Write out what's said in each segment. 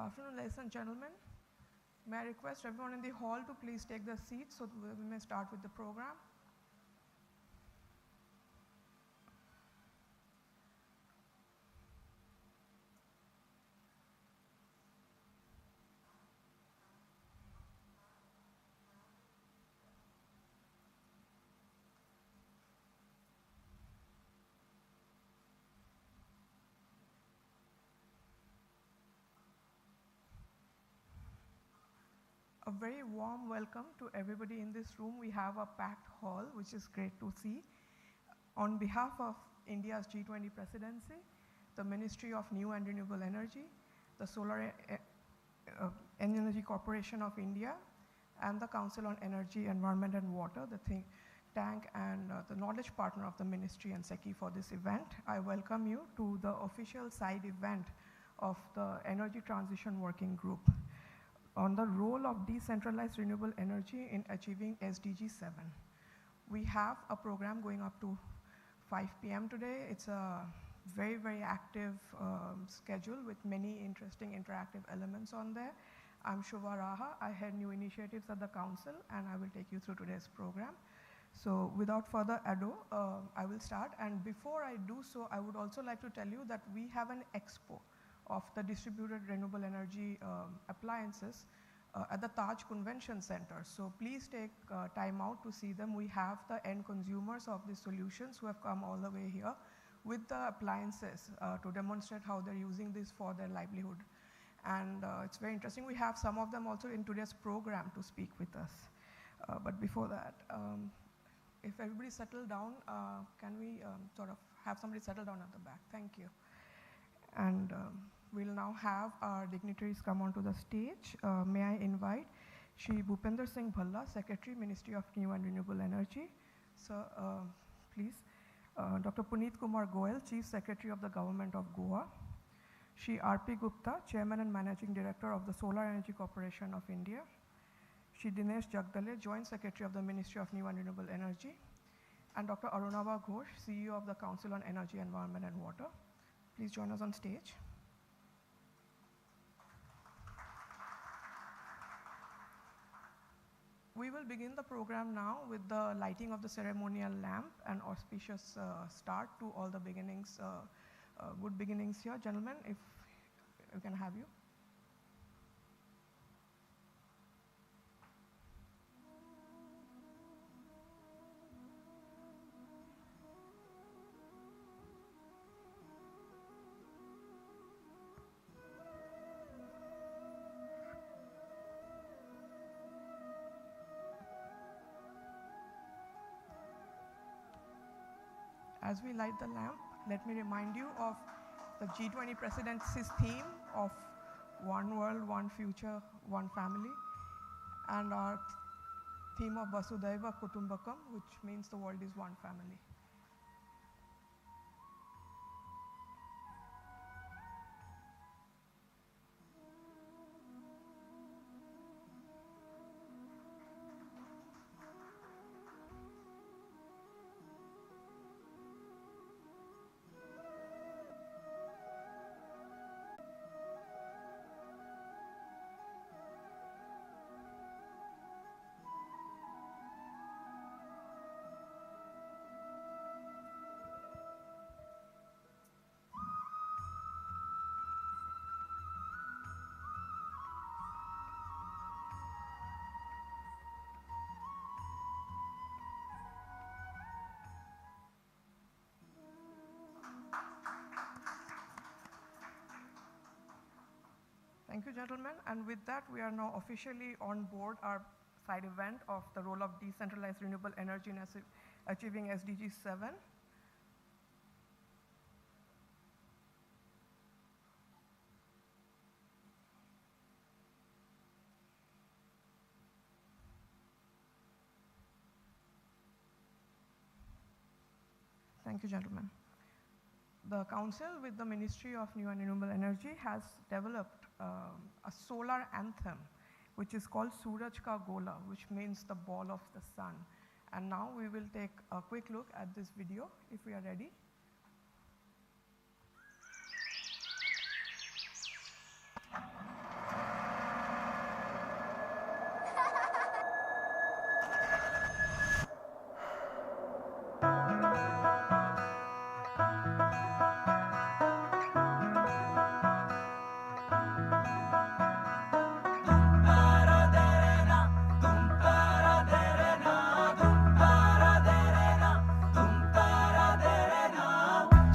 afternoon, ladies and gentlemen. May I request everyone in the hall to please take their seats so we may start with the program. A very warm welcome to everybody in this room. We have a packed hall, which is great to see. On behalf of India's G20 presidency, the Ministry of New and Renewable Energy, the Solar Energy Corporation of India, and the Council on Energy, Environment and Water, the think tank and the knowledge partner of the ministry and SECI for this event, I welcome you to the official side event of the Energy Transition Working Group on the role of decentralized renewable energy in achieving SDG 7. We have a program going up to 5 p.m. today. It's a very, very active schedule with many interesting interactive elements on there. I'm Shubha Raha. I head new initiatives at the council, and I will take you through today's program. So without further ado, I will start. And before I do so, I would also like to tell you that we have an expo of the distributed renewable energy appliances at the Taj Convention Center. So please take time out to see them. We have the end consumers of these solutions who have come all the way here with the appliances to demonstrate how they're using this for their livelihood. And it's very interesting. We have some of them also in today's program to speak with us. But before that, if everybody settle down, can we sort of have somebody settle down at the back? Thank you. And we'll now have our dignitaries come onto the stage. May I invite Shri Bhupender Singh Bhalla, Secretary, Ministry of New and Renewable Energy. Sir, please. Dr. Puneet Kumar Goel, Chief Secretary of the Government of Goa. Shri R.P. Gupta, Chairman and Managing Director of the Solar Energy Corporation of India. Shri Dinesh Jagdale, Joint Secretary of the Ministry of New and Renewable Energy. And Dr. Arunabha Ghosh, CEO of the Council on Energy, Environment and Water. Please join us on stage. We will begin the program now with the lighting of the ceremonial lamp and auspicious start to all the beginnings, good beginnings here. Gentlemen, if we can have you. As we light the lamp, let me remind you of the G20 presidency's theme of One World, One Future, One Family, and our theme of Vasudhaiva Kutumbakam, which means the world is one family. Thank you, gentlemen. And with that, we are now officially on board our side event of the role of decentralized renewable energy in achieving SDG 7. Thank you, gentlemen. The Council with the Ministry of New and Renewable Energy has developed a solar anthem, which is called Suraj Ka Gola, which means the ball of the sun. And now we will take a quick look at this video, if we are ready.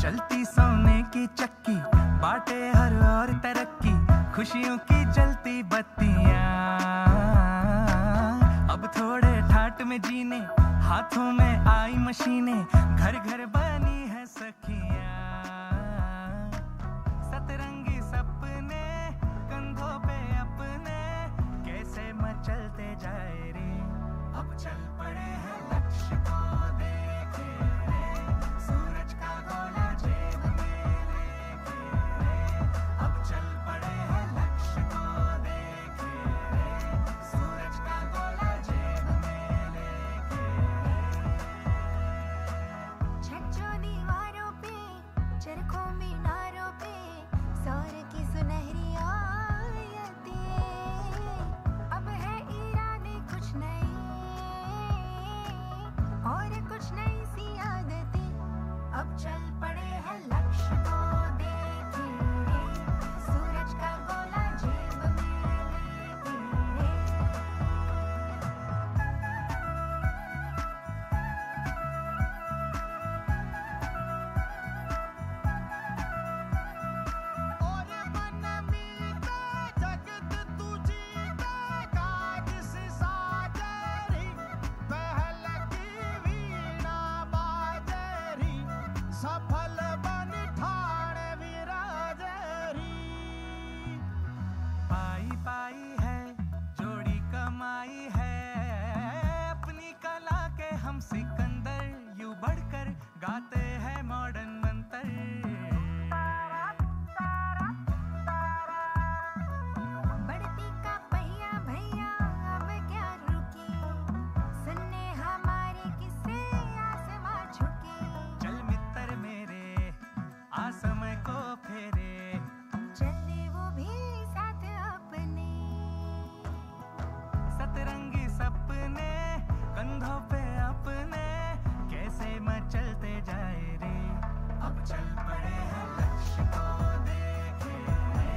चलती सोने की चक्की बाटे हर और तरक्की, खुशियों की जलती बत्तियां। अब थोड़े ठाट में जीने, हाथों में आई मशीनें, घर घर बनी है सखियां। सतरंगी सपने कंधों पे अपने, कैसे मचलते जाए रे। अब चल पड़े हैं लक्ष्य को देखे रे, सूरज का गोला जेब में लेके रे। अब चल पड़े हैं लक्ष्य को देखे रे, सूरज का गोला जेब में लेके रे। छज्जों दीवारों पे, चरखों मीनारों पे, सौर की सुनहरी आयतें। अब है इरादे कुछ नए और कुछ नई सी आदतें। अब चल पड़े हैं लक्ष्य को देखे रे, सूरज का गोला जेब में लेके रे। और मन मीते जगत तुझीते, काज से साजरी, पहल की वीणा बाजरी, सफल बन ठाणे विराजरी। पाई पाई है जोड़ी कमाई है, अपनी कला के हम सिकंदर, यूं बढ़कर गाते हैं मॉडर्न मंत्र। बढ़ती का पहिया भैया अब क्या रुके, सुनने हमारे किस्से आसमां झुके। चल मित्र मेरे आ समय को फेरे, चले वो भी साथ अपने। सतरंगी सपने कंधों पे अपने, कैसे मचलते जाए रे। अब चल पड़े हैं लक्ष्य को देखे रे,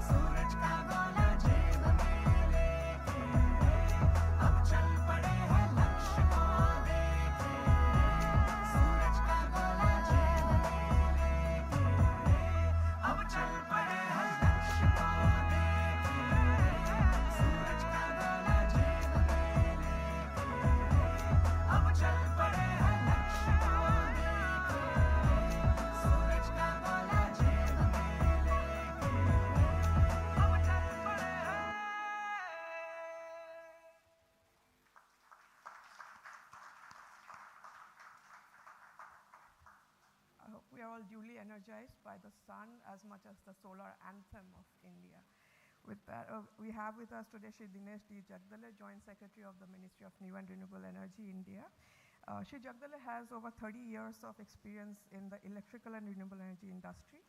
सूरज का गोला जेब में लेके रे। अब चल पड़े हैं लक्ष्य को देखे रे, सूरज का गोला जेब में लेके रे। अब चल पड़े हैं लक्ष्य को देखे रे, सूरज का गोला जेब में लेके रे। अब चल पड़े हैं लक्ष्य को देखे रे, सूरज का गोला जेब में लेके रे। अब चल पड़े हैं। We are all duly energized by the sun as much as the solar anthem of India. With that, we have with us today Shri Dinesh D. Jagdale, Joint Secretary of the Ministry of New and Renewable Energy, India. Shri Jagdale has over 30 years of experience in the electrical and renewable energy industry.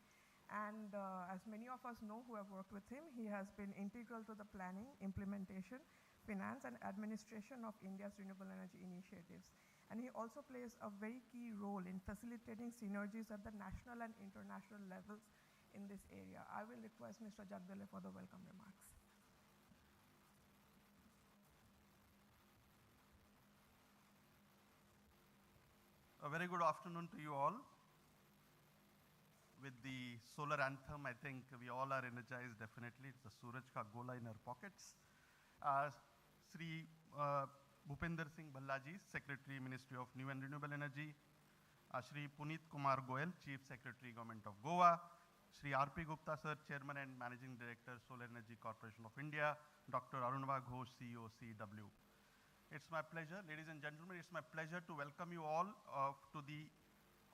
And as many of us know who have worked with him, he has been integral to the planning, implementation, finance, and administration of India's renewable energy initiatives. And he also plays a very key role in facilitating synergies at the national and international levels in this area. I will request Mr. Jagdale for the welcome remarks. A very good afternoon to you all. With the solar anthem, I think we all are energized, definitely. It's the Suraj Ka Gola in our pockets. Sri Bhupinder Singh Bhallaji, Secretary, Ministry of New and Renewable Energy. Shri Puneet Kumar Goyal, Chief Secretary, Government of Goa. Shri R.P. Gupta, Sir, Chairman and Managing Director, Solar Energy Corporation of India. Dr. Arunabha Ghosh, CEO, CW. It's my pleasure, ladies and gentlemen, it's my pleasure to welcome you all to the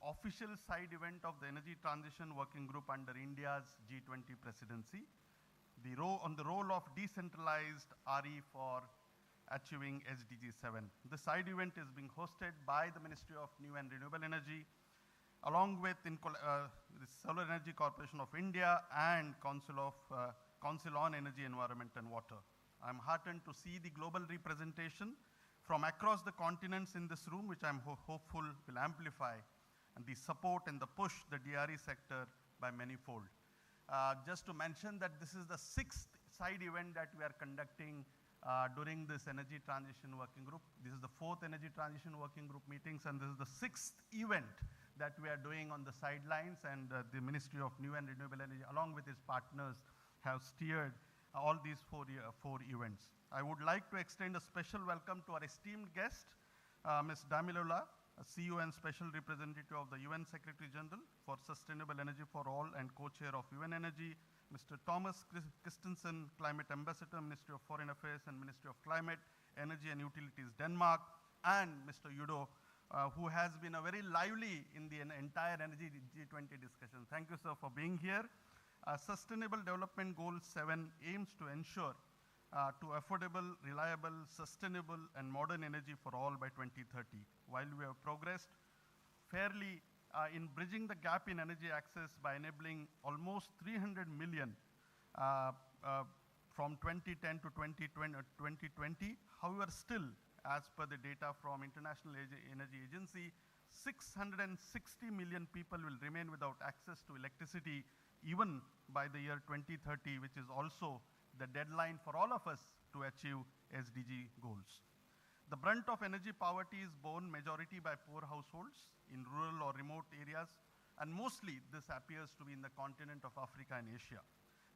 official side event of the Energy Transition Working Group under India's G20 presidency, on the role of decentralized RE for achieving SDG 7. The side event is being hosted by the Ministry of New and Renewable Energy, along with the Solar Energy Corporation of India and Council on Energy, Environment and Water. I'm heartened to see the global representation from across the continents in this room, which I'm hopeful will amplify and the support and the push the DRE sector by manyfold. Just to mention that this is the 6th side event that we are conducting during this Energy Transition Working Group. This is the 4th Energy Transition Working Group meetings, and this is the 6th event that we are doing on the sidelines, and the Ministry of New and Renewable Energy, along with its partners, have steered all these four events. I would like to extend a special welcome to our esteemed guest, Ms. Damilola, CEO and Special Representative of the UN Secretary General for Sustainable Energy for All and co-chair of UN Energy, Mr. Thomas Christensen, Climate Ambassador, Ministry of Foreign Affairs and Ministry of Climate, Energy and Utilities, Denmark, and Mr. Udo, who has been very lively in the entire energy G20 discussion. Thank you, sir, for being here. Sustainable Development Goal 7 aims to ensure to affordable, reliable, sustainable, and modern energy for all by 2030. While we have progressed fairly in bridging the gap in energy access by enabling almost 300 million from 2010 to 2020, however, still, as per the data from International Energy Agency, 660 million people will remain without access to electricity even by the year 2030, which is also the deadline for all of us to achieve SDG goals. The brunt of energy poverty is borne majority by poor households in rural or remote areas, and mostly this appears to be in the continent of Africa and Asia.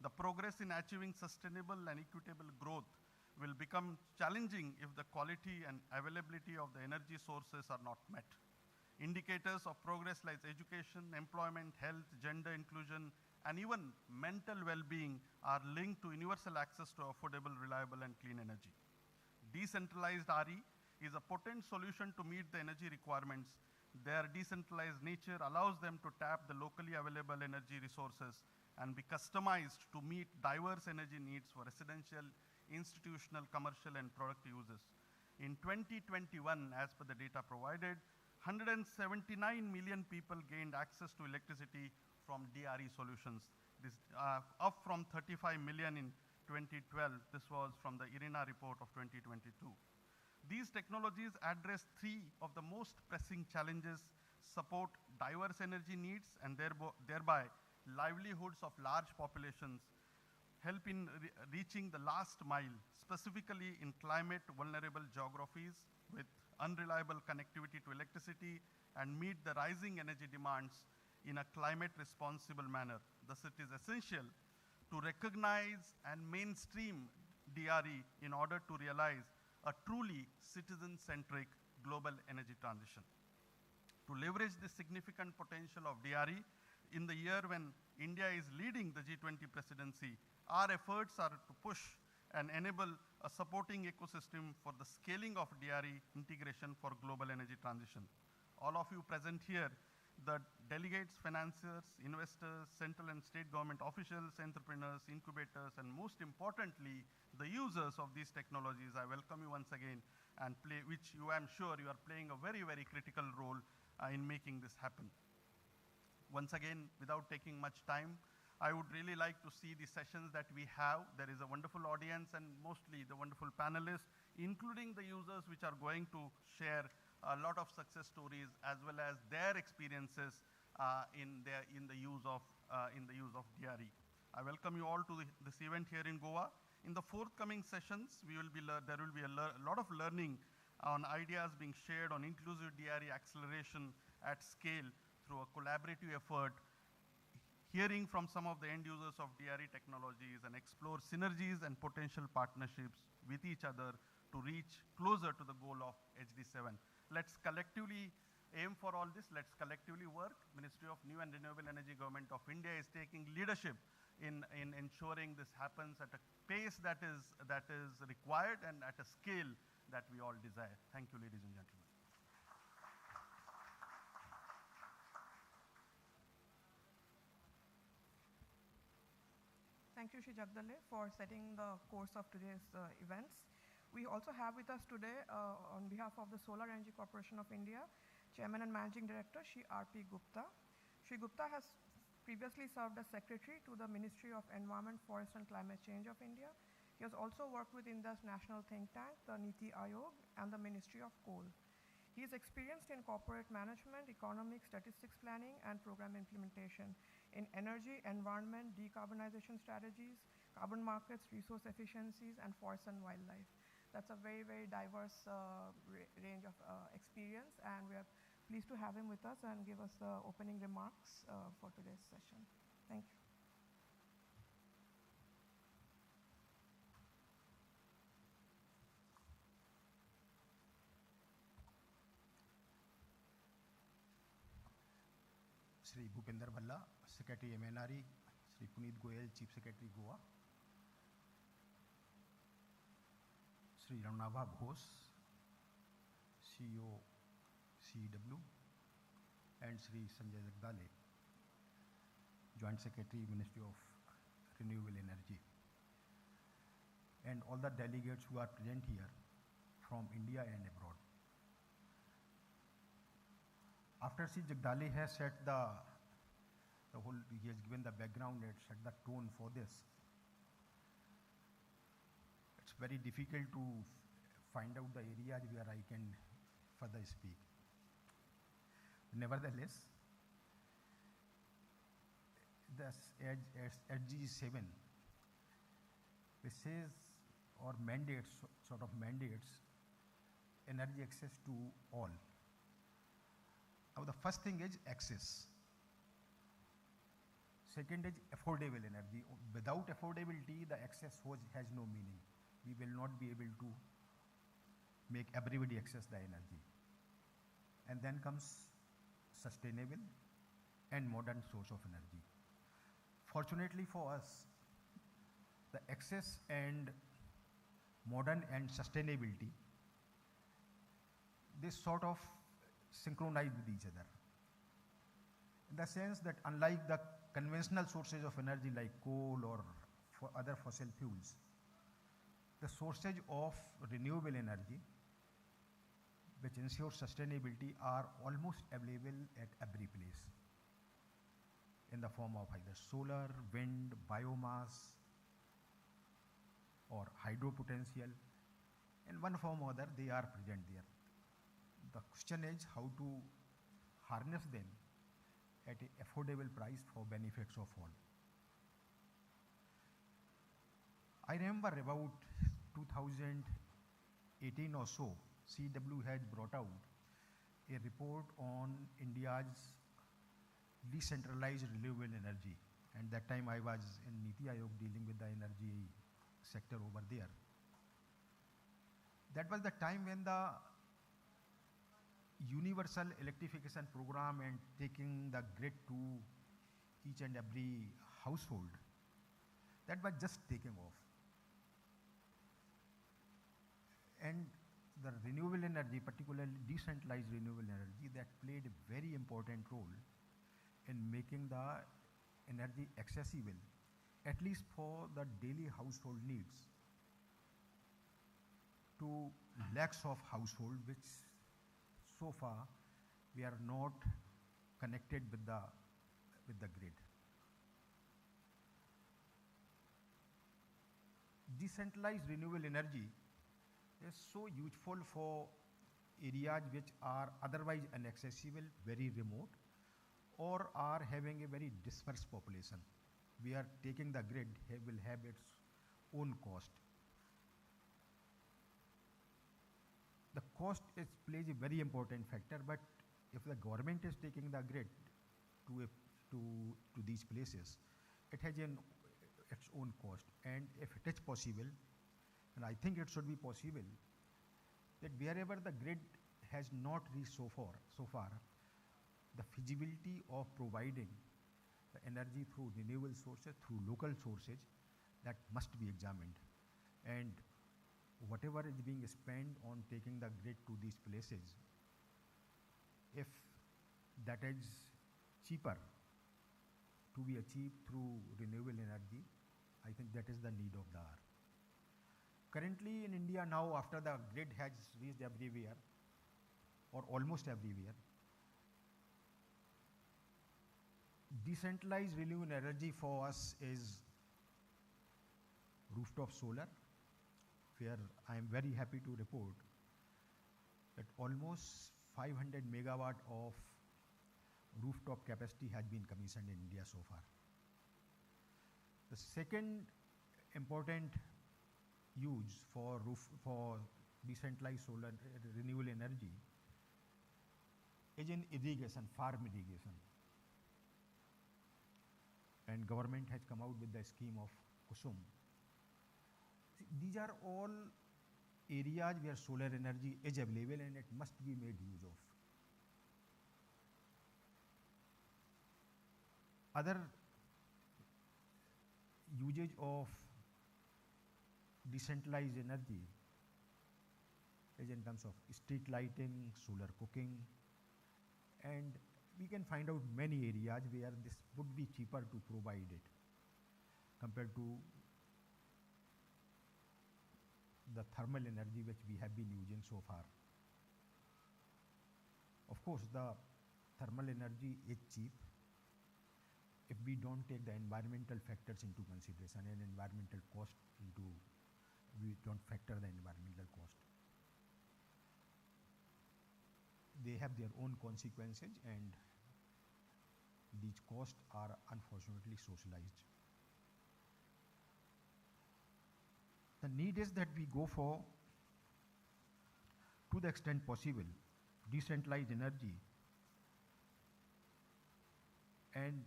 The progress in achieving sustainable and equitable growth will become challenging if the quality and availability of the energy sources are not met. Indicators of progress like education, employment, health, gender inclusion, and even mental well-being are linked to universal access to affordable, reliable, and clean energy. Decentralized RE is a potent solution to meet the energy requirements. Their decentralized nature allows them to tap the locally available energy resources and be customized to meet diverse energy needs for residential, institutional, commercial, and product uses. In 2021, as per the data provided, 179 million people gained access to electricity from DRE solutions. This up from 35 million in 2012. This was from the IRENA report of 2022. These technologies address three of the most pressing challenges, support diverse energy needs, and thereby livelihoods of large populations, help in reaching the last mile, specifically in climate vulnerable geographies with unreliable connectivity to electricity, and meet the rising energy demands in a climate responsible manner. Thus, it is essential to recognize and mainstream DRE in order to realize a truly citizen-centric global energy transition. To leverage the significant potential of DRE, in the year when India is leading the G20 presidency, our efforts are to push and enable a supporting ecosystem for the scaling of DRE integration for global energy transition. All of you present here, the delegates, financiers, investors, central and state government officials, entrepreneurs, incubators, and most importantly, the users of these technologies, I welcome you once again, and which you, I'm sure, you are playing a very, very critical role in making this happen. Once again, without taking much time, I would really like to see the sessions that we have. There is a wonderful audience and mostly the wonderful panelists, including the users which are going to share a lot of success stories as well as their experiences in the use of DRE. I welcome you all to this event here in Goa. In the forthcoming sessions, there will be a lot of learning on ideas being shared on inclusive DRE acceleration at scale through a collaborative effort, hearing from some of the end users of DRE technologies, and explore synergies and potential partnerships with each other to reach closer to the goal of HD7. Let's collectively aim for all this. Let's collectively work. Ministry of New and Renewable Energy, Government of India is taking leadership in ensuring this happens at a pace that is required and at a scale that we all desire. Thank you, ladies and gentlemen. Thank you, Shri Jagdalle, for setting the course of today's events. We also have with us today, on behalf of the Solar Energy Corporation of India, Chairman and Managing Director, Shri R.P. Gupta. Shri Gupta has previously served as Secretary to the Ministry of Environment, Forest and Climate Change of India. He has also worked with India's national think tank, the Niti Aayog, and the Ministry of Coal. He is experienced in corporate management, economic statistics planning, and program implementation in energy, environment, decarbonization strategies, carbon markets, resource efficiencies, and forest and wildlife. That's a very, very diverse range of experience, and we are Pleased to have him with us and give us the opening remarks for today's session. Thank you. Shri Bhupinder Bhalla, Secretary MNRE, Shri Puneet Goyal, Chief Secretary Goa, Shri Ramnabha Bose, CEO CEW, and Shri Sanjay Jagdale, Joint Secretary, Ministry of Renewable Energy, and all the delegates who are present here from India and abroad. After Shri Jagdale has set he has given the background and set the tone for this, it's very difficult to find out the areas where I can further speak. Nevertheless, this SDG 7, which says or mandates, sort of mandates energy access to all. Now the first thing is access. Second is affordable energy. Without affordability, the access has no meaning. We will not be able to make everybody access the energy. And then comes sustainable and modern source of energy. Fortunately for us, the access and modern and sustainability, they sort of synchronize with each other. In the sense that unlike the conventional sources of energy like coal or for other fossil fuels, the sources of renewable energy which ensure sustainability are almost available at every place in the form of either solar, wind, biomass, or hydro potential. In one form or other, they are present there. The question is how to harness them at an affordable price for benefits of all. I remember about 2018 or so, CW had brought out a report on India's decentralized renewable energy. And that time I was in Niti Aayog dealing with the energy sector over there. That was the time when the universal electrification program and taking the grid to each and every household, that was just taking off. And the renewable energy, particularly decentralized renewable energy, that played a very important role in making the energy accessible, at least for the daily household needs, to lakhs of households, which so far we are not connected with the grid. Decentralized renewable energy is so useful for areas which are otherwise inaccessible, very remote, or are having a very dispersed population. We are taking the grid will have its own cost. The cost plays a very important factor, but if the government is taking the grid to these places, it has its own cost. And if it is possible, and I think it should be possible, that wherever the grid has not reached so far, the feasibility of providing the energy through renewable sources, through local sources, that must be examined. And whatever is being spent on taking the grid to these places, if that is cheaper to be achieved through renewable energy, I think that is the need of the hour. Currently in India now, after the grid has reached everywhere, or almost everywhere, decentralized renewable energy for us is rooftop solar, where I am very happy to report that almost 500 megawatt of rooftop capacity has been commissioned in India so far. The second important use for decentralized solar renewable energy is in irrigation, farm irrigation. And government has come out with the scheme of Kusum. These are all areas where solar energy is available and it must be made use of. Other usage of decentralized energy is in terms of street lighting, solar cooking, and we can find out many areas where this would be cheaper to provide it compared to the thermal energy which we have been using so far. Of course, the thermal energy is cheap if we don't take the environmental factors into consideration and environmental cost into, we don't factor the environmental cost. They have their own consequences and these costs are unfortunately socialized. The need is that we go for, to the extent possible, decentralized energy and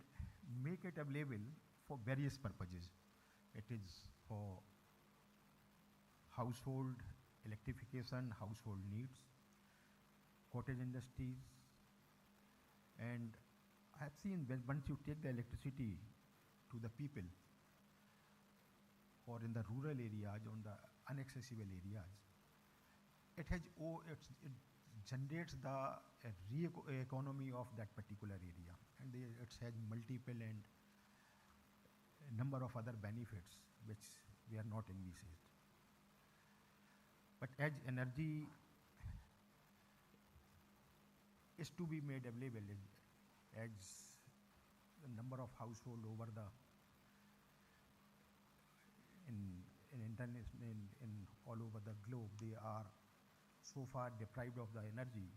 make it available for various purposes. It is for household electrification, household needs, cottage industries, and I have seen when once you take the electricity to the people or in the rural areas, on the inaccessible areas, it generates the economy of that particular area, and it has multiple and a number of other benefits which we are not envisaged. But as energy is to be made available, as the number of households over the in all over the globe, they are so far deprived of the energy.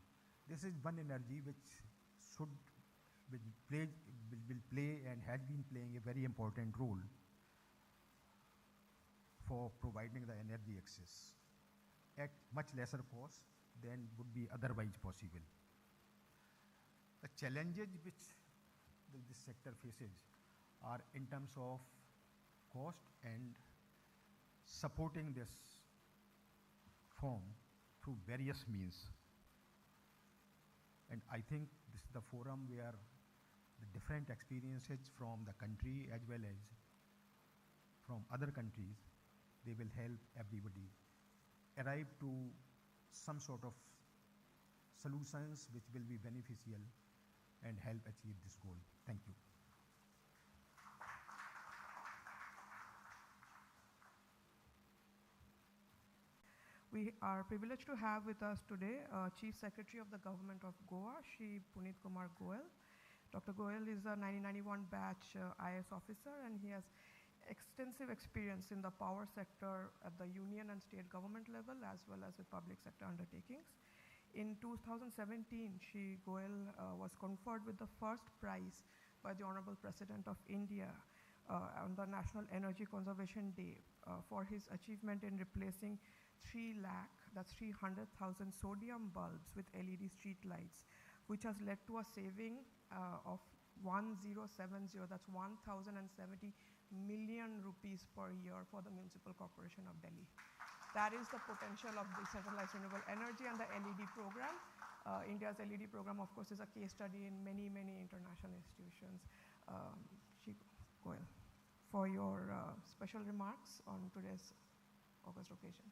This is one energy which will play and has been playing a very important role for providing the energy access at much lesser cost than would be otherwise possible. The challenges which this sector faces are in terms of cost and supporting this form through various means. And I think this is the forum where the different experiences from the country as well as from other countries, they will help everybody arrive to some sort of solutions which will be beneficial and help achieve this goal. Thank you. We are privileged to have with us today Chief Secretary of the Government of Goa, Shri Punit Kumar Goel. Dr. Goel is a 1991 batch IS officer, and he has extensive experience in the power sector at the union and state government level as well as with public sector undertakings. In 2017, Shri Goel was conferred with the first prize by the Honorable President of India on the National Energy Conservation Day for his achievement in replacing 300,000 sodium bulbs with LED street lights, which has led to a saving of 1070, that's 1,070 million rupees per year for the Municipal Corporation of Delhi. That is the potential of decentralized renewable energy and the LED program. India's LED program, of course, is a case study in many, many international institutions. Shri Goel, for your special remarks on today's August occasion.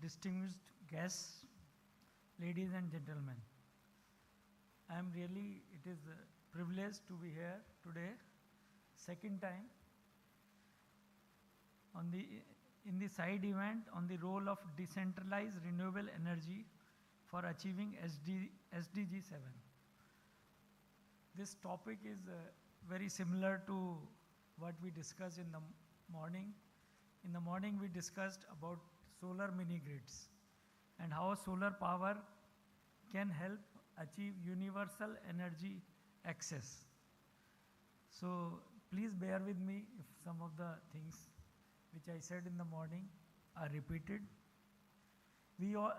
Distinguished guests, ladies and gentlemen, it is a privilege to be here today, second time, in the side event on the role of decentralized renewable energy for achieving SDG 7. This topic is very similar to what we discussed in the morning. In the morning we discussed about solar mini grids and how solar power can help achieve universal energy access. So please bear with me if some of the things which I said in the morning are repeated. We all,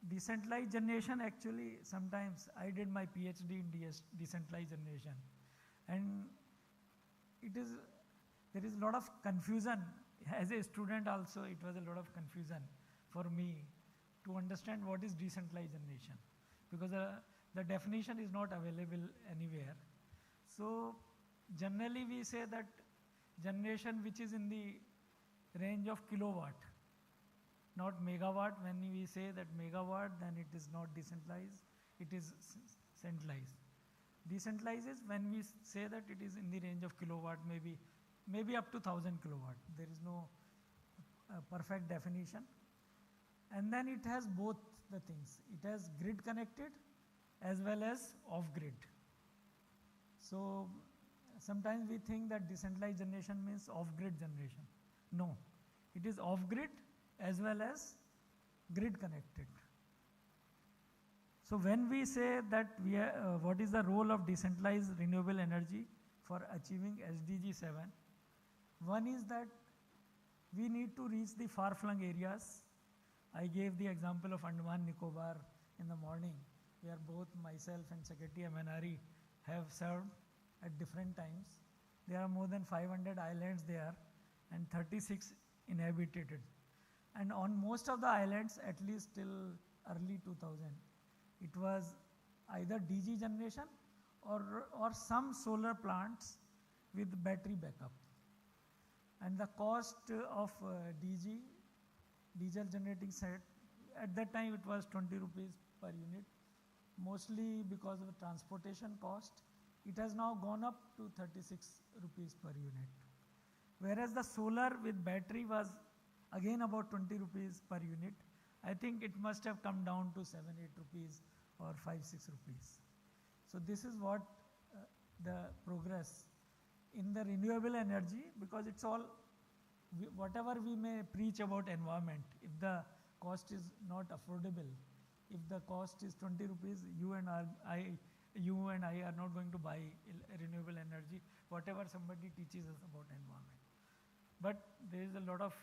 decentralized generation, actually sometimes I did my PhD in decentralized generation, and there is a lot of confusion. As a student also, it was a lot of confusion for me to understand what is decentralized generation, because the definition is not available anywhere. So generally we say that generation which is in the range of kilowatt, not megawatt. When we say that megawatt, then it is not decentralized, it is centralized. Decentralized is when we say that it is in the range of kilowatt, maybe up to 1000 kilowatt. There is no perfect definition. And then it has both the things. It has grid connected as well as off grid. So sometimes we think that decentralized generation means off grid generation. No, it is off grid as well as grid connected. So when we say that what is the role of decentralized renewable energy for achieving SDG 7, one is that we need to reach the far-flung areas. I gave the example of Andaman Nicobar in the morning, where both myself and Secretary MNRE have served at different times. There are more than 500 islands there and 36 inhabited. And on most of the islands, at least till early 2000, it was either DG generation or some solar plants with battery backup. And the cost of diesel generating set, at that time it was 20 rupees per unit, mostly because of the transportation cost. It has now gone up to 36 rupees per unit. Whereas the solar with battery was again about 20 rupees per unit. I think it must have come down to 7, 8 rupees or 5, 6 rupees. So this is what the progress in the renewable energy, because it's all, whatever we may preach about environment, if the cost is not affordable, if the cost is 20 rupees, you and I are not going to buy renewable energy, whatever somebody teaches us about environment. But there is a lot of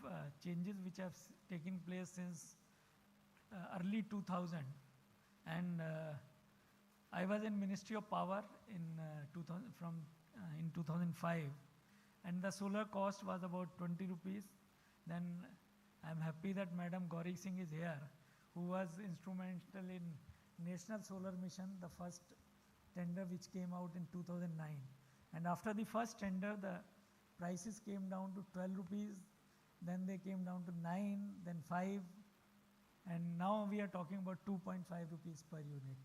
changes which have taken place since early 2000. And I was in Ministry of Power in 2005, and the solar cost was about 20 rupees. Then I'm happy that Madam Gauri Singh is here, who was instrumental in National Solar Mission, the first tender which came out in 2009. And after the first tender, the prices came down to 12 rupees, then they came down to 9, then 5, and now we are talking about 2.5 rupees per unit.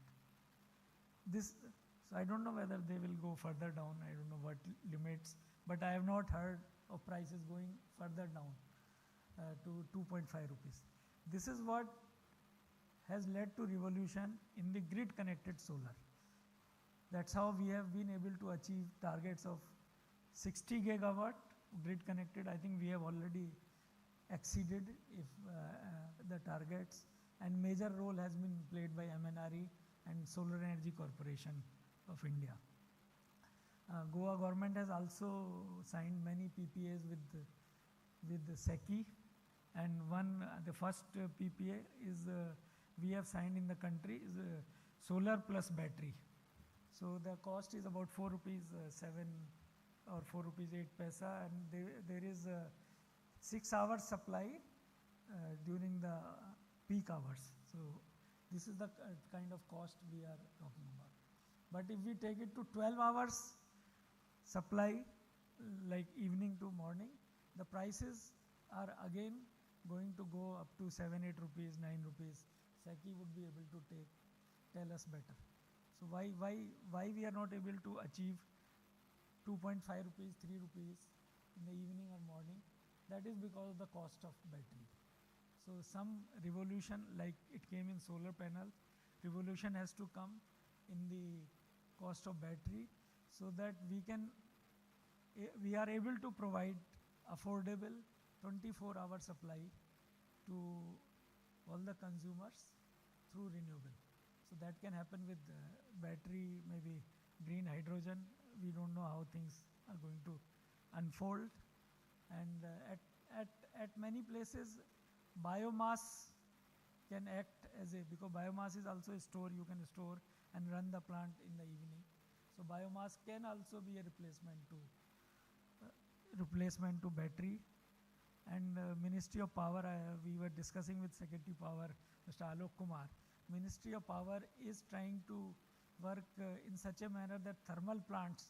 So I don't know whether they will go further down, I don't know what limits, but I have not heard of prices going further down to 2.5 rupees. This is what has led to revolution in the grid connected solar. That's how we have been able to achieve targets of 60 gigawatt grid connected. I think we have already exceeded the targets, and major role has been played by MNRE and Solar Energy Corporation of India. Goa government has also signed many PPAs with the SECI, and the first PPA is we have signed in the country is solar plus battery. So the cost is about 4 rupees 7 or 4 rupees 8 paisa, and there is 6 hours supply during the peak hours. So this is the kind of cost we are talking about. But if we take it to 12 hours supply, like evening to morning, the prices are again going to go up to 7, 8 rupees, 9 rupees. SECI would be able to tell us better. So why we are not able to achieve 2.5 rupees, 3 rupees in the evening or morning? That is because of the cost of battery. So some revolution, like it came in solar panel, revolution has to come in the cost of battery, so that we are able to provide affordable 24-hour supply to all the consumers through renewable. So that can happen with battery, maybe green hydrogen. We don't know how things are going to unfold. And at many places, biomass can act as a, because biomass is also a store, you can store and run the plant in the evening. So biomass can also be a replacement to battery. And Ministry of Power, we were discussing with Secretary Power, Mr. Alok Kumar. Ministry of Power is trying to work in such a manner that thermal plants,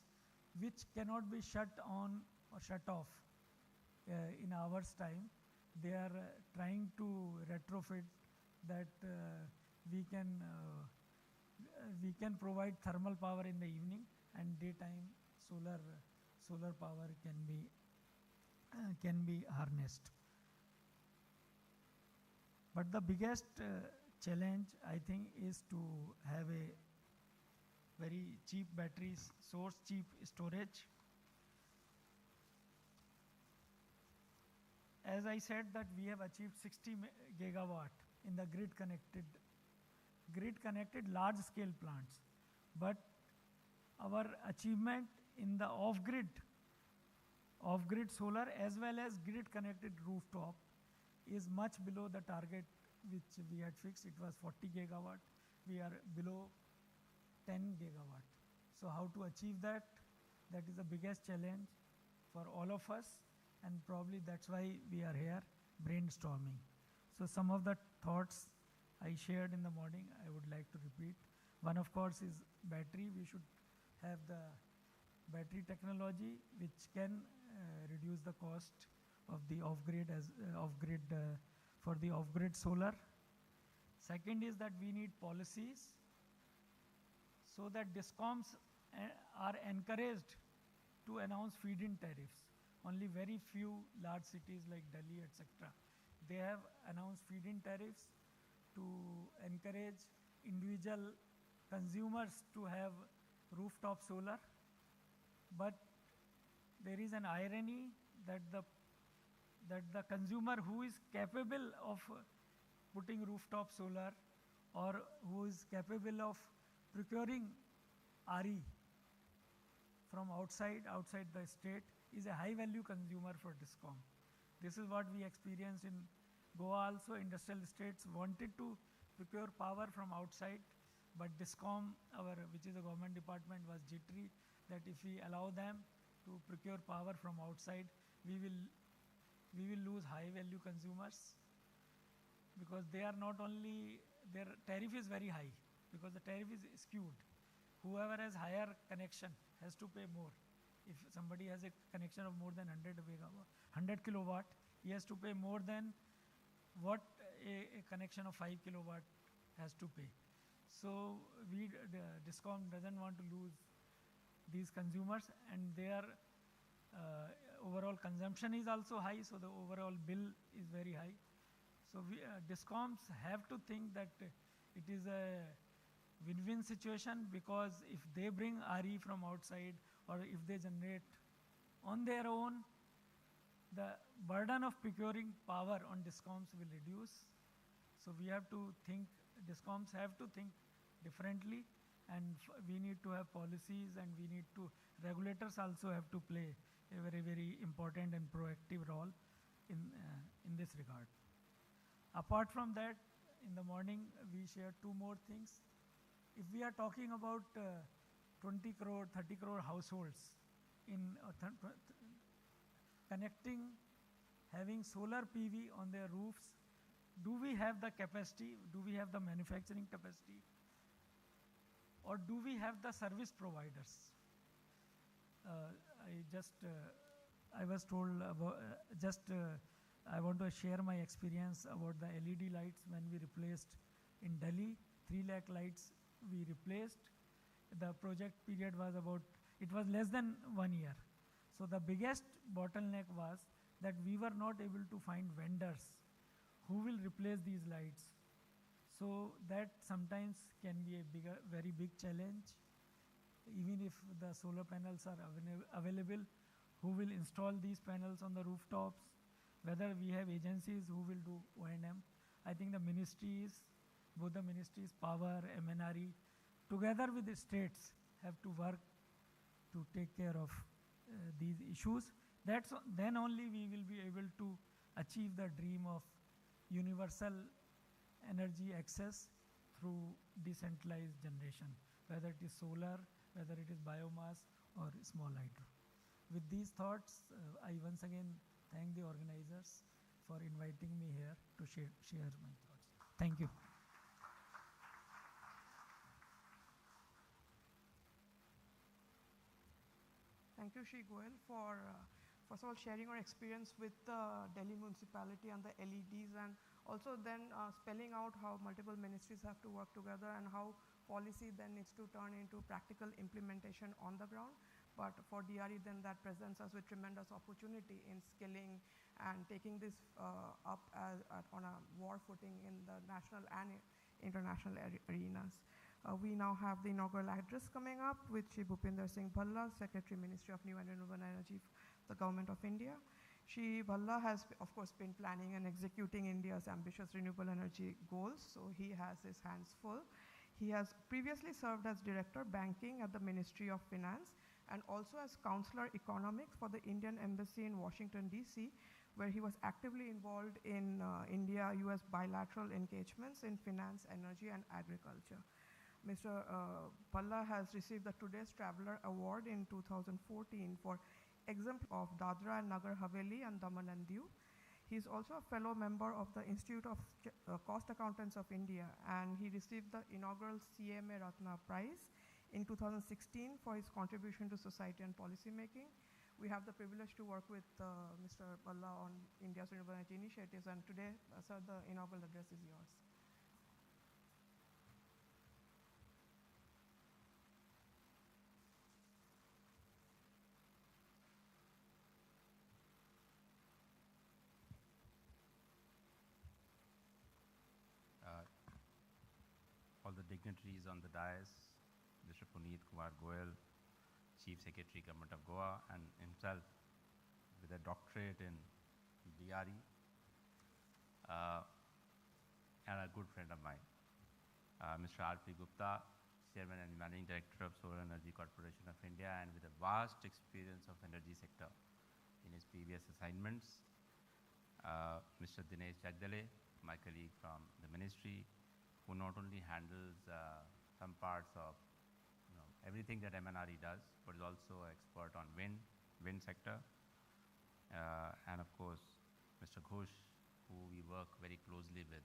which cannot be shut on or shut off in hours time, they are trying to retrofit that we can provide thermal power in the evening, and daytime solar power can be harnessed. But the biggest challenge, I think, is to have a very cheap batteries, source cheap storage. As I said that we have achieved 60 gigawatt in the grid connected large scale plants. But our achievement in the off-grid solar as well as grid connected rooftop is much below the target which we had fixed. It was 40 gigawatt. We are below 10 gigawatt. So how to achieve that? That is the biggest challenge for all of us, and probably that's why we are here brainstorming. So some of the thoughts I shared in the morning, I would like to repeat. One, of course, is battery. We should have the battery technology which can reduce the cost of the off-grid for the off-grid solar. Second is that we need policies so that DISCOMs are encouraged to announce feed-in tariffs. Only very few large cities like Delhi, etc., they have announced feed-in tariffs to encourage individual consumers to have rooftop solar. But there is an irony that the consumer who is capable of putting rooftop solar or who is capable of procuring RE from outside the state is a high value consumer for DISCOM. This is what we experienced in Goa also. Industrial estates wanted to procure power from outside, but DISCOM, which is a government department, was jittery that if we allow them to procure power from outside, we will lose high value consumers, because they are not only, their tariff is very high because the tariff is skewed. Whoever has higher connection has to pay more. If somebody has a connection of more than 100 kilowatt, he has to pay more than what a connection of 5 kilowatt has to pay. So DISCOM doesn't want to lose these consumers, and their overall consumption is also high, so the overall bill is very high. So DISCOMs have to think that it is a win-win situation, because if they bring RE from outside or if they generate on their own, the burden of procuring power on DISCOMs will reduce. So we have to think, DISCOMs have to think differently, and we need to have policies, and regulators also have to play a very, very important and proactive role in this regard. Apart from that, in the morning we shared two more things. If we are talking about 20 crore, 30 crore households in connecting, having solar PV on their roofs, do we have the capacity? Do we have the manufacturing capacity? Or do we have the service providers? I was told about, I want to share my experience about the LED lights when we replaced in Delhi. 3 lakh lights we replaced. The project period was it was less than 1 year. So the biggest bottleneck was that we were not able to find vendors who will replace these lights. So that sometimes can be a very big challenge. Even if the solar panels are available, who will install these panels on the rooftops? Whether we have agencies who will do O&M. I think the ministries, both the ministries, Power, MNRE, together with the states, have to work to take care of these issues. Then only we will be able to achieve the dream of universal energy access through decentralized generation, whether it is solar, whether it is biomass or small hydro. With these thoughts, I once again thank the organizers for inviting me here to share my thoughts. Thank you. Thank you, Shri Goel, for first of all sharing your experience with the Delhi municipality and the LEDs, and also then spelling out how multiple ministries have to work together and how policy then needs to turn into practical implementation on the ground. But for DRE, then that presents us with tremendous opportunity in skilling and taking this up on a war footing in the national and international arenas. We now have the inaugural address coming up with Shri Bhupinder Singh Bhalla, Secretary, Ministry of New and Renewable Energy, the Government of India. Shri Bhalla has, of course, been planning and executing India's ambitious renewable energy goals, so he has his hands full. He has previously served as Director Banking at the Ministry of Finance and also as Counselor Economics for the Indian Embassy in Washington, D.C., where he was actively involved in India-US bilateral engagements in finance, energy, and agriculture. Mr. Bhalla has received the Today's Traveler Award in 2014 for exemplar of Dadra and Nagar Haveli and Daman and Diu. He is also a fellow member of the Institute of Cost Accountants of India, and he received the inaugural CMA Ratna Prize in 2016 for his contribution to society and policy making. We have the privilege to work with Mr. Bhalla on India's renewable energy initiatives, and today, sir, the inaugural address is yours. All the dignitaries on the dais, Mr. Puneet Kumar Goel, Chief Secretary, Government of Goa, and himself with a doctorate in DRE, and a good friend of mine, Mr. R.P. Gupta, Chairman and Managing Director of Solar Energy Corporation of India, and with a vast experience of energy sector in his previous assignments, Mr. Dinesh Jagdale, my colleague from the ministry, who not only handles some parts of everything that MNRE does, but is also an expert on wind sector. And of course, Mr. Ghosh, who we work very closely with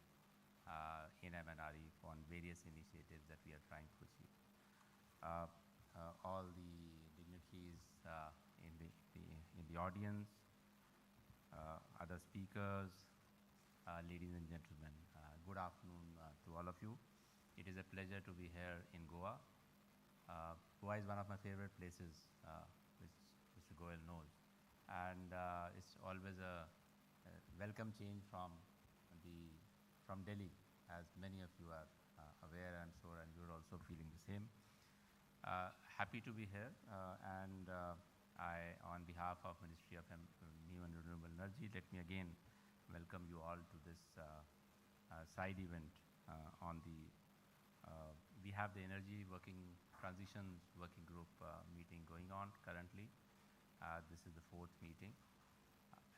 in MNRE on various initiatives that we are trying to achieve. All the dignitaries in the audience, other speakers, ladies and gentlemen, good afternoon to all of you. It is a pleasure to be here in Goa. Goa is one of my favorite places, which Mr. Goel knows. And it's always a welcome change from Delhi, as many of you are aware, I'm sure, and you're also feeling the same. Happy to be here, and I, on behalf of Ministry of New and Renewable Energy, let me again welcome you all to this side event we have the Energy Transitions Working Group meeting going on currently. This is the 4th meeting.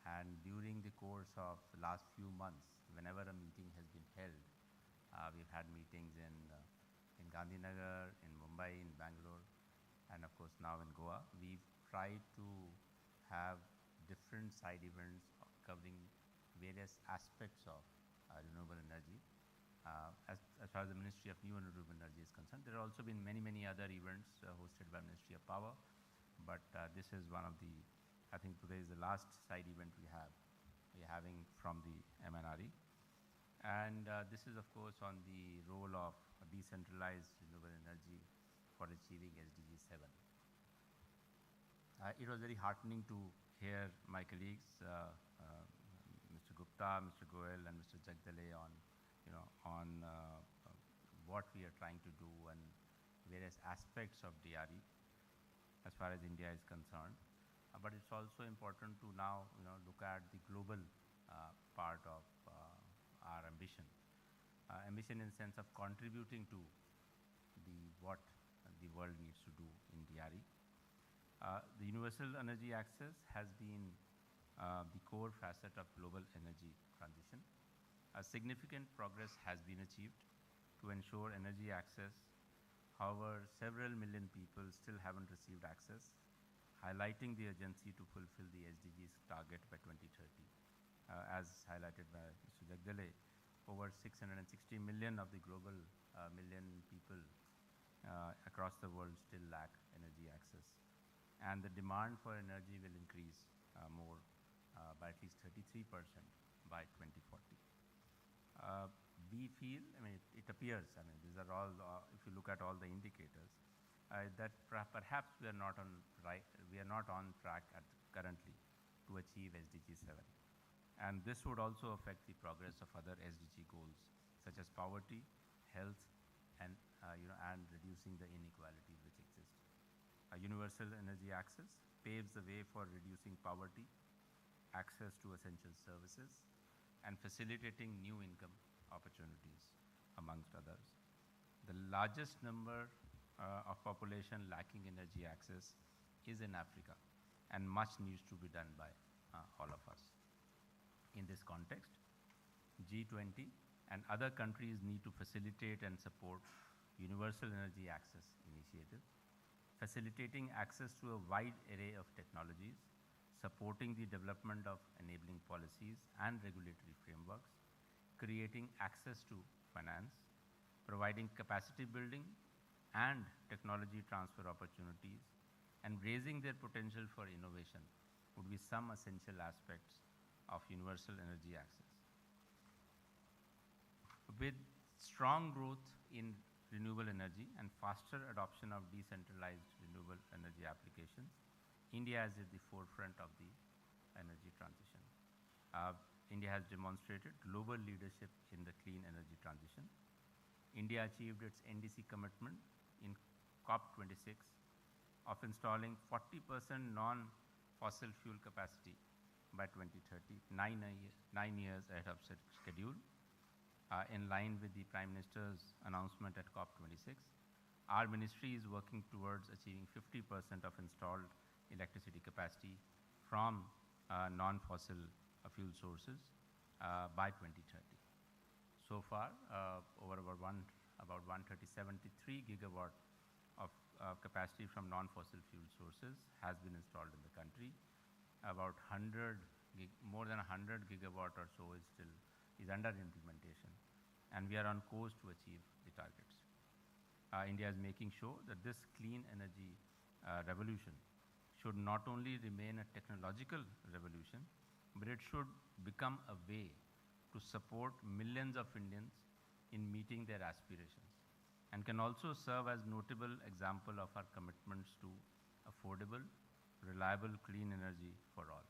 And during the course of the last few months, whenever a meeting has been held, we've had meetings in Gandhinagar, in Mumbai, in Bangalore, and of course now in Goa. We've tried to have different side events covering various aspects of renewable energy. As far as the Ministry of New and Renewable Energy is concerned, there have also been many other events hosted by Ministry of Power, but this is one of the, I think today is the last side event we're having from the MNRE. And this is of course on the role of decentralized renewable energy for achieving SDG 7. It was very heartening to hear my colleagues, Mr. Gupta, Mr. Goel, and Mr. Jagdale on what we are trying to do and various aspects of DRE as far as India is concerned. But it's also important to now look at the global part of our ambition. Ambition in the sense of contributing to what the world needs to do in DRE. The universal energy access has been the core facet of global energy transition. A significant progress has been achieved to ensure energy access. However, several million people still haven't received access, highlighting the urgency to fulfill the SDGs target by 2030. As highlighted by Mr. Jagdale, over 660 million of the global million people across the world still lack energy access. And the demand for energy will increase more by at least 33% by 2040. We feel, I mean, it appears, I mean, these are all, if you look at all the indicators, that perhaps we are not on track currently to achieve SDG 7. And this would also affect the progress of other SDG goals, such as poverty, health, and, and reducing the inequalities which exist. Universal energy access paves the way for reducing poverty, access to essential services, and facilitating new income opportunities, amongst others. The largest number of population lacking energy access is in Africa, and much needs to be done by all of us. In this context, G20 and other countries need to facilitate and support universal energy access initiative, facilitating access to a wide array of technologies, supporting the development of enabling policies and regulatory frameworks, creating access to finance, providing capacity building and technology transfer opportunities, and raising their potential for innovation would be some essential aspects of universal energy access. With strong growth in renewable energy and faster adoption of decentralized renewable energy applications, India is at the forefront of the energy transition. India has demonstrated global leadership in the clean energy transition. India achieved its NDC commitment in COP26 of installing 40% non-fossil fuel capacity by 2030, 9 years ahead of schedule. In line with the Prime Minister's announcement at COP26, our ministry is working towards achieving 50% of installed electricity capacity from non-fossil fuel sources by 2030. So far, over about 173 gigawatt of capacity from non-fossil fuel sources has been installed in the country. About more than 100 gigawatt or so is under implementation, and we are on course to achieve the targets. India is making sure that this clean energy revolution should not only remain a technological revolution, but it should become a way to support millions of Indians in meeting their aspirations, and can also serve as notable example of our commitments to affordable, reliable, clean energy for all.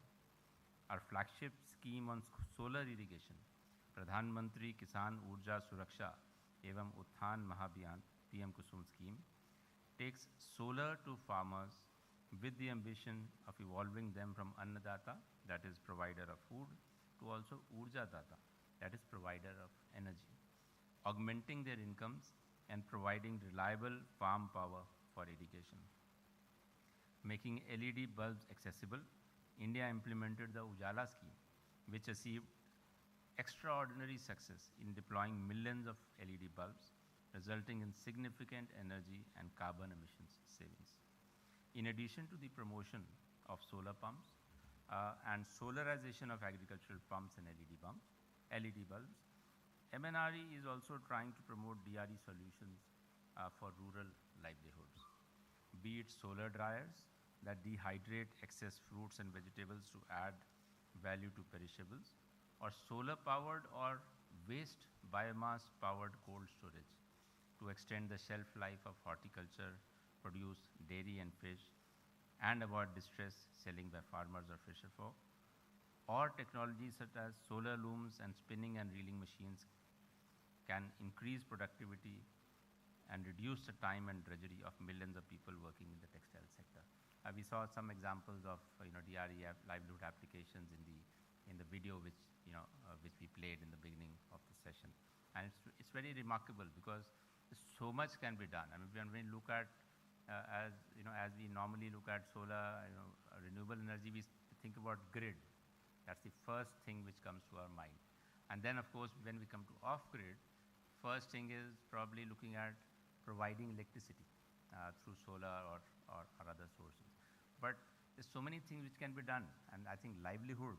Our flagship scheme on solar irrigation, Pradhan Mantri Kisan Urja Suraksha Evam Utthan Mahabhiyan PM Kusum scheme, takes solar to farmers with the ambition of evolving them from Annadata, that is provider of food, to also Urja Data, that is provider of energy, augmenting their incomes and providing reliable farm power for irrigation. Making LED bulbs accessible, India implemented the Ujala scheme, which achieved extraordinary success in deploying millions of LED bulbs, resulting in significant energy and carbon emissions savings. In addition to the promotion of solar pumps and solarization of agricultural pumps and LED bulbs, MNRE is also trying to promote DRE solutions for rural livelihoods, be it solar dryers that dehydrate excess fruits and vegetables to add value to perishables, or solar-powered or waste biomass-powered cold storage to extend the shelf life of horticulture, produce dairy and fish, and avoid distress selling by farmers or fisherfolk, or technologies such as solar looms and spinning and reeling machines can increase productivity and reduce the time and drudgery of millions of people working in the textile sector. We saw some examples of DRE livelihood applications in the video which we played in the beginning of the session, and it's very remarkable because so much can be done. I mean, when we look at as you know, as we normally look at solar, renewable energy, we think about grid. That's the first thing which comes to our mind. And then, of course, when we come to off-grid, first thing is probably looking at providing electricity through solar or other sources. But there's so many things which can be done, and I think livelihood,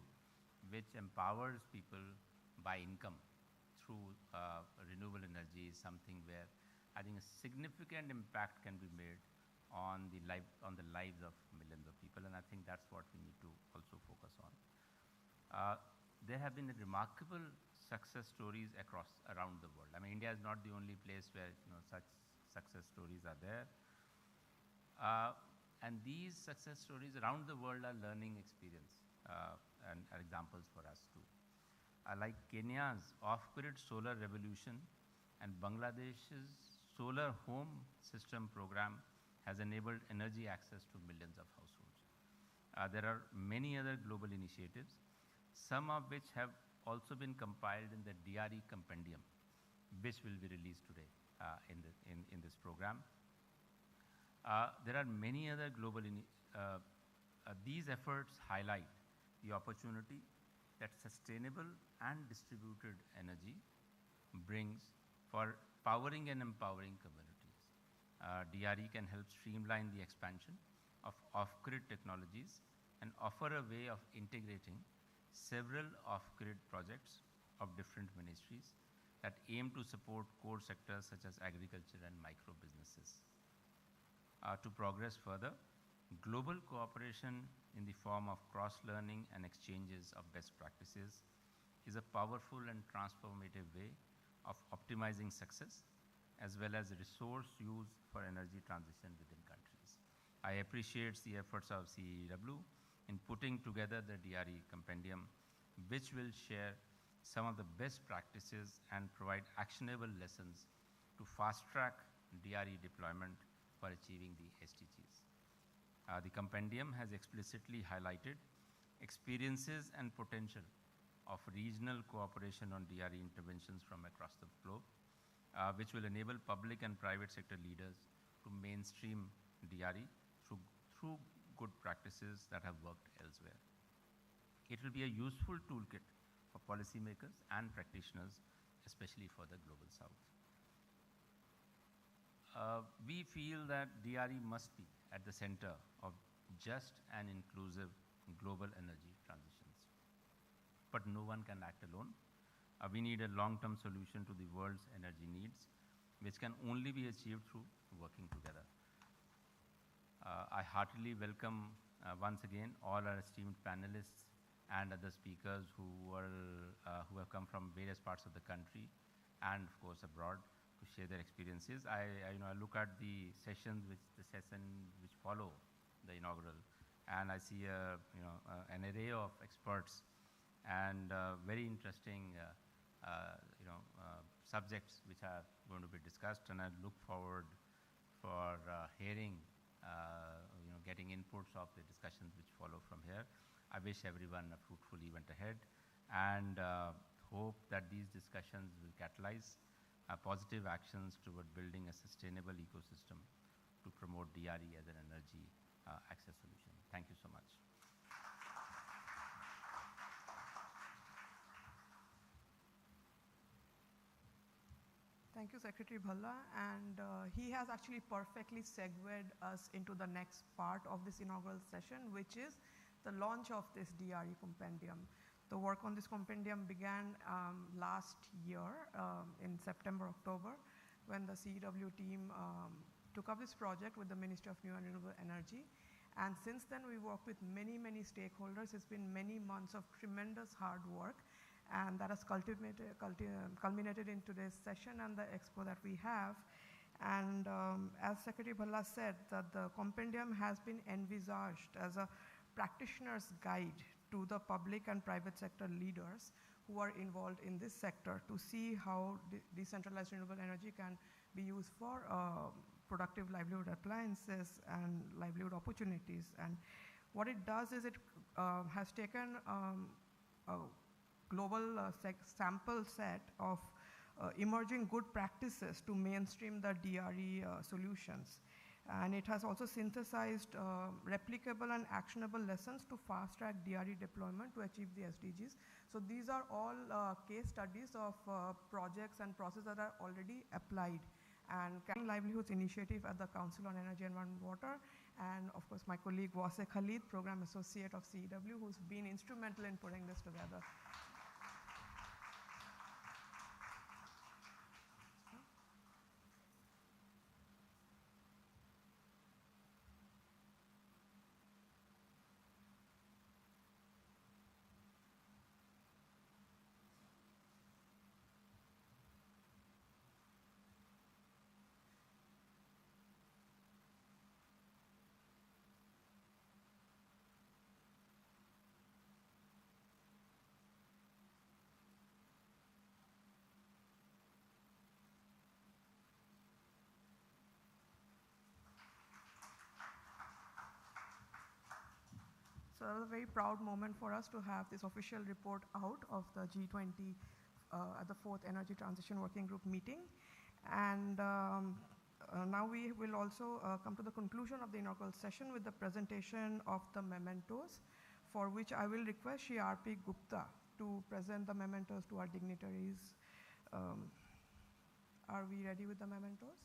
which empowers people by income through renewable energy, is something where I think a significant impact can be made on the lives of millions of people, and I think that's what we need to also focus on. There have been remarkable success stories around the world. I mean, India is not the only place where such success stories are there. And these success stories around the world are learning experience and are examples for us too. Like Kenya's off-grid solar revolution and Bangladesh's solar home system program has enabled energy access to millions of households. There are many other global initiatives, some of which have also been compiled in the DRE compendium, which will be released today in this program. There are many other global these efforts highlight the opportunity that sustainable and distributed energy brings for powering and empowering communities. DRE can help streamline the expansion of off-grid technologies and offer a way of integrating several off-grid projects of different ministries that aim to support core sectors such as agriculture and micro businesses. To progress further, global cooperation in the form of cross-learning and exchanges of best practices is a powerful and transformative way of optimizing success as well as resource use for energy transition within countries. I appreciate the efforts of CEW in putting together the DRE compendium, which will share some of the best practices and provide actionable lessons to fast-track DRE deployment for achieving the SDGs. The compendium has explicitly highlighted experiences and potential of regional cooperation on DRE interventions from across the globe, which will enable public and private sector leaders to mainstream DRE through good practices that have worked elsewhere. It will be a useful toolkit for policymakers and practitioners, especially for the Global South. We feel that DRE must be at the center of just and inclusive global energy transitions. But no one can act alone. We need a long-term solution to the world's energy needs, which can only be achieved through working together. I heartily welcome once again all our esteemed panelists and other speakers who have come from various parts of the country and of course abroad to share their experiences. I look at the session which follow the inaugural, and I see an array of experts and very interesting subjects which are going to be discussed, and I look forward for hearing getting inputs of the discussions which follow from here. I wish everyone a fruitful event ahead and hope that these discussions will catalyze positive actions toward building a sustainable ecosystem to promote DRE as an energy access solution. Thank you so much. Thank you, Secretary Bhalla. And he has actually perfectly segued us into the next part of this inaugural session, which is the launch of this DRE compendium. The work on this compendium began last year in September, October, when the CEW team took up this project with the Ministry of New and Renewable Energy. And since then, we worked with many, many stakeholders. It's been many months of tremendous hard work, and that has culminated in today's session and the expo that we have. And as Secretary Bhalla said, that the compendium has been envisaged as a practitioner's guide to the public and private sector leaders who are involved in this sector to see how decentralized renewable energy can be used for productive livelihood appliances and livelihood opportunities. And what it does is it has taken a global sample set of emerging good practices to mainstream the DRE solutions. And it has also synthesized replicable and actionable lessons to fast-track DRE deployment to achieve the SDGs. So these are all case studies of projects and processes that are already applied. And Carrying Livelihoods Initiative at the Council on Energy, Environment, and Water, and of course my colleague Wase Khalid, Program Associate of CEW, who's been instrumental in putting this together. So it was a very proud moment for us to have this official report out of the G20 at the 4th Energy Transition Working Group meeting. And now we will also come to the conclusion of the inaugural session with the presentation of the mementos, for which I will request Shri R.P. Gupta to present the mementos to our dignitaries. Are we ready with the mementos?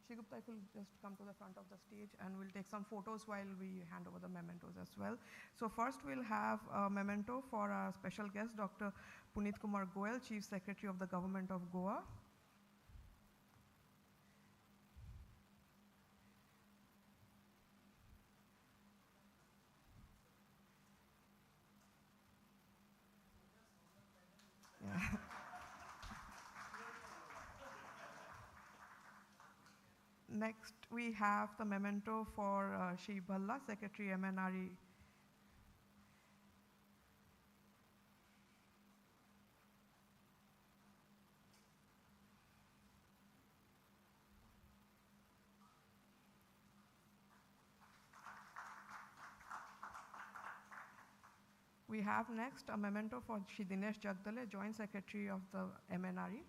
Shri Gupta, if you'll just come to the front of the stage, and we'll take some photos while we hand over the mementos as well. So first we'll have a memento for our special guest, Dr. Puneet Kumar Goel, Chief Secretary of the Government of Goa. Yeah. Next, we have the memento for Shri Bhalla, Secretary MNRE. We have next a memento for Shri Dinesh Jagdale, Joint Secretary of the MNRE.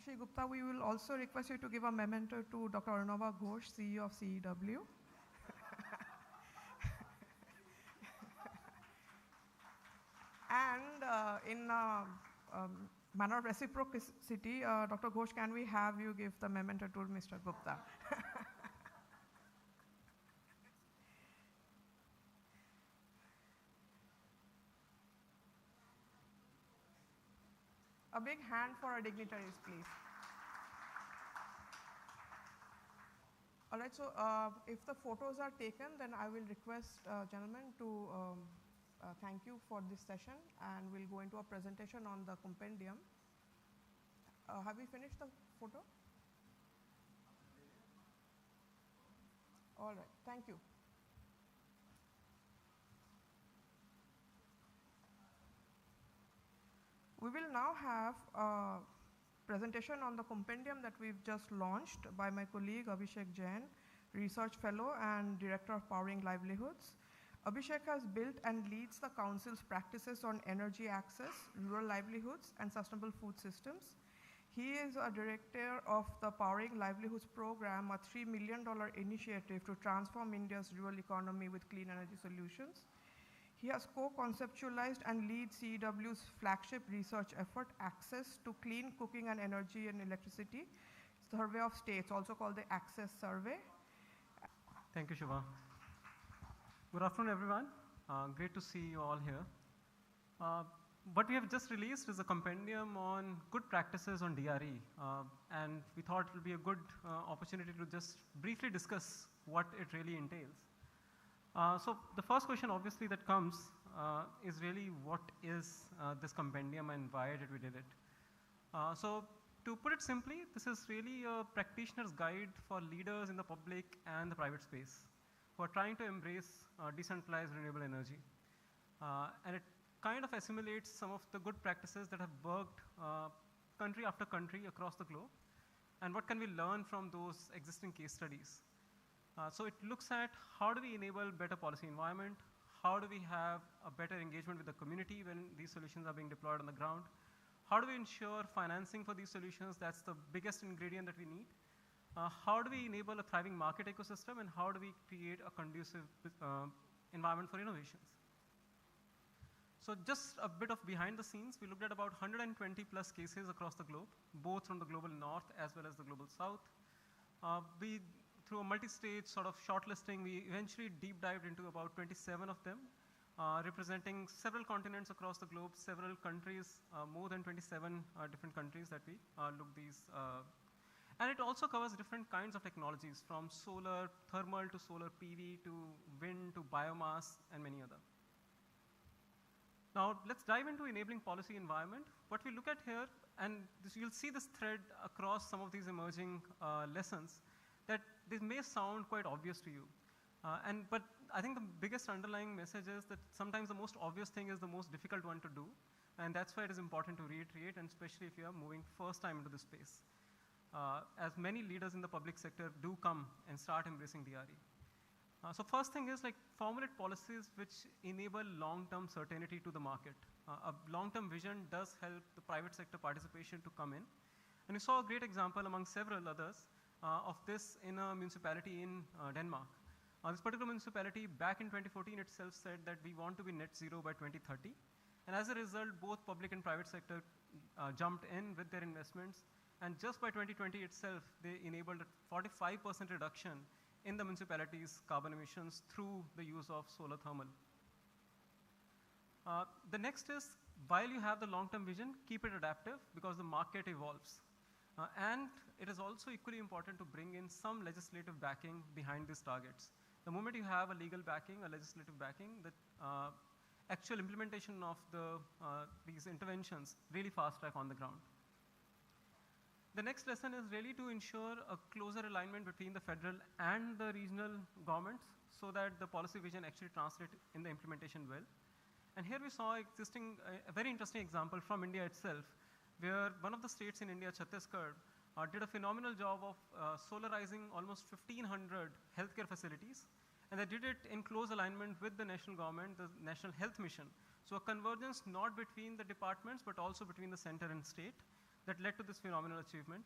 Shri Gupta, we will also request you to give a memento to Dr. Arnava Ghosh, CEO of CEW. And in manner of reciprocity, Dr. Ghosh, can we have you give the memento to Mr. Gupta? A big hand for our dignitaries, please. All right, so if the photos are taken, then I will request gentlemen to thank you for this session, and we'll go into a presentation on the compendium. Have we finished the photo? All right, thank you. We will now have a presentation on the compendium that we've just launched by my colleague Abhishek Jain, Research Fellow and Director of Powering Livelihoods. Abhishek has built and leads the Council's practices on energy access, rural livelihoods, and sustainable food systems. He is a director of the Powering Livelihoods program, a $3 million initiative to transform India's rural economy with clean energy solutions. He has co-conceptualized and leads CEW's flagship research effort, Access to Clean Cooking and Energy and Electricity, Survey of States, also called the Access Survey. Thank you, Shiva. Good afternoon, everyone. Great to see you all here. What we have just released is a compendium on good practices on DRE, and we thought it would be a good opportunity to just briefly discuss what it really entails. So the first question obviously that comes is really what is this compendium and why did we did it? So to put it simply, this is really a practitioner's guide for leaders in the public and the private space who are trying to embrace decentralized renewable energy. And it kind of assimilates some of the good practices that have worked country after country across the globe, and what can we learn from those existing case studies So it looks at how do we enable better policy environment, how do we have a better engagement with the community when these solutions are being deployed on the ground, how do we ensure financing for these solutions, that's the biggest ingredient that we need, how do we enable a thriving market ecosystem, and how do we create a conducive environment for innovations. So just a bit of behind the scenes, we looked at about 120 plus cases across the globe, both from the global north as well as the global south. Through a multi-stage sort of shortlisting, we eventually deep dived into about 27 of them, representing several continents across the globe, several countries, more than 27 different countries that we looked these. And it also covers different kinds of technologies, from solar, thermal to solar PV to wind to biomass and many other. Now let's dive into enabling policy environment. What we look at here, and you'll see this thread across some of these emerging lessons, that this may sound quite obvious to you. But I think the biggest underlying message is that sometimes the most obvious thing is the most difficult one to do. And that's why it is important to reiterate, and especially if you are moving first time into the space. As many leaders in the public sector do come and start embracing DRE. So first thing is, like, formulate policies which enable long-term certainty to the market. A long-term vision does help the private sector participation to come in. And we saw a great example among several others of this in a municipality in Denmark. This particular municipality back in 2014 itself said that we want to be net zero by 2030. And as a result, both public and private sector jumped in with their investments. And just by 2020 itself, they enabled a 45% reduction in the municipality's carbon emissions through the use of solar thermal. The next is, while you have the long-term vision, keep it adaptive because the market evolves. And it is also equally important to bring in some legislative backing behind these targets. The moment you have a legal backing, a legislative backing, the actual implementation of these interventions really fast track on the ground. The next lesson is really to ensure a closer alignment between the federal and the regional governments so that the policy vision actually translates in the implementation well. And here we saw a very interesting example from India itself, where one of the states in India, Chhattisgarh, did a phenomenal job of solarizing almost 1,500 healthcare facilities. And they did it in close alignment with the national government, the National Health Mission. So a convergence not between the departments, but also between the center and state that led to this phenomenal achievement.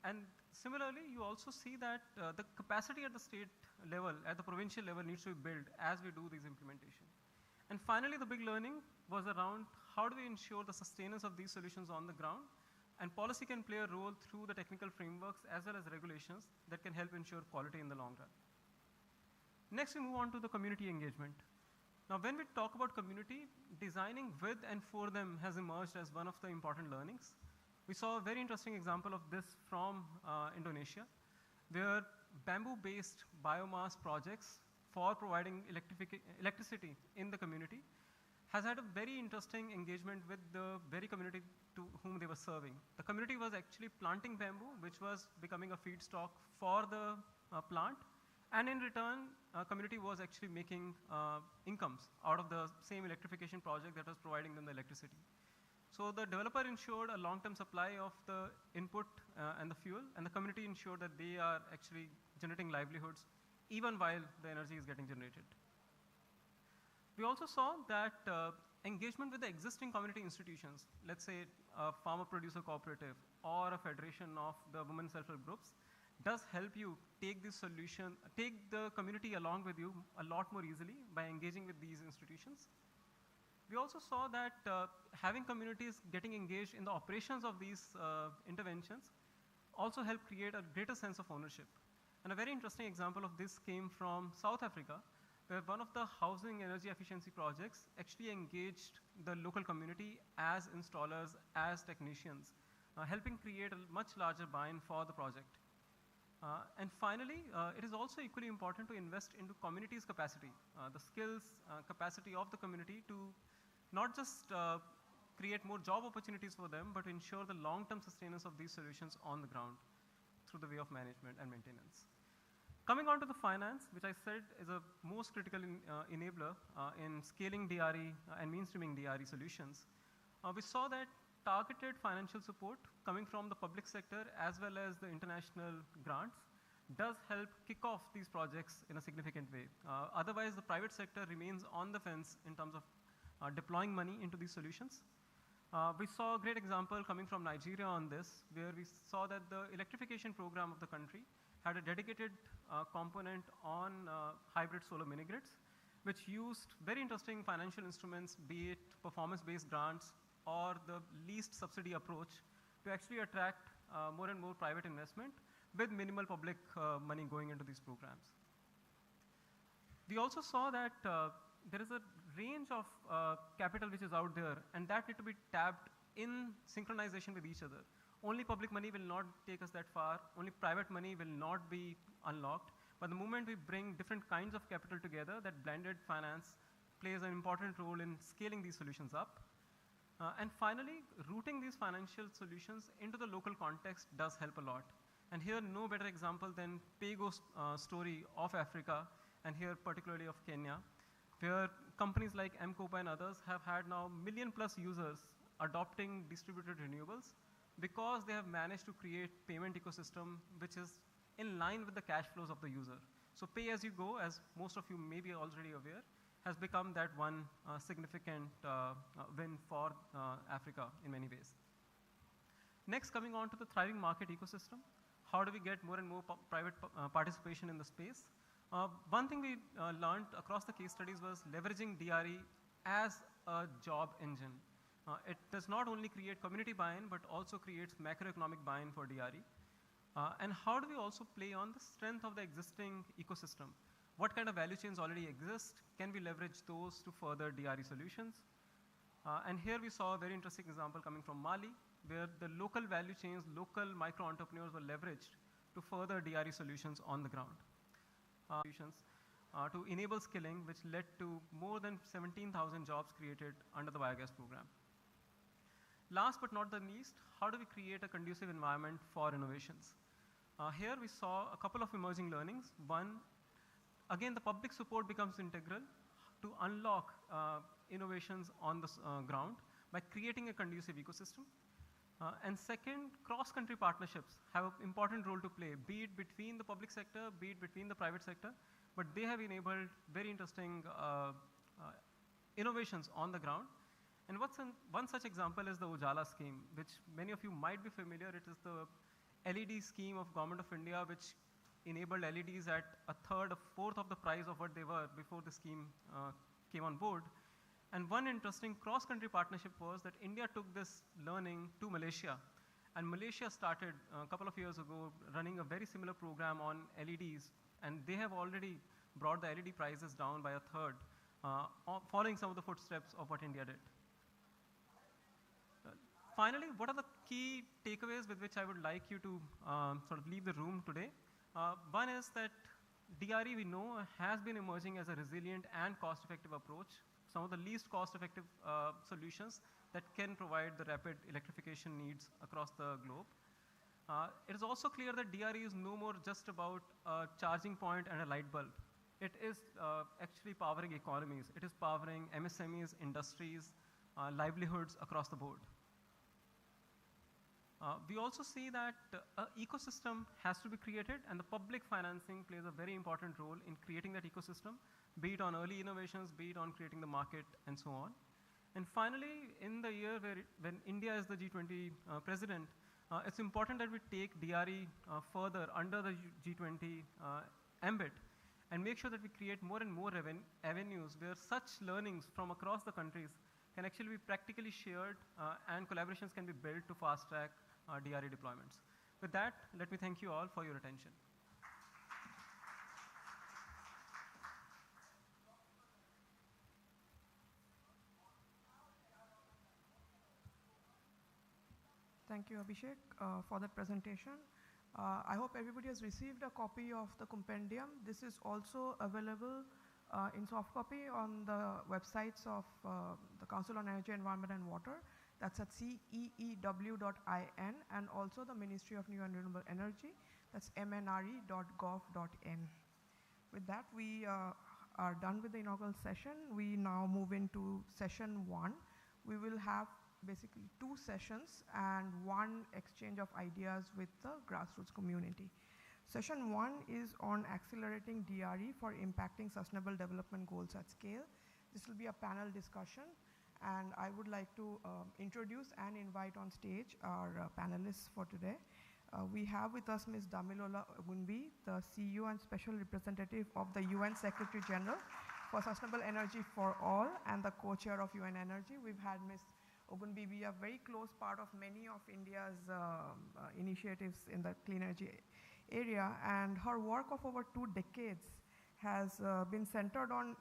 And similarly, you also see that the capacity at the state level, at the provincial level, needs to be built as we do these implementation. And finally, the big learning was around how do we ensure the sustenance of these solutions on the ground, and policy can play a role through the technical frameworks as well as regulations that can help ensure quality in the long run. Next, we move on to the community engagement. Now, when we talk about community, designing with and for them has emerged as one of the important learnings. We saw a very interesting example of this from Indonesia, where bamboo-based biomass projects for providing electricity in the community has had a very interesting engagement with the very community to whom they were serving. The community was actually planting bamboo, which was becoming a feedstock for the plant. And in return, community was actually making incomes out of the same electrification project that was providing them the electricity. So the developer ensured a long-term supply of the input and the fuel, and the community ensured that they are actually generating livelihoods even while the energy is getting generated. We also saw that engagement with the existing community institutions, let's say a farmer-producer cooperative or a federation of the women self-help groups, does help you take this solution, take the community along with you a lot more easily by engaging with these institutions. We also saw that having communities getting engaged in the operations of these interventions also help create a greater sense of ownership. And a very interesting example of this came from South Africa, where one of the housing energy efficiency projects actually engaged the local community as installers, as technicians, helping create a much larger buy-in for the project. And finally, it is also equally important to invest into community's capacity, the skills, capacity of the community to not just create more job opportunities for them, but ensure the long-term sustenance of these solutions on the ground through the way of management and maintenance. Coming on to the finance, which I said is a most critical enabler in scaling DRE and mainstreaming DRE solutions, we saw that targeted financial support coming from the public sector as well as the international grants does help kick off these projects in a significant way. Otherwise, the private sector remains on the fence in terms of deploying money into these solutions. We saw a great example coming from Nigeria on this, where we saw that the electrification program of the country had a dedicated component on hybrid solar mini grids, which used very interesting financial instruments, be it performance-based grants or the least subsidy approach, to actually attract more and more private investment with minimal public money going into these programs. We also saw that there is a range of capital which is out there, and that need to be tapped in synchronization with each other. Only public money will not take us that far. Only private money will not be unlocked. But the moment we bring different kinds of capital together, that blended finance plays an important role in scaling these solutions up. And finally, rooting these financial solutions into the local context does help a lot. And here, no better example than Paygo's story of Africa, and here particularly of Kenya, where companies like M-Copa and others have had now million+ users adopting distributed renewables because they have managed to create payment ecosystem which is in line with the cash flows of the user. So pay as you go, as most of you may be already aware, has become that one significant win for Africa in many ways. Next, coming on to the thriving market ecosystem, how do we get more and more private participation in the space? One thing we learned across the case studies was leveraging DRE as a job engine. It does not only create community buy-in, but also creates macroeconomic buy-in for DRE. And how do we also play on the strength of the existing ecosystem? What kind of value chains already exist? Can we leverage those to further DRE solutions? And here we saw a very interesting example coming from Mali, where the local value chains, local micro entrepreneurs were leveraged to further DRE solutions on the ground. To enable skilling, which led to more than 17,000 jobs created under the biogas program. Last but not the least, how do we create a conducive environment for innovations? Here we saw a couple of emerging learnings. One, again, the public support becomes integral to unlock innovations on the ground by creating a conducive ecosystem. And second, cross-country partnerships have an important role to play, be it between the public sector, be it between the private sector, but they have enabled very interesting innovations on the ground. And one such example is the Ujala scheme, which many of you might be familiar. It is the LED scheme of Government of India, which enabled LEDs at a fourth of the price of what they were before the scheme came on board. And one interesting cross-country partnership was that India took this learning to Malaysia. And Malaysia started a couple of years ago running a very similar program on LEDs. And they have already brought the LED prices down by a third, following some of the footsteps of what India did. Finally, what are the key takeaways with which I would like you to sort of leave the room today? One is that DRE, we know, has been emerging as a resilient and cost-effective approach, some of the least cost-effective solutions that can provide the rapid electrification needs across the globe. It is also clear that DRE is no more just about a charging point and a light bulb. It is actually powering economies. It is powering MSMEs, industries, livelihoods across the board. We also see that an ecosystem has to be created, and the public financing plays a very important role in creating that ecosystem, be it on early innovations, be it on creating the market, and so on. And finally, in the year when India is the G20 president, it's important that we take DRE further under the G20 ambit and make sure that we create more and more avenues where such learnings from across the countries can actually be practically shared and collaborations can be built to fast-track DRE deployments. With that, let me thank you all for your attention. Thank you, Abhishek, for that presentation. I hope everybody has received a copy of the compendium. This is also available in soft copy on the websites of the Council on Energy, Environment and Water. That's at ceew.in, and also the Ministry of New and Renewable Energy. That's mnre.gov.in. With that, we are done with the inaugural session. We now move into session 1. We will have basically 2 sessions and 1 exchange of ideas with the grassroots community. Session 1 is on accelerating DRE for impacting sustainable development goals at scale. This will be a panel discussion, and I would like to introduce and invite on stage our panelists for today. We have with us Ms. Damilola Ogunbi, the CEO and Special Representative of the UN Secretary General for Sustainable Energy for All and the co-chair of UN Energy. We've had Ms. Ogunbi be a very close part of many of India's initiatives in the clean energy area, and her work of over 2 decades has been centered on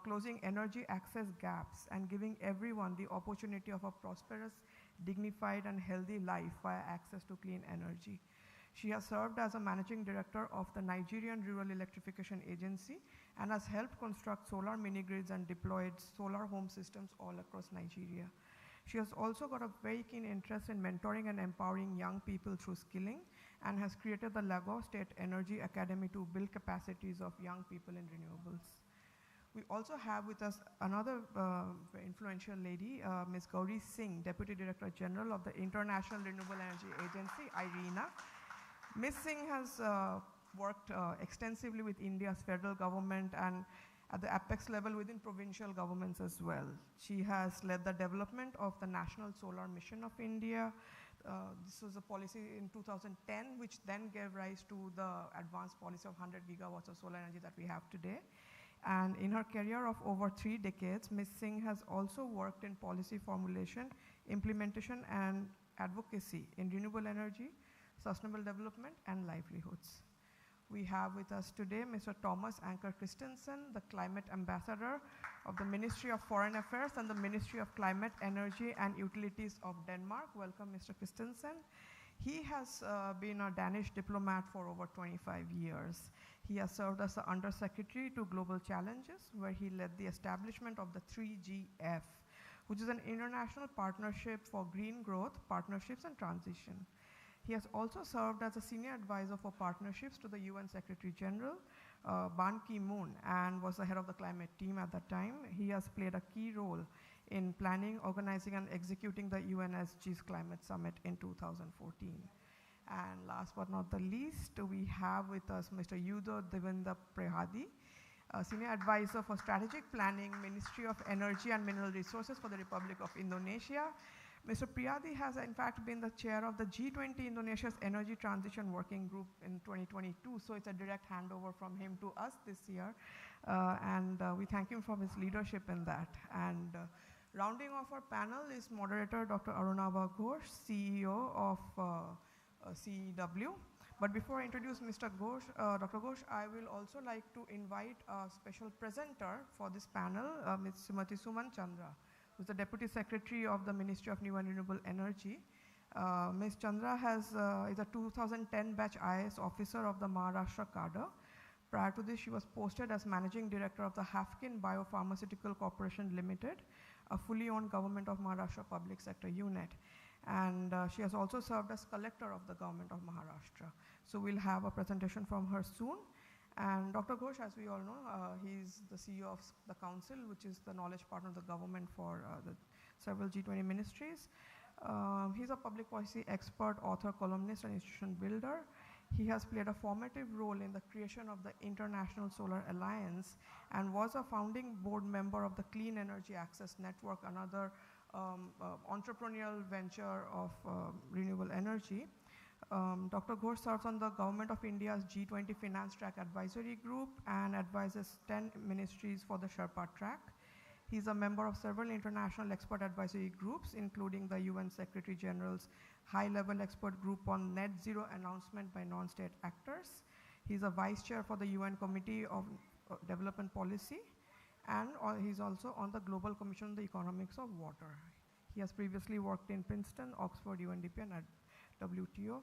closing energy access gaps and giving everyone the opportunity of a prosperous, dignified and healthy life via access to clean energy. She has served as a managing director of the Nigerian Rural Electrification Agency and has helped construct solar mini-grids and deployed solar home systems all across Nigeria. She has also got a very keen interest in mentoring and empowering young people through skilling and has created the Lagos State Energy Academy to build capacities of young people in renewables. We also have with us another very influential lady, Ms. Gauri Singh, Deputy Director General of the International Renewable Energy Agency, IRENA. Ms. Singh has worked extensively with India's federal government and at the apex level within provincial governments as well. She has led the development of the National Solar Mission of India. This was a policy in 2010, which then gave rise to the advanced policy of 100 gigawatts of solar energy that we have today. And in her career of over 3 decades, Ms. Singh has also worked in policy formulation, implementation, and advocacy in renewable energy, sustainable development, and livelihoods. We have with us today Mr. Thomas Anker Christensen, the Climate Ambassador of the Ministry of Foreign Affairs and the Ministry of Climate, Energy, and Utilities of Denmark. Welcome, Mr. Christensen. He has been a Danish diplomat for over 25 years. He has served as the Undersecretary to Global Challenges, where he led the establishment of the 3GF, which is an international partnership for green growth, partnerships, and transition. He has also served as a senior advisor for partnerships to the UN Secretary General, Ban Ki-moon, and was the head of the climate team at that time. He has played a key role in planning, organizing, and executing the UNSG's Climate Summit in 2014. And last but not the least, we have with us Mr. Yudo Devendra Prehadi, Senior Advisor for Strategic Planning, Ministry of Energy and Mineral Resources for the Republic of Indonesia. Mr. Priyadi has in fact been the chair of the G20 Indonesia's Energy Transition Working Group in 2022, so it's a direct handover from him to us this year, and we thank him for his leadership in that. And rounding off our panel is moderator Dr. Arunabha Ghosh, CEO of CEW. But before I introduce Mr. Ghosh, Dr. Ghosh, I will also like to invite a special presenter for this panel, Ms. Srimati Suman Chandra, who's the Deputy Secretary of the Ministry of New and Renewable Energy. Ms. Chandra is a 2010 batch IAS officer of the Maharashtra cadre. Prior to this, she was posted as Managing Director of the Hafkin Biopharmaceutical Corporation Limited, a fully owned government of Maharashtra public sector unit. And she has also served as Collector of the Government of Maharashtra. So we'll have a presentation from her soon. And Dr. Ghosh, as we all know, he's the CEO of the Council, which is the knowledge partner of the government for the several G20 ministries. He's a public policy expert, author, columnist, and institution builder. He has played a formative role in the creation of the International Solar Alliance and was a founding board member of the Clean Energy Access Network, another entrepreneurial venture of renewable energy. Dr. Ghosh serves on the Government of India's G20 Finance Track Advisory Group and advises 10 ministries for the Sherpa Track. He's a member of several international expert advisory groups, including the UN Secretary General's high-level expert group on net zero announcement by non-state actors. He's a vice chair for the UN Committee of Development Policy, and he's also on the Global Commission on the Economics of Water. He has previously worked in Princeton, Oxford, UNDP, and at WTO.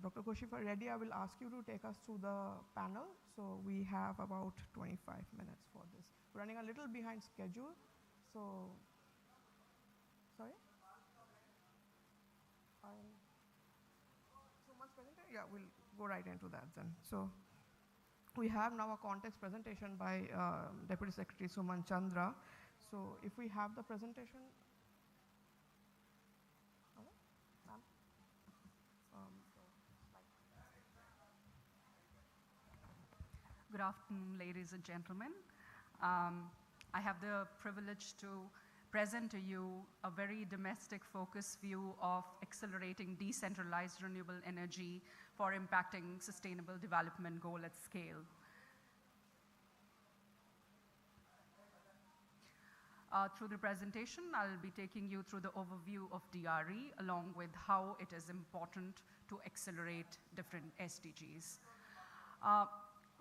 Dr. Ghosh, if you're ready, I will ask you to take us through the panel. So we have about 25 minutes for this. We're running a little behind schedule, so, sorry? So much presentation? Yeah, we'll go right into that then. So we have now a context presentation by Deputy Secretary Suman Chandra. So if we have the presentation, Good afternoon, ladies and gentlemen. I have the privilege to present to you a very domestic focused view of accelerating decentralized renewable energy for impacting sustainable development goal at scale. Through the presentation, I'll be taking you through the overview of DRE along with how it is important to accelerate different SDGs.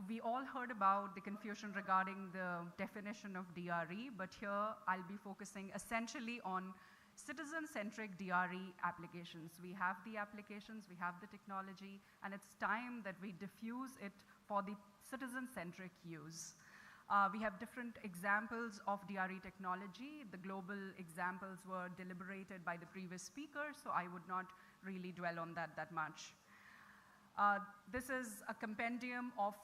We all heard about the confusion regarding the definition of DRE, but here I'll be focusing essentially on citizen-centric DRE applications. We have the applications, we have the technology, and it's time that we diffuse it for the citizen-centric use. We have different examples of DRE technology. The global examples were deliberated by the previous speaker, so I would not really dwell on that much. This is a compendium of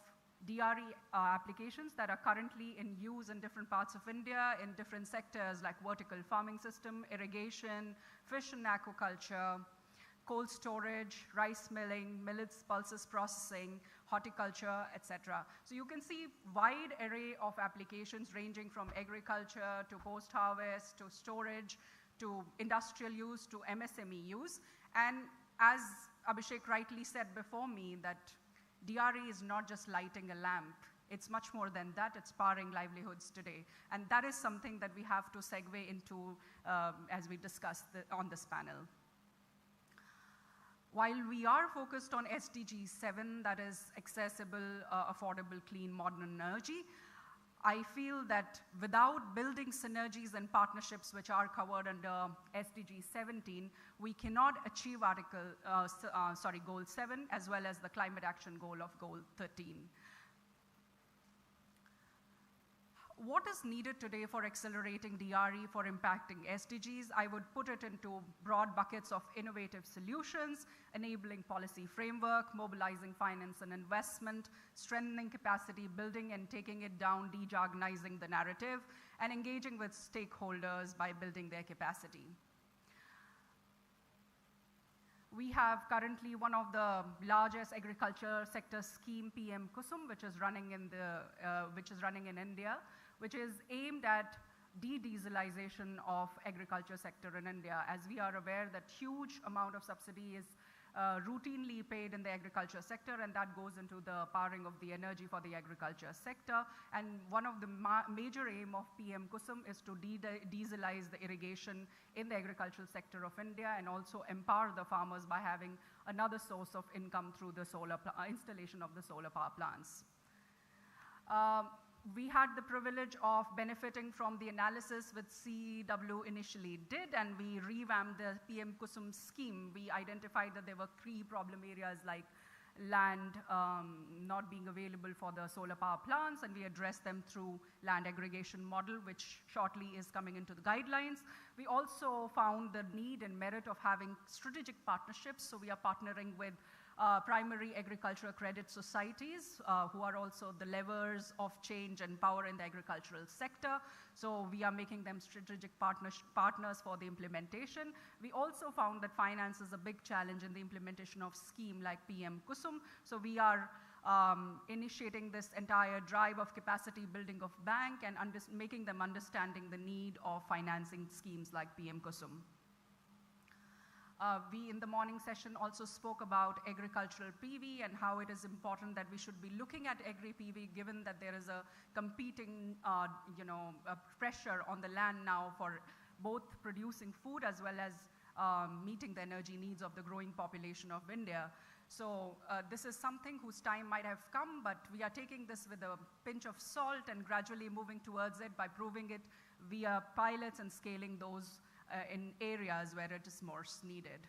DRE applications that are currently in use in different parts of India in different sectors like vertical farming system, irrigation, fish and aquaculture, cold storage, rice milling, millets, pulses processing, horticulture, etc. So you can see wide array of applications ranging from agriculture to post-harvest to storage to industrial use to MSME use. And as Abhishek rightly said before me, that DRE is not just lighting a lamp. It's much more than that. It's powering livelihoods today. And that is something that we have to segue into as we discuss on this panel. While we are focused on SDG 7, that is accessible, affordable, clean, modern energy, I feel that without building synergies and partnerships which are covered under SDG 17, we cannot achieve Goal 7 as well as the climate action goal of Goal 13. What is needed today for accelerating DRE for impacting SDGs? I would put it into broad buckets of innovative solutions, enabling policy framework, mobilizing finance and investment, strengthening capacity building and taking it down, de-jargonizing the narrative, and engaging with stakeholders by building their capacity. We have currently one of the largest agriculture sector scheme, PM Kusum, which is running in India, which is aimed at de-dieselization of agriculture sector in India. As we are aware that huge amount of subsidy is routinely paid in the agriculture sector, and that goes into the powering of the energy for the agriculture sector. And one of the major aim of PM Kusum is to dieselize the irrigation in the agricultural sector of India and also empower the farmers by having another source of income through the solar installation of the solar power plants. We had the privilege of benefiting from the analysis which CEW initially did, and we revamped the PM Kusum scheme. We identified that there were key problem areas like land not being available for the solar power plants, and we addressed them through land aggregation model, which shortly is coming into the guidelines. We also found the need and merit of having strategic partnerships, so we are partnering with primary agricultural credit societies who are also the levers of change and power in the agricultural sector. So we are making them strategic partners for the implementation. We also found that finance is a big challenge in the implementation of scheme like PM Kusum. So we are initiating this entire drive of capacity building of bank and making them understanding the need of financing schemes like PM Kusum. We, in the morning session, also spoke about agricultural PV and how it is important that we should be looking at agri-PV given that there is a competing pressure on the land now for both producing food as well as meeting the energy needs of the growing population of India. So this is something whose time might have come, but we are taking this with a pinch of salt and gradually moving towards it by proving it via pilots and scaling those in areas where it is most needed.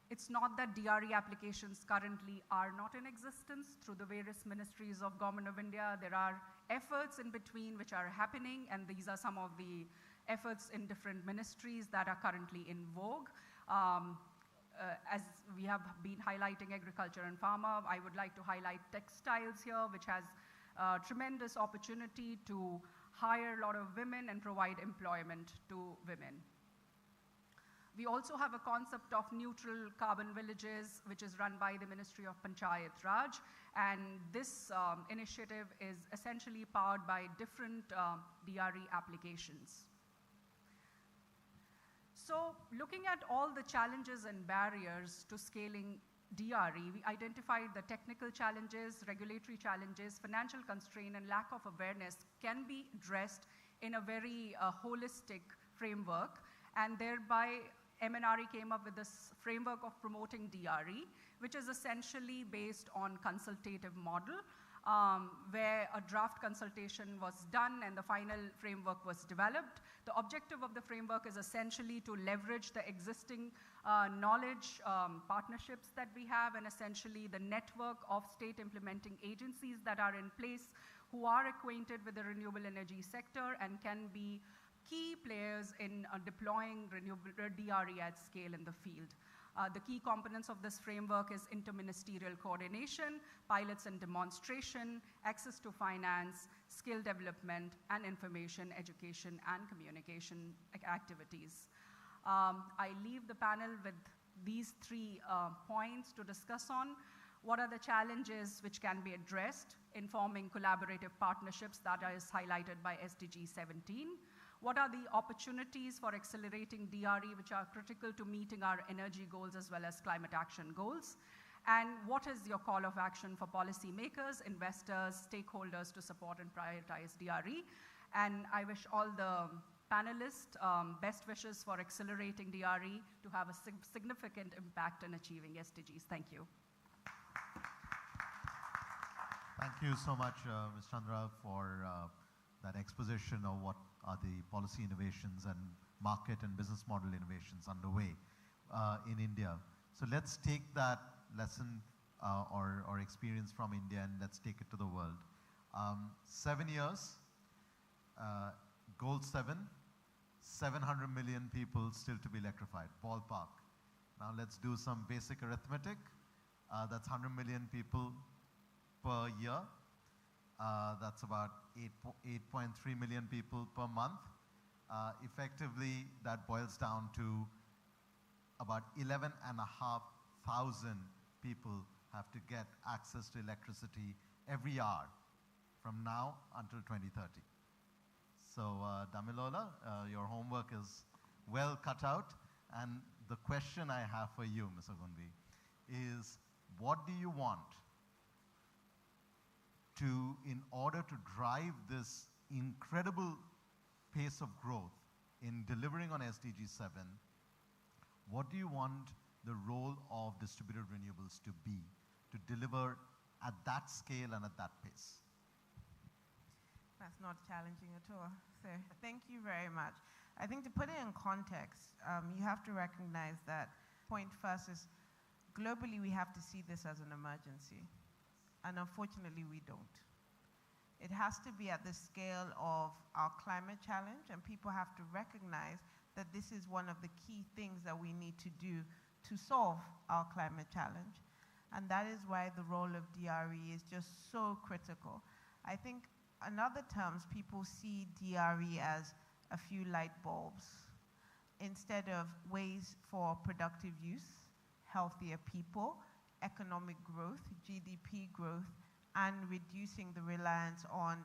It's not that DRE applications currently are not in existence through the various ministries of Government of India. There are efforts in between which are happening, and these are some of the efforts in different ministries that are currently in vogue. As we have been highlighting agriculture and pharma, I would like to highlight textiles here, which has tremendous opportunity to hire a lot of women and provide employment to women. We also have a concept of neutral carbon villages, which is run by the Ministry of Panchayat Raj. And this initiative is essentially powered by different DRE applications. So looking at all the challenges and barriers to scaling DRE, we identified the technical challenges, regulatory challenges, financial constraint, and lack of awareness can be addressed in a very holistic framework. And thereby, MNRE came up with this framework of promoting DRE, which is essentially based on consultative model, where a draft consultation was done and the final framework was developed. The objective of the framework is essentially to leverage the existing knowledge partnerships that we have, and essentially the network of state implementing agencies that are in place who are acquainted with the renewable energy sector and can be key players in deploying renewable DRE at scale in the field. The key components of this framework is interministerial coordination, pilots and demonstration, access to finance, skill development, and information, education, and communication activities. I leave the panel with these 3 points to discuss on. What are the challenges which can be addressed in forming collaborative partnerships that is highlighted by SDG 17? What are the opportunities for accelerating DRE which are critical to meeting our energy goals as well as climate action goals? And what is your call of action for policymakers, investors, stakeholders to support and prioritize DRE? And I wish all the panelists best wishes for accelerating DRE to have a significant impact in achieving SDGs. Thank you. Thank you so much, Ms. Chandra, for that exposition of what are the policy innovations and market and business model innovations underway in India. So let's take that lesson or experience from India and let's take it to the world. 7 years, goal 7, 700 million people still to be electrified, ballpark. Now let's do some basic arithmetic. That's 100 million people per year. That's about 8.3 million people per month. Effectively, that boils down to about 11,500 people have to get access to electricity every hour from now until 2030. So Damilola, your homework is well cut out. And the question I have for you, Mr. Gunbi, is what do you want to, in order to drive this incredible pace of growth in delivering on SDG 7, what do you want the role of distributed renewables to be to deliver at that scale and at that pace? That's not challenging at all. So thank you very much. I think to put it in context, you have to recognize that point first is globally we have to see this as an emergency. And unfortunately, we don't. It has to be at the scale of our climate challenge, and people have to recognize that this is one of the key things that we need to do to solve our climate challenge. And that is why the role of DRE is just so critical. I think in other terms, people see DRE as a few light bulbs instead of ways for productive use, healthier people, economic growth, GDP growth, and reducing the reliance on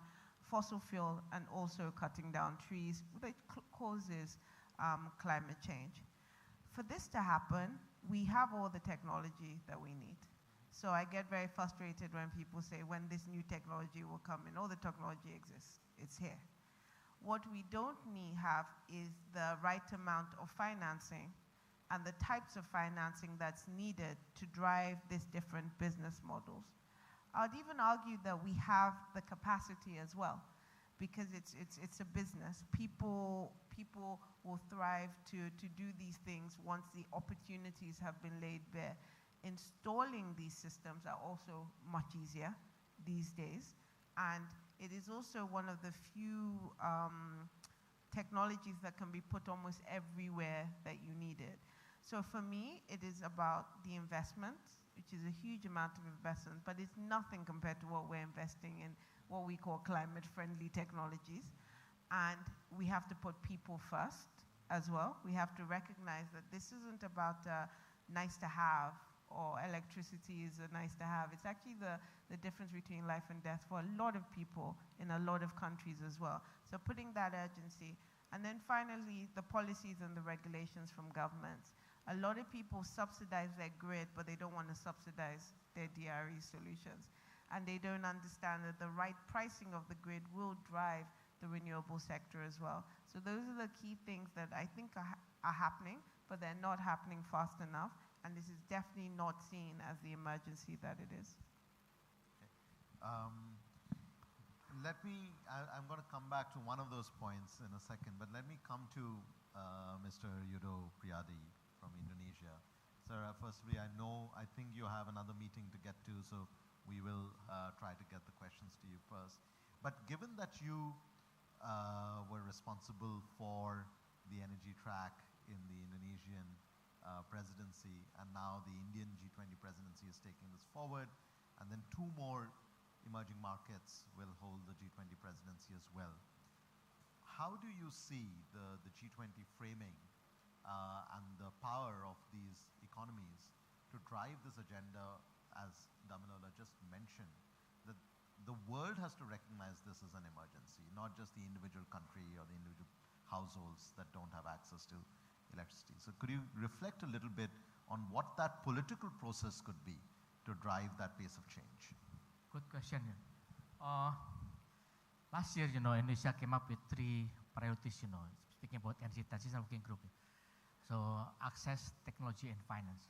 fossil fuel and also cutting down trees, which causes climate change. For this to happen, we have all the technology that we need. So I get very frustrated when people say, when this new technology will come in, all the technology exists, it's here. What we don't have is the right amount of financing and the types of financing that's needed to drive these different business models. I would even argue that we have the capacity as well, because it's a business. People will thrive to do these things once the opportunities have been laid bare. Installing these systems are also much easier these days, and it is also one of the few technologies that can be put almost everywhere that you need it. So for me, it is about the investment, which is a huge amount of investment, but it's nothing compared to what we're investing in what we call climate-friendly technologies. And we have to put people first. as well. We have to recognize that this isn't about nice to have, or electricity is a nice to have. It's actually the difference between life and death for a lot of people in a lot of countries as well. So putting that urgency. And then finally, the policies and the regulations from governments. A lot of people subsidize their grid, but they don't want to subsidize their DRE solutions. And they don't understand that the right pricing of the grid will drive the renewable sector as well. So those are the key things that I think are happening, but they're not happening fast enough. And this is definitely not seen as the emergency that it is. I'm going to come back to one of those points in a second, but let me come to Mr. Yudo Priyadi from Indonesia. Sir, firstly, I think you have another meeting to get to, so we will try to get the questions to you first. But given that you were responsible for the energy track in the Indonesian presidency, and now the Indian G20 presidency is taking this forward, and then 2 more emerging markets will hold the G20 presidency as well. How do you see the G20 framing and the power of these economies to drive this agenda, as Damilola just mentioned, that the world has to recognize this as an emergency, not just the individual country or the individual households that don't have access to electricity. So could you reflect a little bit on what that political process could be to drive that pace of change? Good question. Last year, Indonesia came up with 3 priorities, speaking about energy transition working group. So access, technology, and finance.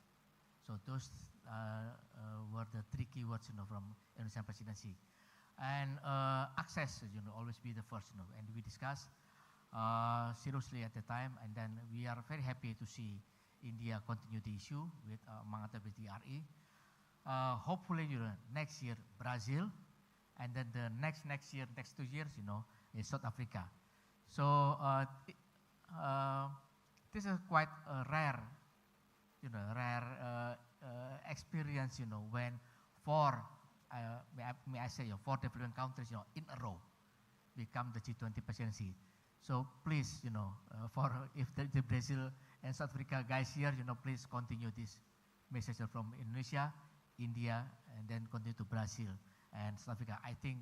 So those were the 3 keywords, from Indonesian presidency. And access, always be the first, and we discussed seriously at the time, and then we are very happy to see India continue the issue with among other DRE. Hopefully, next year Brazil, and then the next year, next 2 years, is South Africa. So this is quite a rare, experience, when 4, may I say, 4 developing countries, in a row become the G20 presidency. So please, if the Brazil and South Africa guys here, please continue this message from Indonesia, India, and then continue to Brazil and South Africa. I think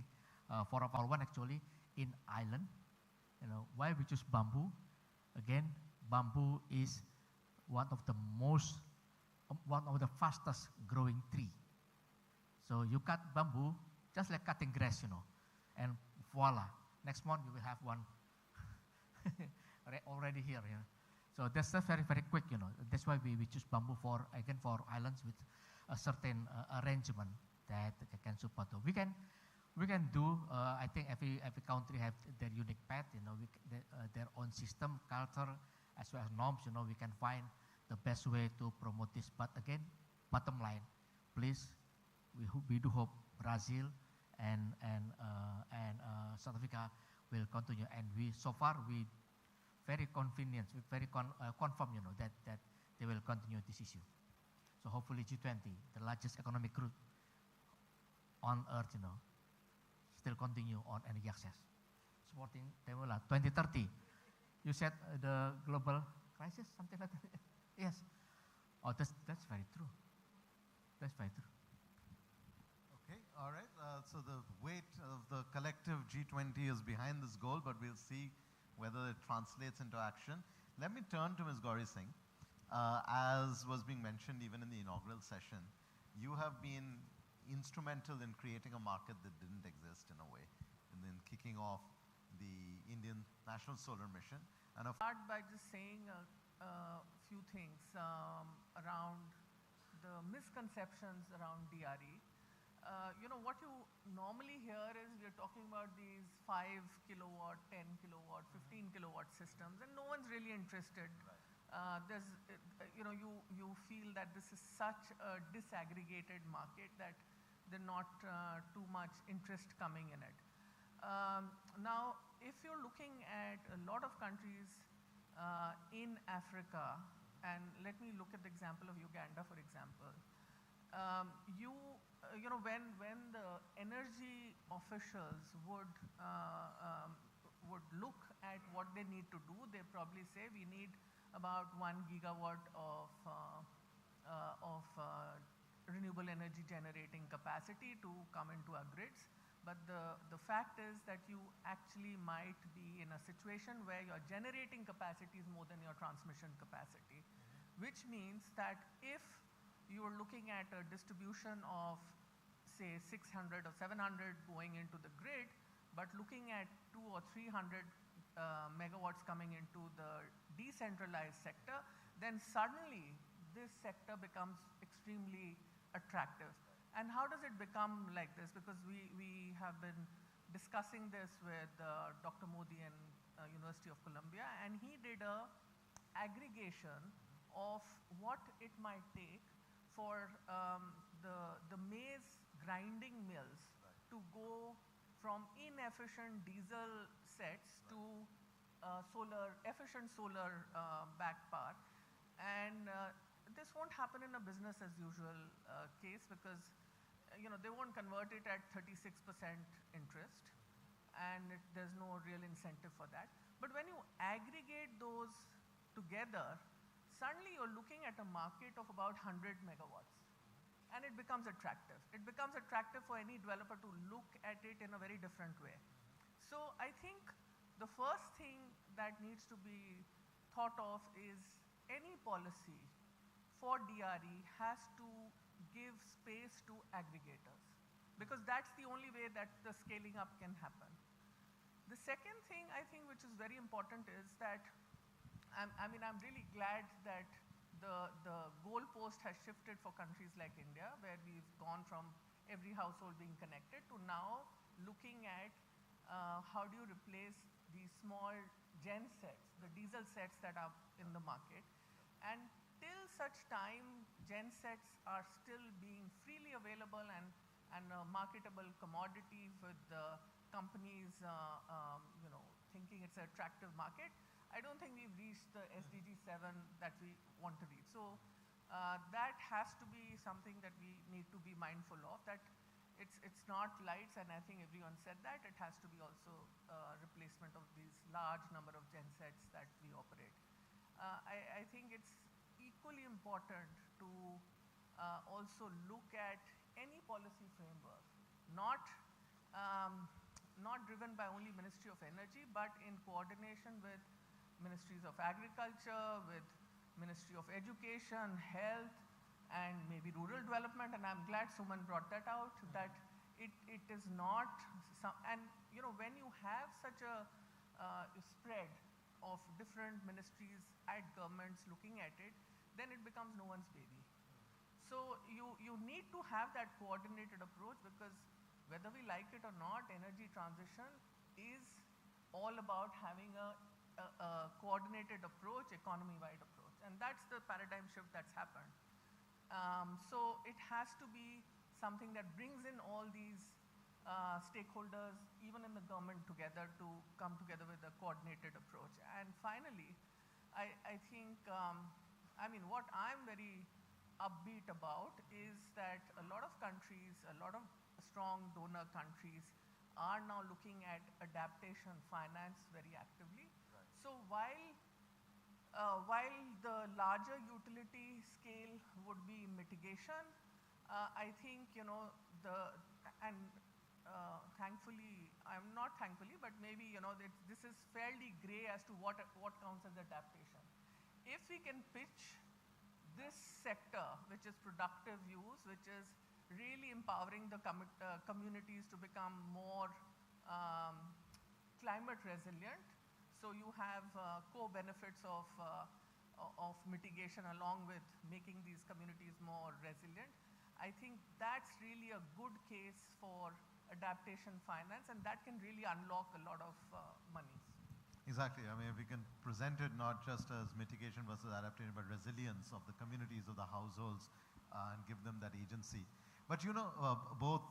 for our one actually in Ireland, why we choose bamboo? Again, bamboo is one of the fastest growing tree. So you cut bamboo just like cutting grass, and voila, next month you will have one already here. So that's very, very quick, That's why we choose bamboo for islands with a certain arrangement that can support. We can do. I think every country have their unique path. Their own system, culture, as well as norms. We can find the best way to promote this. But again, bottom line, please, we do hope Brazil and South Africa will continue. And so far we very convenient, very confirm, that they will continue this issue. So hopefully G20, the largest economic group on earth, still continue on energy access. Supporting Demola 2030. You said the global crisis, something like that. Yes. Oh, that's very true. That's very true. Okay, all right. So the weight of the collective G20 is behind this goal, but we'll see whether it translates into action. Let me turn to Ms. Gauri Singh. As was being mentioned even in the inaugural session, you have been instrumental in creating a market that didn't exist in a way, and then kicking off the Indian National Solar Mission. And Start by just saying a few things around the misconceptions around DRE. What you normally hear is we're talking about these 5 kilowatt, 10 kilowatt, 15 kilowatt systems, and no one's really interested. You feel that this is such a disaggregated market that there's not too much interest coming in it. Now, if you're looking at a lot of countries in Africa, and let me look at the example of Uganda, for example. When the energy officials would look at what they need to do, they probably say we need about 1 gigawatt of renewable energy generating capacity to come into our grids. But the fact is that you actually might be in a situation where your generating capacity is more than your transmission capacity, which means that if you are looking at a distribution of say 600 or 700 going into the grid, but looking at 200 or 300 megawatts coming into the decentralized sector, then suddenly this sector becomes extremely attractive. And how does it become like this? Because we have been discussing this with Dr. Modi and University of Columbia, and he did a aggregation of what it might take for the maize grinding mills to go from inefficient diesel sets to efficient solar backed power. And this won't happen in a business as usual case, because they won't convert it at 36% interest, and there's no real incentive for that. But when you aggregate those together, suddenly you're looking at a market of about 100 megawatts, and it becomes attractive. It becomes attractive for any developer to look at it in a very different way. So I think the first thing that needs to be thought of is any policy for DRE has to give space to aggregators, because that's the only way that the scaling up can happen. The second thing I think which is very important is that, I'm really glad that the goalpost has shifted for countries like India, where we've gone from every household being connected to now looking at how do you replace these small gen sets, the diesel sets that are in the market. And till such time gen sets are still being freely available and a marketable commodity with the companies thinking it's an attractive market, I don't think we've reached the SDG 7 that we want to reach. So that has to be something that we need to be mindful of, that it's not lights, and I think everyone said that. It has to be also replacement of these large number of gen sets that we operate. I think it's equally important to also look at any policy framework, not driven by only Ministry of Energy, but in coordination with Ministries of Agriculture, with Ministry of Education, Health, and maybe Rural Development. And I'm glad Suman brought that out, that it is not, and when you have such a spread of different ministries at governments looking at it, then it becomes no one's baby. So you need to have that coordinated approach, because whether we like it or not, energy transition is all about having a coordinated approach, economy-wide approach. And that's the paradigm shift that's happened. So it has to be something that brings in all these stakeholders, even in the government, together to come together with a coordinated approach. And finally, I think, what I'm very upbeat about is that a lot of countries, a lot of strong donor countries are now looking at adaptation finance very actively. Right. So while the larger utility scale would be mitigation, I think, thankfully, not thankfully, but maybe, this is fairly gray as to what counts as adaptation. If we can pitch this sector, which is productive use, which is really empowering the communities to become more climate resilient, so you have co-benefits of mitigation along with making these communities more resilient. I think that's really a good case for adaptation finance, and that can really unlock a lot of monies. Exactly. If we can present it not just as mitigation versus adaptation, but resilience of the communities, of the households, and give them that agency. But both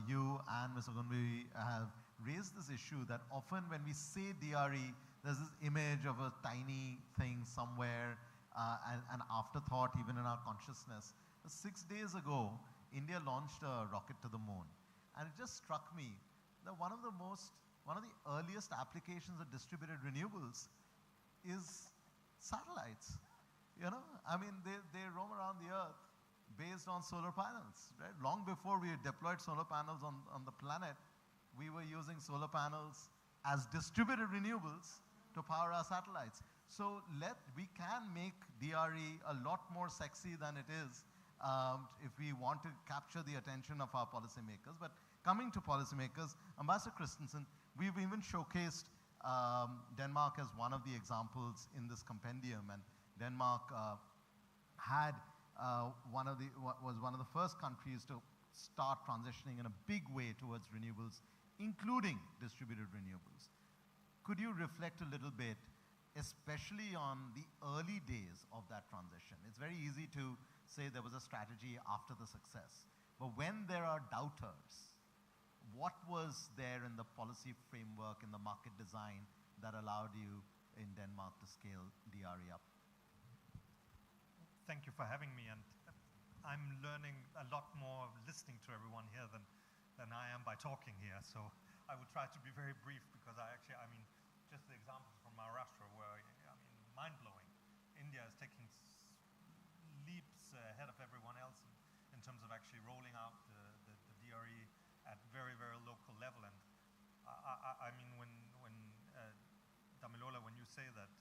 you and Mr. Gunbi have raised this issue that often when we say DRE, there's this image of a tiny thing somewhere, an afterthought even in our consciousness. 6 days ago, India launched a rocket to the moon. And it just struck me that one of the most one of the earliest applications of distributed renewables is satellites. You know, I mean, they roam around the earth based on solar panels, right? Long before we had deployed solar panels on the planet, we were using solar panels as distributed renewables to power our satellites. So we can make DRE a lot more sexy than it is if we want to capture the attention of our policymakers. But coming to policymakers, Ambassador Christensen, we've even showcased Denmark as one of the examples in this compendium, and Denmark was one of the first countries to start transitioning in a big way towards renewables, including distributed renewables. Could you reflect a little bit, especially on the early days of that transition? It's very easy to say there was a strategy after the success, but when there are doubters, what was there in the policy framework, in the market design that allowed you in Denmark to scale DRE up? Thank you for having me, and I'm learning a lot more listening to everyone here than I am by talking here, so I will try to be very brief because I mean, just the examples from Maharashtra were, mind-blowing. India is taking leaps ahead of everyone else in terms of actually rolling out the DRE at very, very local level. And I mean, when Damilola, when you say that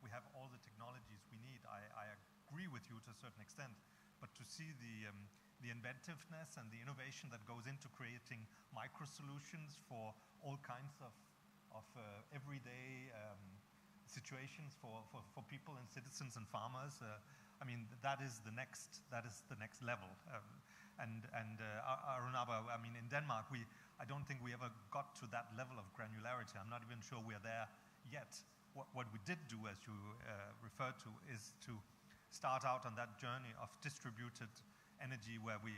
we have all the technologies we need, I agree with you to a certain extent, but to see the inventiveness and the innovation that goes into creating micro solutions for all kinds of everyday situations for people and citizens and farmers, I mean, that is the next level. Arunabha, I mean, in Denmark, I don't think we ever got to that level of granularity. I'm not even sure we're there yet. What we did do, as you referred to, is to start out on that journey of distributed energy, where we,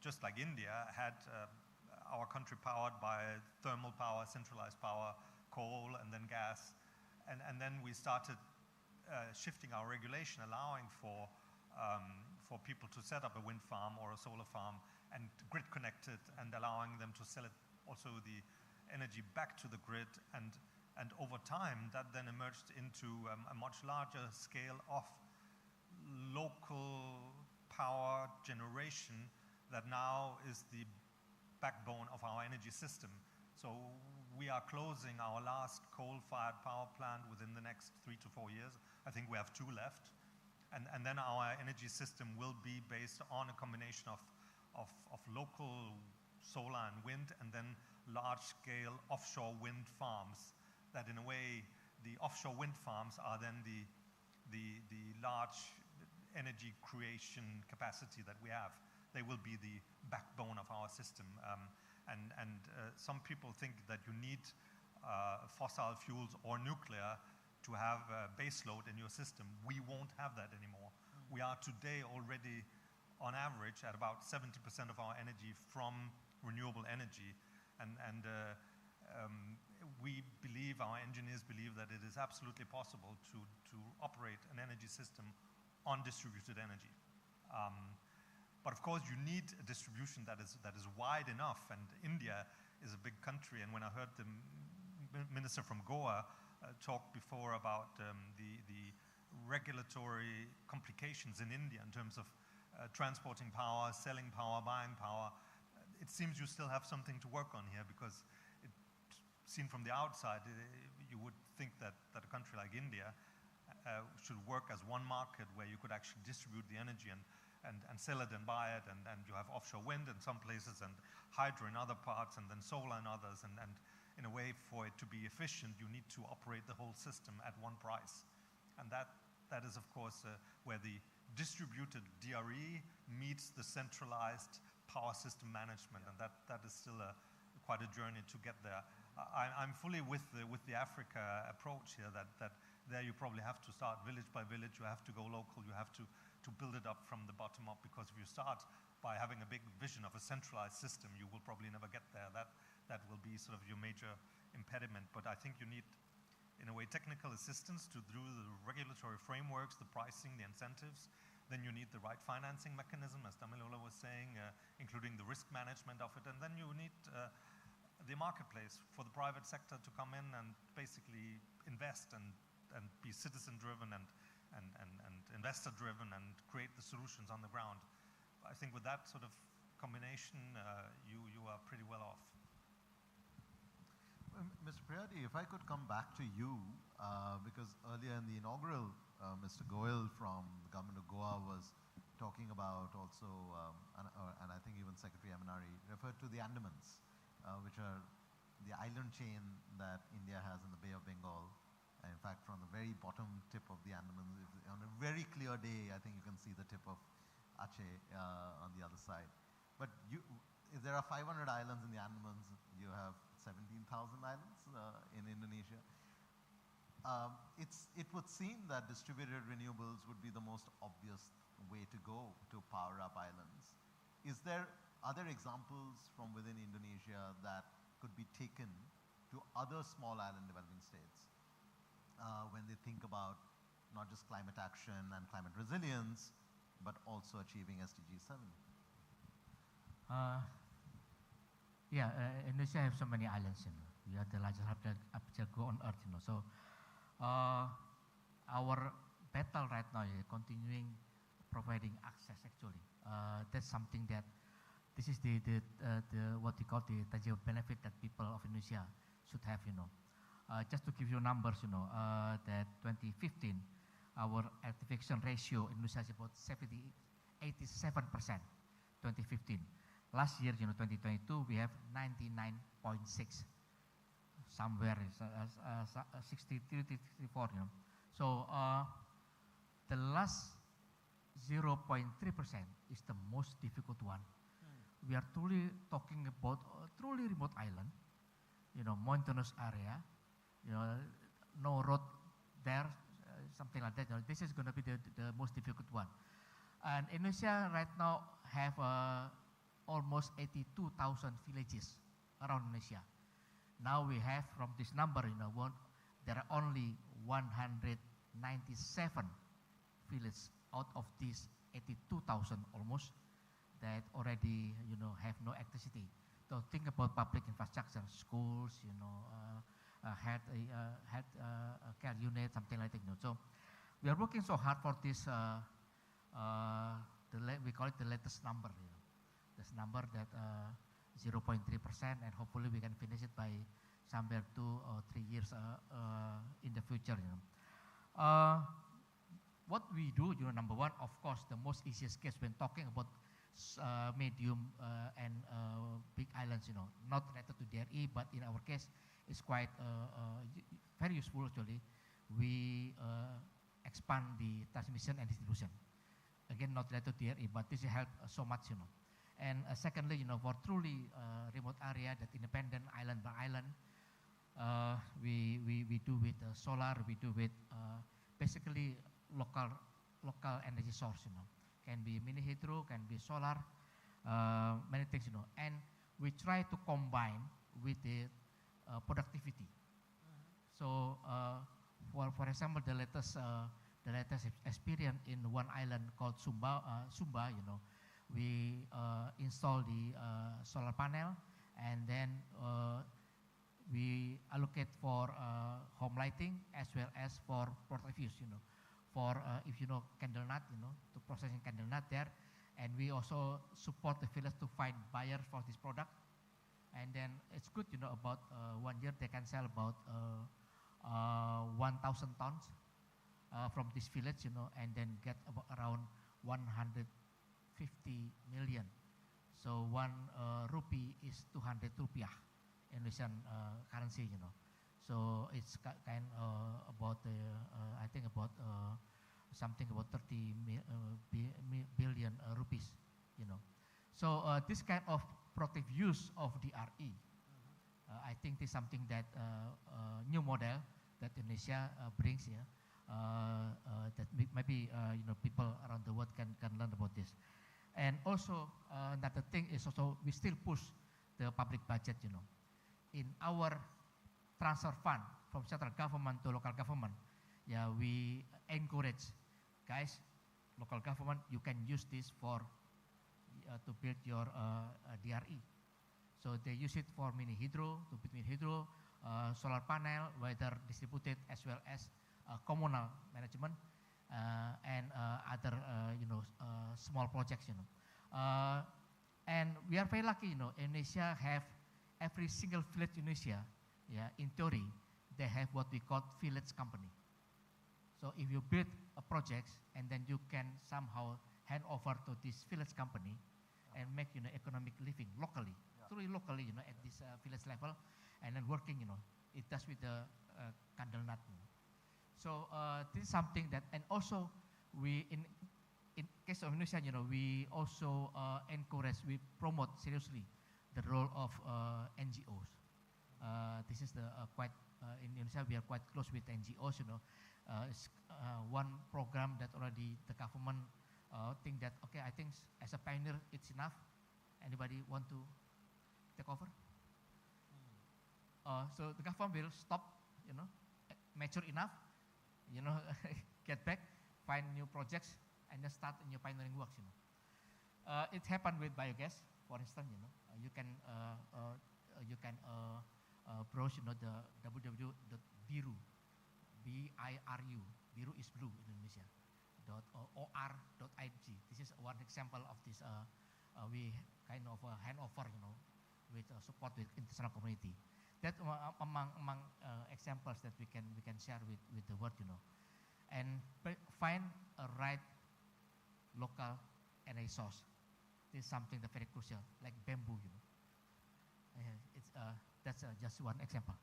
just like India, had our country powered by thermal power, centralized power, coal, and then gas. And then we started shifting our regulation, allowing for people to set up a wind farm or a solar farm and grid connect it, and allowing them to sell it, also the energy, back to the grid. And over time, that then emerged into a much larger scale of local power generation that now is the backbone of our energy system. So we are closing our last coal-fired power plant within the next 3 to 4 years. I think we have 2 left. And then our energy system will be based on a combination of local solar and wind, and then large-scale offshore wind farms. That, in a way, the offshore wind farms are then the large energy creation capacity that we have. They will be the backbone of our system. Some people think that you need fossil fuels or nuclear to have a base load in your system. We won't have that anymore. We are today already, on average, at about 70% of our energy from renewable energy. We believe, our engineers believe, that it is absolutely possible to operate an energy system on distributed energy. But of course, you need a distribution that is wide enough, and India is a big country. And when I heard the minister from Goa talk before about the regulatory complications in India in terms of transporting power, selling power, buying power, it seems you still have something to work on here, because seen from the outside, you would think that a country like India should work as one market, where you could actually distribute the energy and sell it and buy it, and you have offshore wind in some places and hydro in other parts, and then solar in others, and in a way, for it to be efficient, you need to operate the whole system at one price. And that is, of course, where the distributed DRE meets the centralized power system management, and that is still quite a journey to get there. I'm fully with the Africa approach here, that there you probably have to start village by village, you have to go local, you have to build it up from the bottom up, because if you start by having a big vision of a centralized system, you will probably never get there. That will be sort of your major impediment. But I think you need, in a way, technical assistance through the regulatory frameworks, the pricing, the incentives. Then you need the right financing mechanism, as Damilola was saying, including the risk management of it. And then you need the marketplace for the private sector to come in and basically invest and be citizen-driven and investor-driven and create the solutions on the ground. I think with that sort of combination, you are pretty well off. Mr. Priyadi, if I could come back to you, because earlier in the inaugural, Mr. Goyal from the government of Goa was talking about also, and I think even Secretary Aminari referred to the Andamans, which are the island chain that India has in the Bay of Bengal. And in fact, from the very bottom tip of the Andamans, on a very clear day, I think you can see the tip of Aceh on the other side. But if there are 500 islands in the Andamans, you have 17,000 islands in Indonesia. It would seem that distributed renewables would be the most obvious way to go to power up islands. Is there other examples from within Indonesia that could be taken to other small island developing states when they think about not just climate action and climate resilience, but also achieving SDG 7? Yeah, Indonesia have so many islands, you know. We are the largest archipelago on earth, you know. So our battle right now is continuing providing access. Actually, that's something that this is the what we call the tangible benefit that people of Indonesia should have, you know. Just to give you numbers, you know, that 2015, our activation ratio in Indonesia is about 87%. 2015. Last year, you know, 2022, we have 99.6. Somewhere is 63, 64, you know. So the last 0.3% is the most difficult one. We are truly talking about a truly remote island, you know, mountainous area, you know, no road there, something like that. You know, this is going to be the most difficult one. And Indonesia right now have almost 82,000 villages around Indonesia. Now we have from this number, you know, there are only 197 villages out of these 82,000 almost that already, you know, have no electricity. So think about public infrastructure, schools, you know, health care unit, something like that. You know. So we are working so hard for this. We call it the latest number. You know. This number that 0.3%, and hopefully we can finish it by somewhere 2 or 3 years in the future. You know. What we do, you know, number one, of course, the most easiest case when talking about medium and big islands, you know, not related to DRE, but in our case, it's quite very useful actually. We expand the transmission and distribution. Again, not related to DRE, but this helps so much, you know. And secondly, you know, for truly remote area, that independent island by island, we do with solar, we do with basically local energy source, you know. Can be mini hydro, can be solar, many things, you know. And we try to combine with the productivity. So, for example, the latest experience in one island called Sumba, you know, we install the solar panel, and then we allocate for home lighting as well as for productive use, you know. For if you know candle nut, you know, to processing candle nut there, and we also support the village to find buyers for this product. And then it's good, you know, about 1 year they can sell about 1,000 tons from this village, you know, and then get about around 150 million. So 1 rupee is 200 rupiah, Indonesian currency, you know. So it's kind about I think about something about 30 billion rupees, you know. So this kind of productive use of DRE, I think this is something that new model that Indonesia brings here. That maybe you know, people around the world can learn about this. And also another thing is also we still push the public budget, you know. In our transfer fund from central government to local government, yeah, we encourage guys, local government, you can use this for to build your DRE. So they use it for mini hydro, to between hydro, solar panel, weather distributed, as well as communal management and other small projects. And we are very lucky. Indonesia have every single village in Indonesia. Yeah, in theory, they have what we call village company. So if you build a project and then you can somehow hand over to this village company and make economic living locally, truly locally, at this village level, and then working, it does with the candle nut. So this is something that, and also we in case of Indonesia, we also encourage, we promote seriously the role of NGOs. This is the quite in Indonesia we are quite close with NGOs. It's one program that already the government think that okay, I think as a pioneer it's enough. Anybody want to take over? So the government will stop, mature enough, get back, find new projects, and then start new pioneering works. It happened with biogas, for instance. You can browse, the www.biru, B-I-R-U, biru is blue in Indonesia, .or.ig. This is one example of this. We kind of hand over, with support with international community. That among examples that we can share with the world, and find a right local energy source. This is something that's very crucial, like bamboo. That's just one example.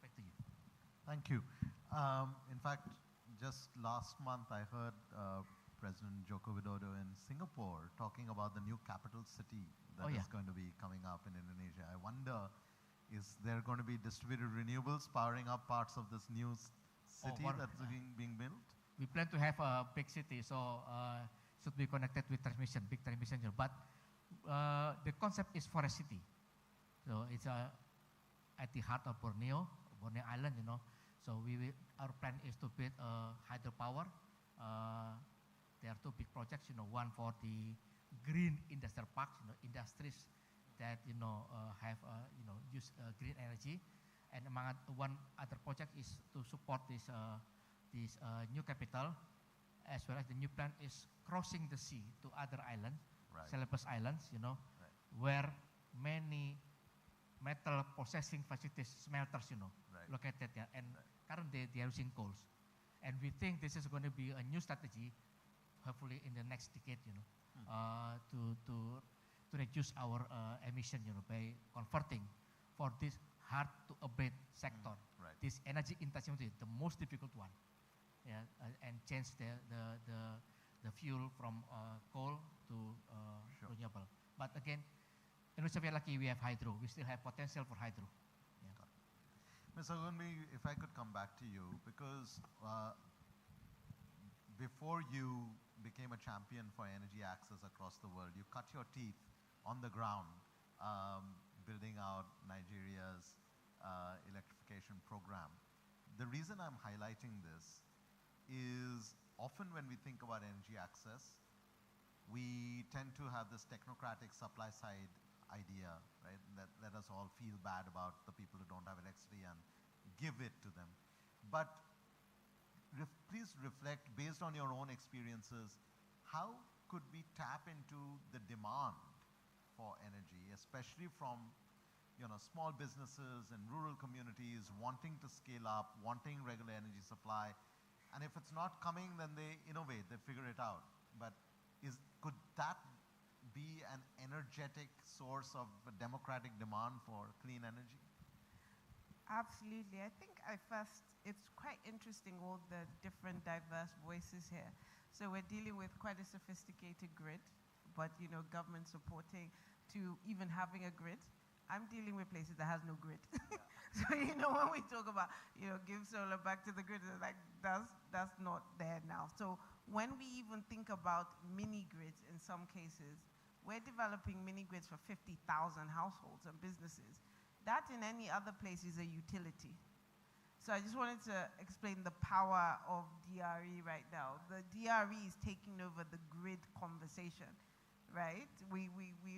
Back to you. Thank you. In fact, just last month I heard President Joko Widodo in Singapore talking about the new capital city that is going to be coming up in Indonesia. I wonder, is there going to be distributed renewables powering up parts of this new city that's being built? We plan to have a big city, so should be connected with transmission, big transmission. But the concept is for a city. So it's at the heart of Borneo Island, So our plan is to build hydropower. There are two big projects, one for the green industrial parks, industries that have use green energy, and among one other project is to support this new capital, as well as the new plan is crossing the sea to other islands, Celebes Islands, where many metal processing facilities, smelters, located there, and currently they are using coals, and we think this is going to be a new strategy, hopefully in the next decade, to reduce our emission, by converting for this hard to abate sector, this energy intensity, the most difficult one, and change the fuel from coal to renewable. But again, Indonesia, we are lucky we have hydro. We still have potential for hydro. Mr. Gunbi, if I could come back to you, because before you became a champion for energy access across the world, you cut your teeth on the ground, building out Nigeria's electrification program. The reason I'm highlighting this is often when we think about energy access, we tend to have this technocratic supply side idea, right? Let us all feel bad about the people who don't have electricity and give it to them. But please reflect, based on your own experiences, how could we tap into the demand for energy, especially from small businesses and rural communities wanting to scale up, wanting regular energy supply, and if it's not coming, then they innovate, they figure it out. But could that be an energetic source of democratic demand for clean energy? Absolutely. I think it's quite interesting, all the different diverse voices here. So we're dealing with quite a sophisticated grid, but government supporting to even having a grid. I'm dealing with places that has no grid. So when we talk about give solar back to the grid, it's like that's not there now. So when we even think about mini grids, in some cases, we're developing mini grids for 50,000 households and businesses. That in any other place is a utility. So I just wanted to explain the power of DRE right now. The DRE is taking over the grid conversation. right? We're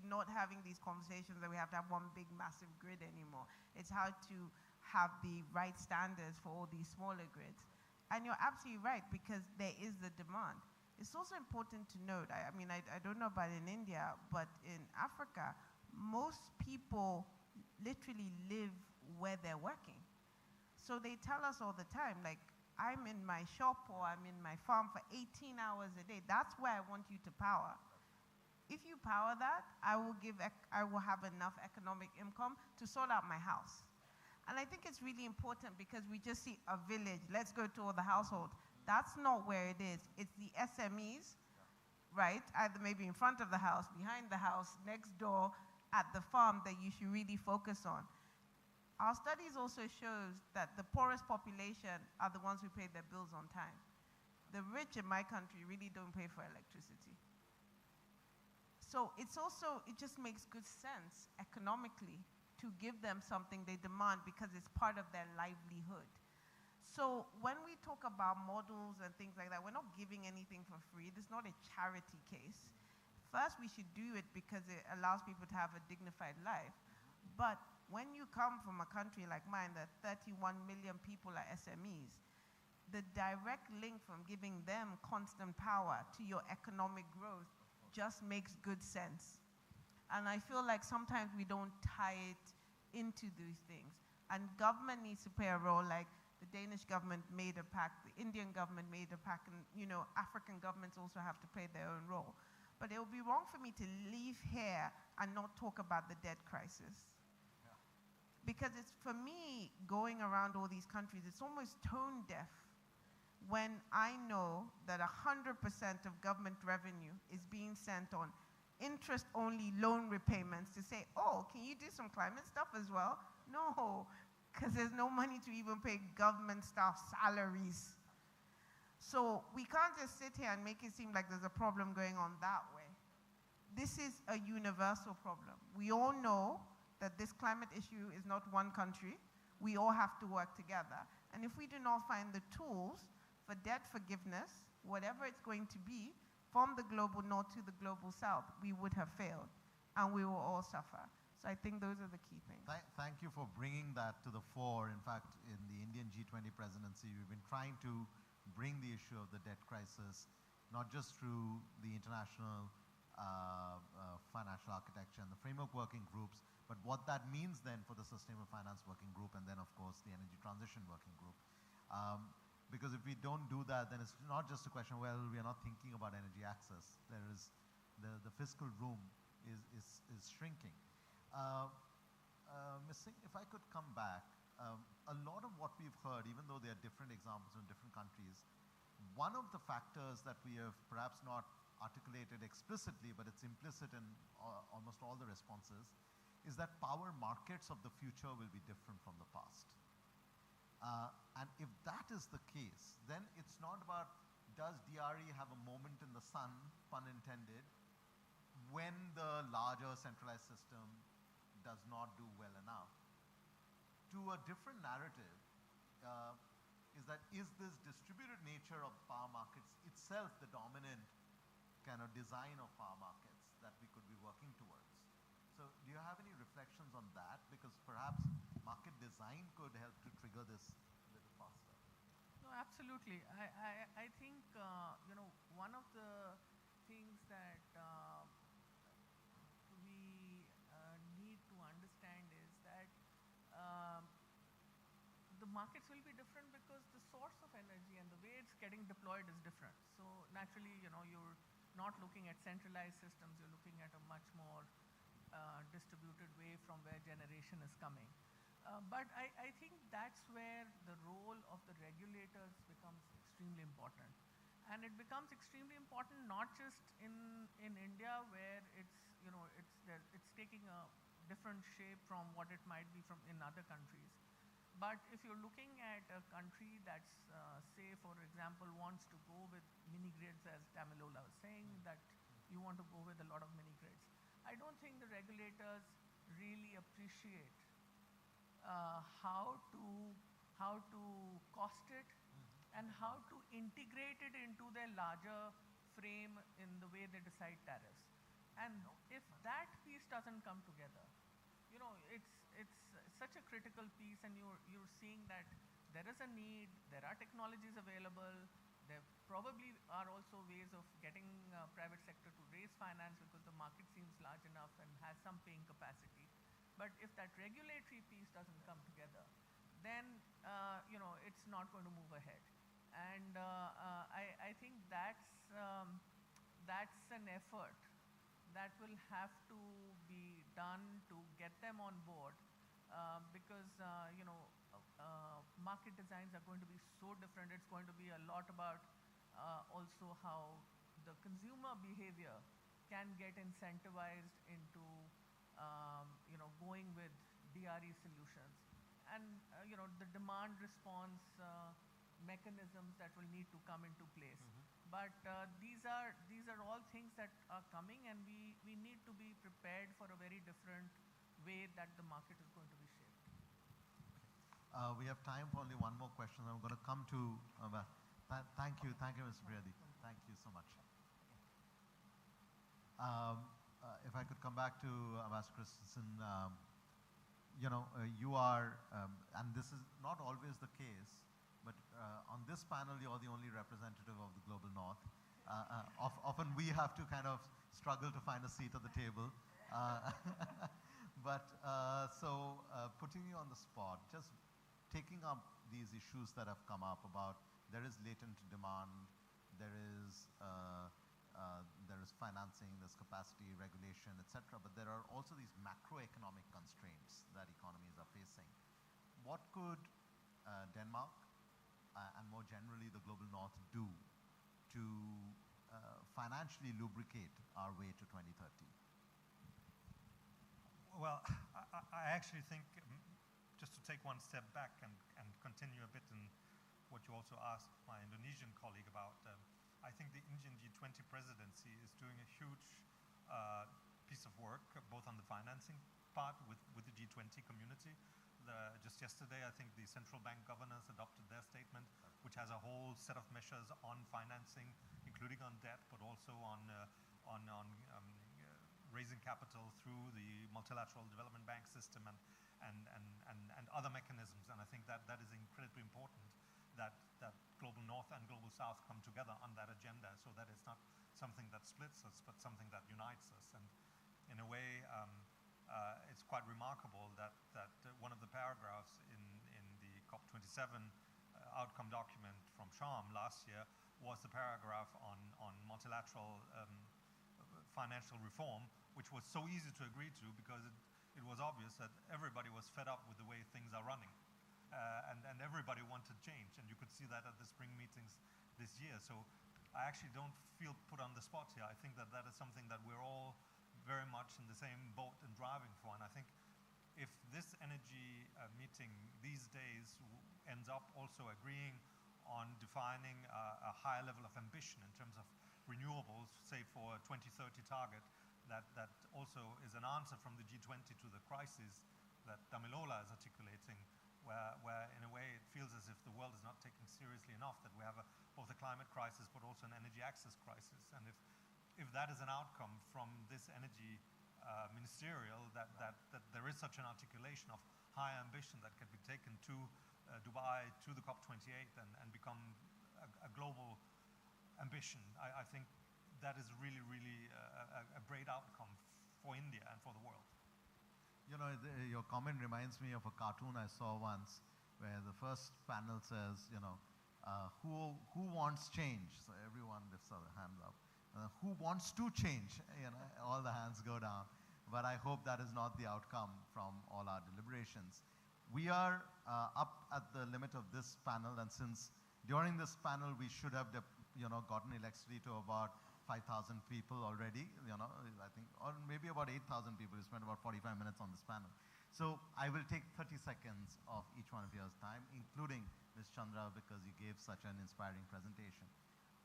not having these conversations that we have to have one big massive grid anymore. It's how to have the right standards for all these smaller grids. And you're absolutely right, because there is the demand. It's also important to note, I mean, I don't know about in India, but in Africa, most people literally live where they're working. So they tell us all the time, like, I'm in my shop or I'm in my farm for 18 hours a day. That's where I want you to power. If you power that, I will have enough economic income to sort out my house. And I think it's really important, because we just see a village, let's go to all the households. That's not where it is. It's the SMEs, right? Either maybe in front of the house, behind the house, next door, at the farm, that you should really focus on. Our studies also shows that the poorest population are the ones who pay their bills on time. The rich in my country really don't pay for electricity. So it just makes good sense economically to give them something they demand, because it's part of their livelihood. So when we talk about models and things like that, we're not giving anything for free. This is not a charity case. First, we should do it because it allows people to have a dignified life. But when you come from a country like mine, that 31 million people are SMEs, the direct link from giving them constant power to your economic growth just makes good sense. And I feel like sometimes we don't tie it into these things. And government needs to play a role, like the Danish government made a pact, the Indian government made a pact, and African governments also have to play their own role. But it would be wrong for me to leave here and not talk about the debt crisis. Yeah. Because it's, for me, going around all these countries, it's almost tone deaf when I know that 100% of government revenue is being sent on interest-only loan repayments to say, oh, can you do some climate stuff as well? No, because there's no money to even pay government staff salaries. So we can't just sit here and make it seem like there's a problem going on that way. This is a universal problem. We all know that this climate issue is not one country. We all have to work together. And if we do not find the tools for debt forgiveness, whatever it's going to be, from the global north to the global south, we would have failed, and we will all suffer. So I think those are the key things. Thank you for bringing that to the fore. In fact, in the Indian G20 presidency, we've been trying to bring the issue of the debt crisis, not just through the international financial architecture and the framework working groups, but what that means then for the sustainable finance working group, and then of course the energy transition working group. Because if we don't do that, then it's not just a question, well, we are not thinking about energy access. There is, the fiscal room is shrinking. Ms. Singh, if I could come back, a lot of what we've heard, even though there are different examples in different countries, one of the factors that we have perhaps not articulated explicitly, but it's implicit in almost all the responses, is that power markets of the future will be different from the past. And if that is the case, then it's not about, does DRE have a moment in the sun, pun intended, when the larger centralized system does not do well enough. To a different narrative is this distributed nature of power markets itself the dominant kind of design of power markets that we could be working towards? So do you have any reflections on that? Because perhaps market design could help to trigger this a little faster. No, absolutely. I think, one of the things that we need to understand is that the markets will be different because the source of energy and the way it's getting deployed is different. So naturally, you're not looking at centralized systems, you're looking at a much more distributed way from where generation is coming. But I think that's where the role of the regulators becomes extremely important. And it becomes extremely important not just in India, where it's taking a different shape from what it might be from in other countries. But if you're looking at a country that's, say, for example, wants to go with mini grids, as Damilola was saying, that you want to go with a lot of mini grids, I don't think the regulators really appreciate how to cost it and how to integrate it into their larger frame in the way they decide tariffs. And if that piece doesn't come together, you know, it's such a critical piece, and you're seeing that there is a need, there are technologies available, there probably are also ways of getting private sector to raise finance because the market seems large enough and has some paying capacity. But if that regulatory piece doesn't come together, then you know, it's not going to move ahead. And I think that's an effort that will have to be done to get them on board, because you know, market designs are going to be so different. It's going to be a lot about also how the consumer behavior can get incentivized into you know, going with DRE solutions, and you know, the demand response mechanisms that will need to come into place. But these are all things that are coming, and we need to be prepared for a very different way that the market is going to be shaped. We have time for only one more question. I'm going to come to thank you, Mr. Priyadi. Thank you so much. If I could come back to Ambassador Christensen, you know, you are, and this is not always the case, but on this panel, you're the only representative of the Global North. Often we have to kind of struggle to find a seat at the table. So putting you on the spot, just taking up these issues that have come up about there is latent demand, there is financing, there's capacity, regulation, etc. But there are also these macroeconomic constraints that economies are facing. What could Denmark and more generally the Global North do to financially lubricate our way to 2030? Well, I actually think, just to take one step back and continue a bit in what you also asked my Indonesian colleague about, I think the Indian G20 presidency is doing a huge piece of work, both on the financing part with the G20 community. Just yesterday, I think the central bank governors adopted their statement, which has a whole set of measures on financing, including on debt, but also on raising capital through the multilateral development bank system and other mechanisms. And I think that is incredibly important that Global North and Global South come together on that agenda, so that it's not something that splits us, but something that unites us. And in a way, it's quite remarkable that one of the paragraphs in the COP27 outcome document from Sharm last year was the paragraph on multilateral financial reform, which was so easy to agree to because it was obvious that everybody was fed up with the way things are running. And everybody wanted change, and you could see that at the spring meetings this year. So I actually don't feel put on the spot here. I think that is something that we're all very much in the same boat and driving for. And I think if this energy meeting these days ends up also agreeing on defining a higher level of ambition in terms of renewables, say for a 2030 target, that also is an answer from the G20 to the crisis that Damilola is articulating, where in a way it feels as if the world is not taken seriously enough, that we have both a climate crisis but also an energy access crisis. And if that is an outcome from this energy ministerial, that there is such an articulation of high ambition that can be taken to Dubai, to the COP28 and become a global ambition, I think that is really, really a great outcome for India and for the world. You know, your comment reminds me of a cartoon I saw once where the first panel says, you know, who wants change? So everyone lifts their hands up. Who wants to change? You know, all the hands go down. But I hope that is not the outcome from all our deliberations. We are up at the limit of this panel, and since during this panel we should have, gotten electricity to about 5,000 people already, I think, or maybe about 8,000 people. We spent about 45 minutes on this panel. So I will take 30 seconds of each one of yours time, including Ms. Chandra, because you gave such an inspiring presentation.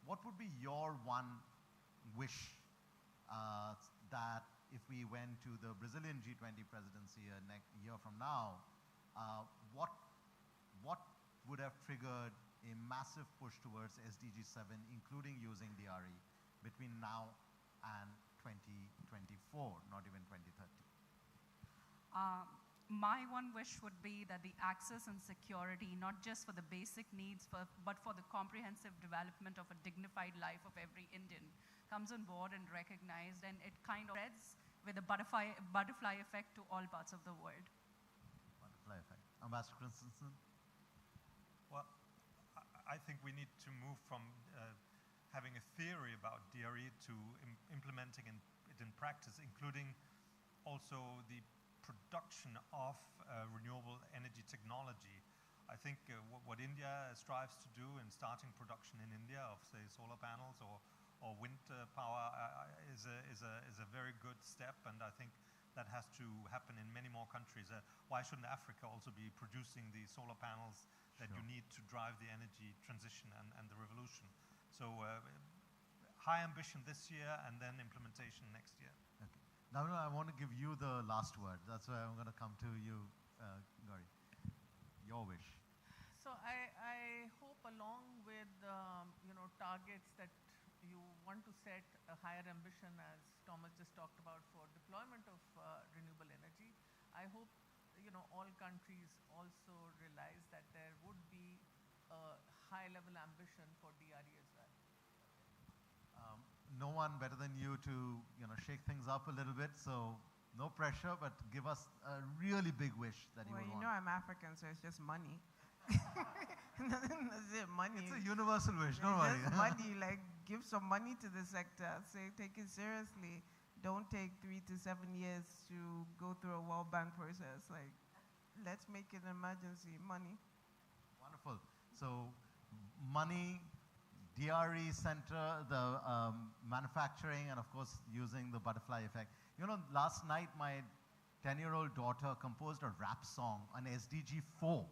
What would be your one wish that if we went to the Brazilian G20 presidency a year from now, what would have triggered a massive push towards SDG 7, including using DRE, between now and 2024, not even 2030? My one wish would be that the access and security, not just for the basic needs, but for the comprehensive development of a dignified life of every Indian, comes on board and recognized, and it kind of spreads with a butterfly effect to all parts of the world. Butterfly effect. Ambassador Christensen? Well, I think we need to move from having a theory about DRE to implementing it in practice, including also the production of renewable energy technology. I think what India strives to do in starting production in India of, say, solar panels or wind power is a very good step, and I think that has to happen in many more countries. Why shouldn't Africa also be producing the solar panels that you need to drive the energy transition and the revolution? So high ambition this year and then implementation next year. Okay. Now I want to give you the last word. That's why I'm going to come to you, Gauri. Your wish. So I hope, along with targets that you want to set a higher ambition, as Thomas just talked about, for deployment of renewable energy, I hope all countries also realize that there would be a high-level ambition for DRE as well. No one better than you to shake things up a little bit. So no pressure, but give us a really big wish that you would want. Well, I'm African, so it's just money. That's it, money. It's a universal wish, don't worry. Just money, like give some money to the sector. Say, take it seriously. Don't take 3 to 7 years to go through a World Bank process. Like, let's make it an emergency. Money. Wonderful. So, money, DRE center, the manufacturing, and of course, using the butterfly effect. Last night, my 10-year-old daughter composed a rap song on SDG 4,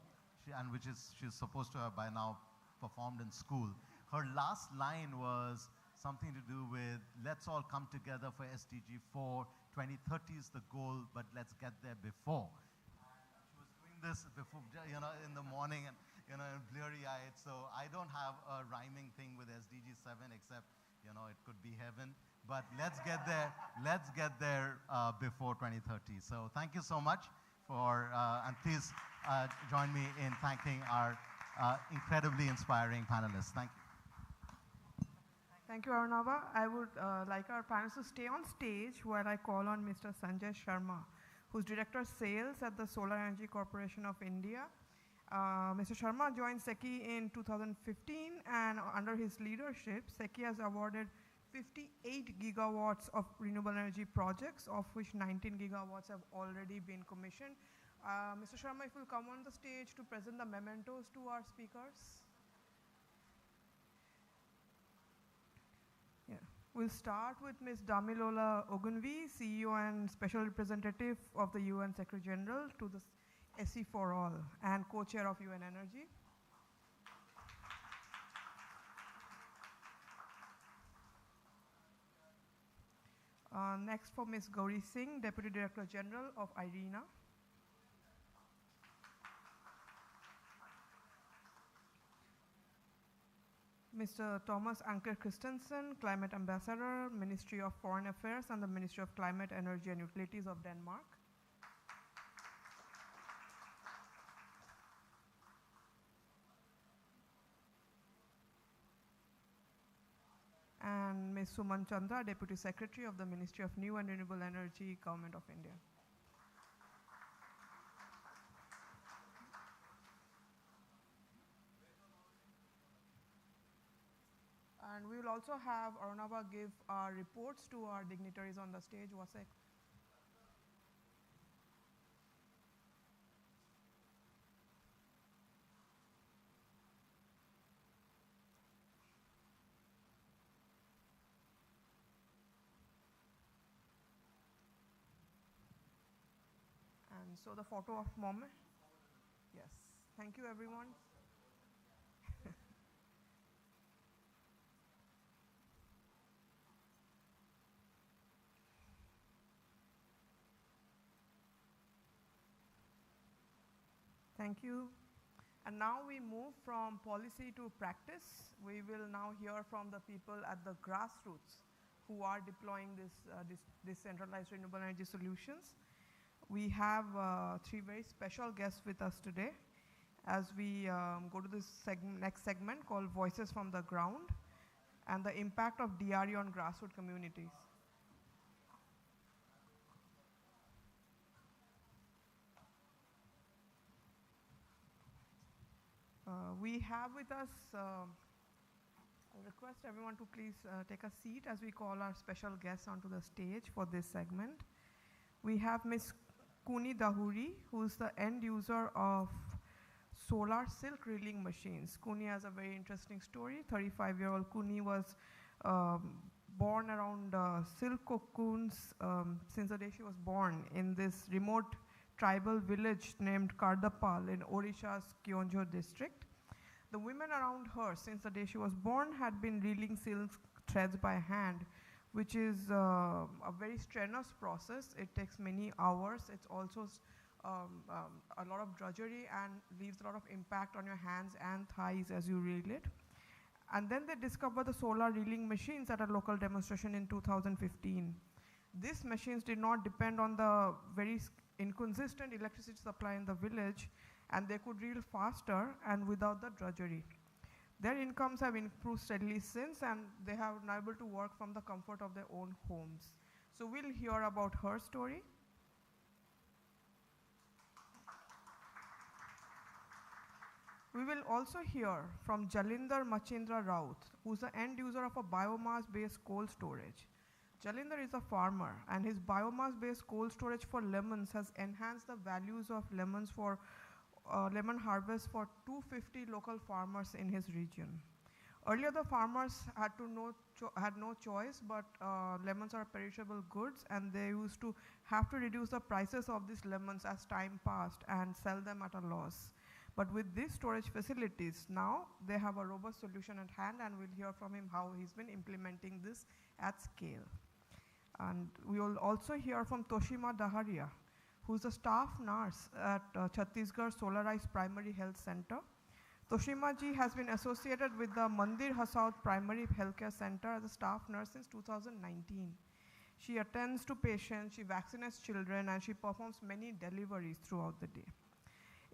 which she's supposed to have by now performed in school. Her last line was something to do with, let's all come together for SDG 4, 2030 is the goal, but let's get there before. And she was doing this before, in the morning, and bleary-eyed. So I don't have a rhyming thing with SDG 7, except, it could be heaven. But let's get there. Let's get there before 2030. So thank you so much and please join me in thanking our incredibly inspiring panelists. Thank you. Thank you, Arnava. I would like our panelists to stay on stage while I call on Mr. Sanjay Sharma, who's Director of Sales at the Solar Energy Corporation of India. Mr. Sharma joined SECI in 2015, and under his leadership, SECI has awarded 58 gigawatts of renewable energy projects, of which 19 gigawatts have already been commissioned. Mr. Sharma, if you'll come on the stage to present the mementos to our speakers. Yeah. We'll start with Ms. Damilola Ogunvi, CEO and Special Representative of the UN Secretary General to the SE for All and co-chair of UN Energy. Next for Ms. Gauri Singh, Deputy Director General of IRENA. Mr. Thomas Anker Christensen, Climate Ambassador, Ministry of Foreign Affairs and the Ministry of Climate, Energy and Utilities of Denmark. And Ms. Suman Chandra, Deputy Secretary of the Ministry of New and Renewable Energy, Government of India. And we will also have Arunava give our reports to our dignitaries on the stage. Wasek. And so the photo of moment. Yes. Thank you, everyone. Thank you. And now we move from policy to practice. We will now hear from the people at the grassroots who are deploying this decentralized renewable energy solutions. We have three very special guests with us today as we go to this next segment called Voices from the Ground and the impact of DRE on grassroots communities. We have with us, I'll request everyone to please take a seat as we call our special guests onto the stage for this segment. We have Ms. Kuni Dahuri, who's the end user of solar silk reeling machines. Kuni has a very interesting story. 35-year-old Kuni was born around silk cocoons since the day she was born in this remote tribal village named Kardapal in Odisha's Kyonjhor district. The women around her, since the day she was born, had been reeling silk threads by hand, which is a very strenuous process. It takes many hours. It's also a lot of drudgery and leaves a lot of impact on your hands and thighs as you reel it. And then they discovered the solar reeling machines at a local demonstration in 2015. These machines did not depend on the very inconsistent electricity supply in the village, and they could reel faster and without the drudgery. Their incomes have improved steadily since, and they have been able to work from the comfort of their own homes. So we'll hear about her story. We will also hear from Jalinder Machindra Raut, who's the end user of a biomass-based cold storage. Jalinder is a farmer, and his biomass-based cold storage for lemons has enhanced the values of lemons for lemon harvest for 250 local farmers in his region. Earlier, the farmers had no choice, but lemons are perishable goods, and they used to have to reduce the prices of these lemons as time passed and sell them at a loss. But with these storage facilities, now they have a robust solution at hand, and we'll hear from him how he's been implementing this at scale. And we will also hear from Toshima Daharia, who's a staff nurse at Chhattisgarh Solarized Primary Health Center. Toshima ji has been associated with the Mandir Hasaud Primary Healthcare Center as a staff nurse since 2019. She attends to patients, she vaccinates children, and she performs many deliveries throughout the day.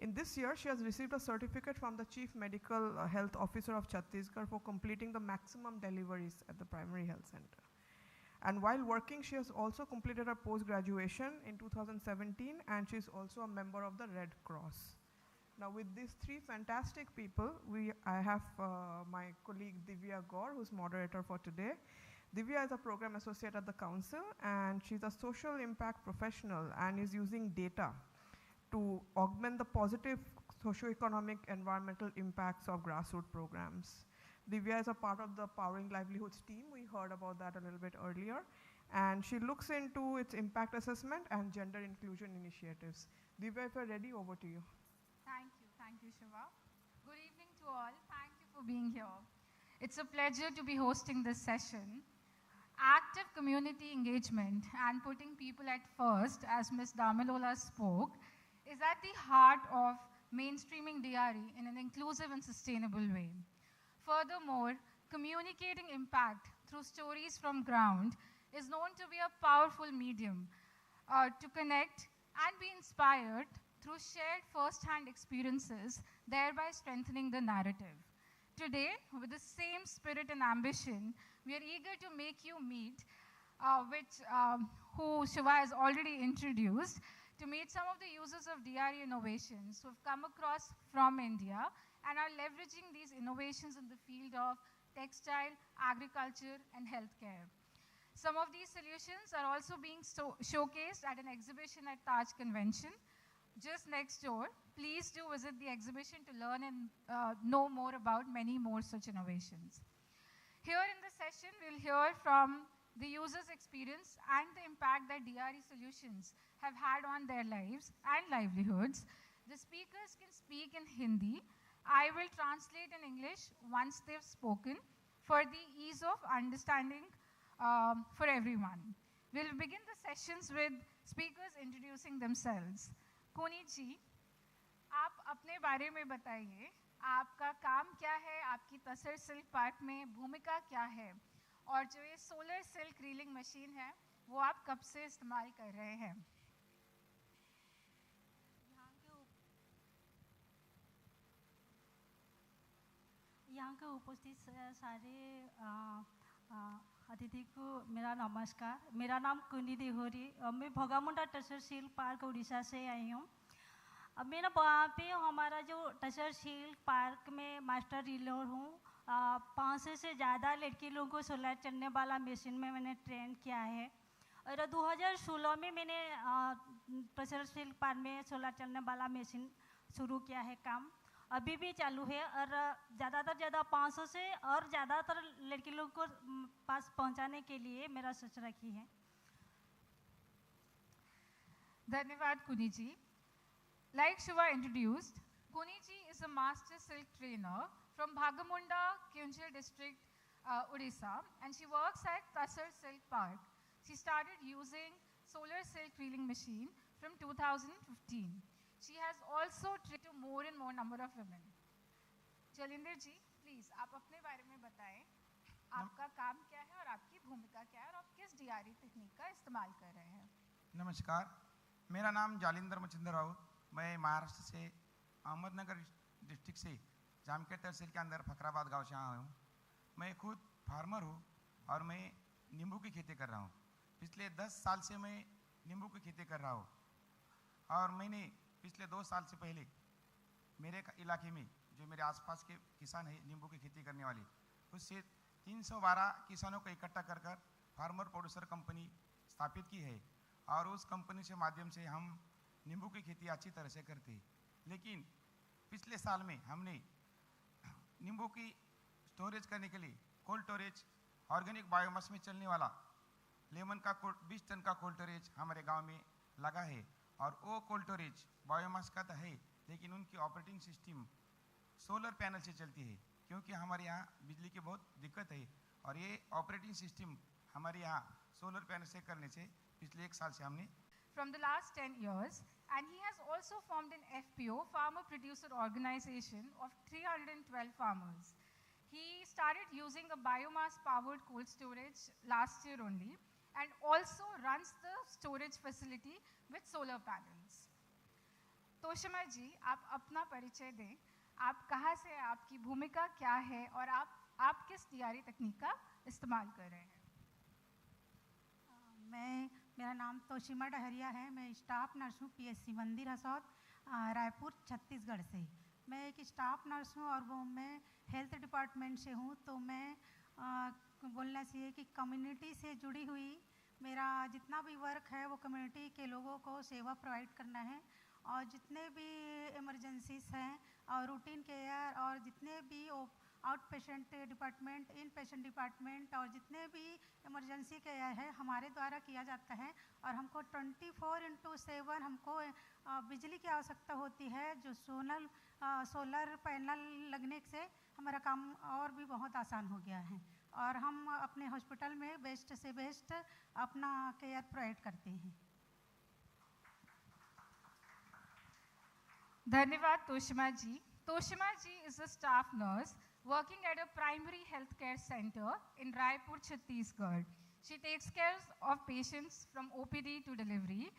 In this year, she has received a certificate from the Chief Medical Health Officer of Chhattisgarh for completing the maximum deliveries at the Primary Health Center. And while working, she has also completed her post-graduation in 2017, and she's also a member of the Red Cross. Now, with these three fantastic people, I have my colleague Divya Gaur, who's moderator for today. Divya is a program associate at the council, and she's a social impact professional and is using data to augment the positive socio-economic environmental impacts of grassroots programs. Divya is a part of the Powering Livelihoods team. We heard about that a little bit earlier. And she looks into its impact assessment and gender inclusion initiatives. Divya, if you're ready, over to you. Thank you, Shiva. Good evening to all. Thank you for being here. It's a pleasure to be hosting this session. Active community engagement and putting people at first, as Ms. Damilola spoke, is at the heart of mainstreaming DRE in an inclusive and sustainable way. Furthermore, communicating impact through stories from ground is known to be a powerful medium to connect and be inspired through shared first-hand experiences, thereby strengthening the narrative. Today, with the same spirit and ambition, we are eager to make you meet, who Shiva has already introduced, to meet some of the users of DRE innovations who have come across from India and are leveraging these innovations in the field of textile, agriculture, and healthcare. Some of these solutions are also being showcased at an exhibition at Taj Convention, just next door. Please do visit the exhibition to learn and know more about many more such innovations. Here in this session, we'll hear from the user's experience and the impact that DRE solutions have had on their lives and livelihoods. The speakers can speak in Hindi. I will translate in English once they've spoken for the ease of understanding for everyone. We'll begin the sessions with speakers introducing themselves. Kuni ji, आप अपने बारे में बताइए, आपका काम क्या है, आपकी तसर सिल्क पार्क में भूमिका क्या है, और जो ये सोलर सिल्क रीलिंग मशीन है वो आप कब से इस्तेमाल कर रहे हैं? यहाँ के उपस्थित सारे अतिथि को मेरा नमस्कार। मेरा नाम कुनी देहोरी, मैं भोगामुंडा तहसील पार्क उड़ीसा से आई हूँ। अब मेरा वहाँ पे हमारा जो तहसील पार्क में मास्टर रीलर हूँ, 500 से ज़्यादा लड़की लोगों को सोलर चलने वाला मशीन में मैंने ट्रेन किया है। और 2016 में मैंने तहसील पार्क में सोलर चलने वाला मशीन शुरू किया है काम, अभी भी चालू है। और ज़्यादा 500 से और ज़्यादातर लड़की लोगों को पास पहुंचाने के लिए मेरा सोच रखी है। धन्यवाद कुनी जी। Like Shiva introduced, Kuni ji is a master silk trainer from Bhagamunda, Kunjil district, Odisha, and she works at Tasar Silk Park. She started using solar silk reeling machine from 2015. She has also trained to more and more number of women. Jalinder ji, please आप अपने बारे में बताएं, आपका काम क्या है और आपकी भूमिका क्या है और आप किस डीआरई तकनीक का इस्तेमाल कर रहे हैं? नमस्कार, मेरा नाम जालिंदर मचिंदर राउत, मैं महाराष्ट्र से अहमदनगर डिस्ट्रिक्ट से जामखेड़ तहसील के अंदर फकराबाद गांव से आया हूँ। मैं खुद फार्मर हूँ और मैं नींबू की खेती कर रहा हूँ। पिछले 10 साल से मैं नींबू की खेती कर रहा हूँ और मैंने पिछले 2 साल से पहले मेरे इलाके में जो मेरे आसपास के किसान हैं नींबू की खेती करने वाले, उससे 312 किसानों को इकट्ठा कर फार्मर प्रोड्यूसर कंपनी स्थापित की है और उस कंपनी से माध्यम से हम नींबू की खेती अच्छी तरह से करते हैं। लेकिन पिछले साल में हमने नींबू की स्टोरेज करने के लिए कोल्ड स्टोरेज, ऑर्गेनिक बायोमास में चलने वाला लेमन का 20 टन का कोल्ड स्टोरेज हमारे गांव में लगा है। और वो कोल्ड स्टोरेज बायोमास का तो है, लेकिन उनकी ऑपरेटिंग सिस्टम सोलर पैनल से चलती है, क्योंकि हमारे यहाँ बिजली की बहुत दिक्कत है। और ये ऑपरेटिंग सिस्टम हमारे यहाँ सोलर पैनल से करने से पिछले 1 साल से हमने From the last 10 years, and he has also formed an FPO, Farmer Producer Organization, of 312 farmers. He started using a biomass-powered cold storage last year only, and also runs the storage facility with solar panels. तोशिमा जी, आप अपना परिचय दें। आप कहाँ से, आपकी भूमिका क्या है और आप किस डीआरई तकनीक का इस्तेमाल कर रहे हैं? मेरा नाम तोशिमा डहरिया है। मैं स्टाफ नर्स हूँ पीएससी मंदिर हसौद, रायपुर छत्तीसगढ़ से। मैं एक स्टाफ नर्स हूँ और वो मैं हेल्थ डिपार्टमेंट से हूँ। तो मैं बोलना चाहिए कि कम्युनिटी से जुड़ी हुई मेरा जितना भी वर्क है वो कम्युनिटी के लोगों को सेवा प्रोवाइड करना है। और जितने भी इमरजेंसीज हैं और रूटीन केयर और जितने भी आउट पेशेंट डिपार्टमेंट, इन पेशेंट डिपार्टमेंट और जितने भी इमरजेंसी केयर है हमारे द्वारा किया जाता है। और हमको 24/7 हमको बिजली की आवश्यकता होती है, जो सोलर पैनल लगने से हमारा काम और भी बहुत आसान हो गया है। और हम अपने हॉस्पिटल में बेस्ट से बेस्ट अपना केयर प्रोवाइड करते हैं। धन्यवाद तोशिमा जी। Toshima ji is a staff nurse working at a primary health care center in Raipur, Chhattisgarh. She takes care of patients from OPD to delivery.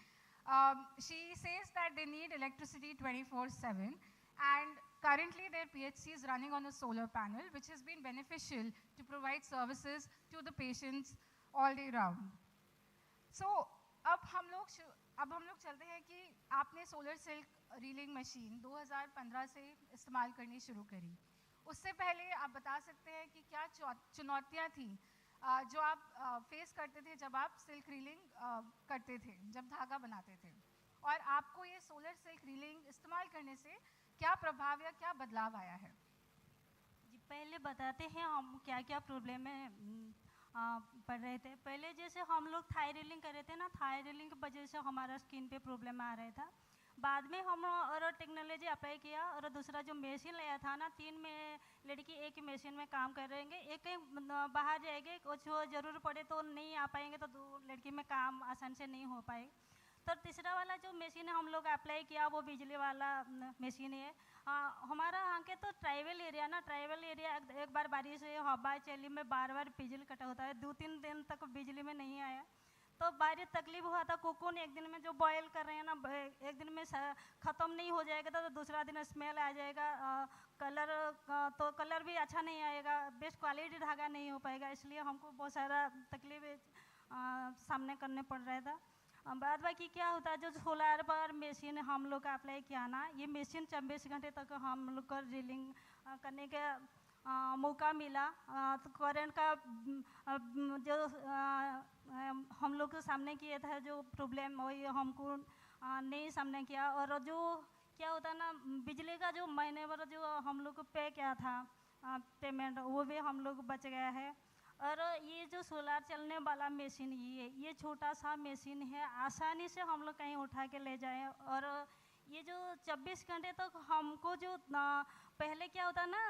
She says that they need electricity 24/7, and currently their PHC is running on a solar panel, which has been beneficial to provide services to the patients all day round. So, अब हम लोग चलते हैं कि आपने solar silk railing machine 2015 से इस्तेमाल करनी शुरू करी। उससे पहले आप बता सकते हैं कि क्या चुनौतियाँ थी जो आप फेस करते थे जब आप सिल्क रीलिंग करते थे, जब धागा बनाते थे, और आपको ये सोलर सिल्क रीलिंग इस्तेमाल करने से क्या प्रभाव या क्या बदलाव आया है? जी, पहले बताते हैं हम क्या क्या प्रॉब्लम में पड़ रहे थे। पहले जैसे हम लोग थाई रीलिंग कर रहे थे ना, थाई रीलिंग की वजह से हमारा स्किन पे प्रॉब्लम आ रहा था। बाद में हम और टेक्नोलॉजी अप्लाई किया और दूसरा जो मशीन लाया था ना, 3 में लड़की एक ही मशीन में काम कर रहेंगे, एक बाहर जाएंगे, कुछ जरूर पड़े तो नहीं आ पाएंगे, तो 2 लड़की में काम आसान से नहीं हो पाए। तो तीसरा वाला जो मशीन हम लोग अप्लाई किया वो बिजली वाला मशीन है। हमारा यहाँ के तो ट्राइबल एरिया ना, ट्राइबल एरिया एक बार बारिश हुई, हवा चली में बार बार बिजली कटा होता है, 2-3 दिन तक बिजली में नहीं आया, तो बारी तकलीफ हुआ था। कोकोन एक दिन में जो बॉयल कर रहे हैं ना, एक दिन में ख़त्म नहीं हो जाएगा तो दूसरा दिन स्मेल आ जाएगा, कलर तो कलर भी अच्छा नहीं आएगा, बेस्ट क्वालिटी धागा नहीं हो पाएगा, इसलिए हमको बहुत सारा तकलीफ सामने करने पड़ रहा था। बाद बाकी क्या होता है, जो सोलार पर मशीन हम लोग का अप्लाई किया ना, ये मशीन 24 घंटे तक हम लोग का ड्रिलिंग करने के मौका मिला। तो करंट का जो हम लोग के सामने किया था जो प्रॉब्लम, वही हमको नहीं सामने किया। और जो क्या होता है ना, बिजली का जो महीने भर जो हम लोग को पे किया था पेमेंट, वो भी हम लोग बच गया है। और ये जो सोलार चलने वाला मशीन, ये छोटा सा मशीन है, आसानी से हम लोग कहीं उठा के ले जाएं। और ये जो 24 घंटे तक हमको जो पहले क्या होता ना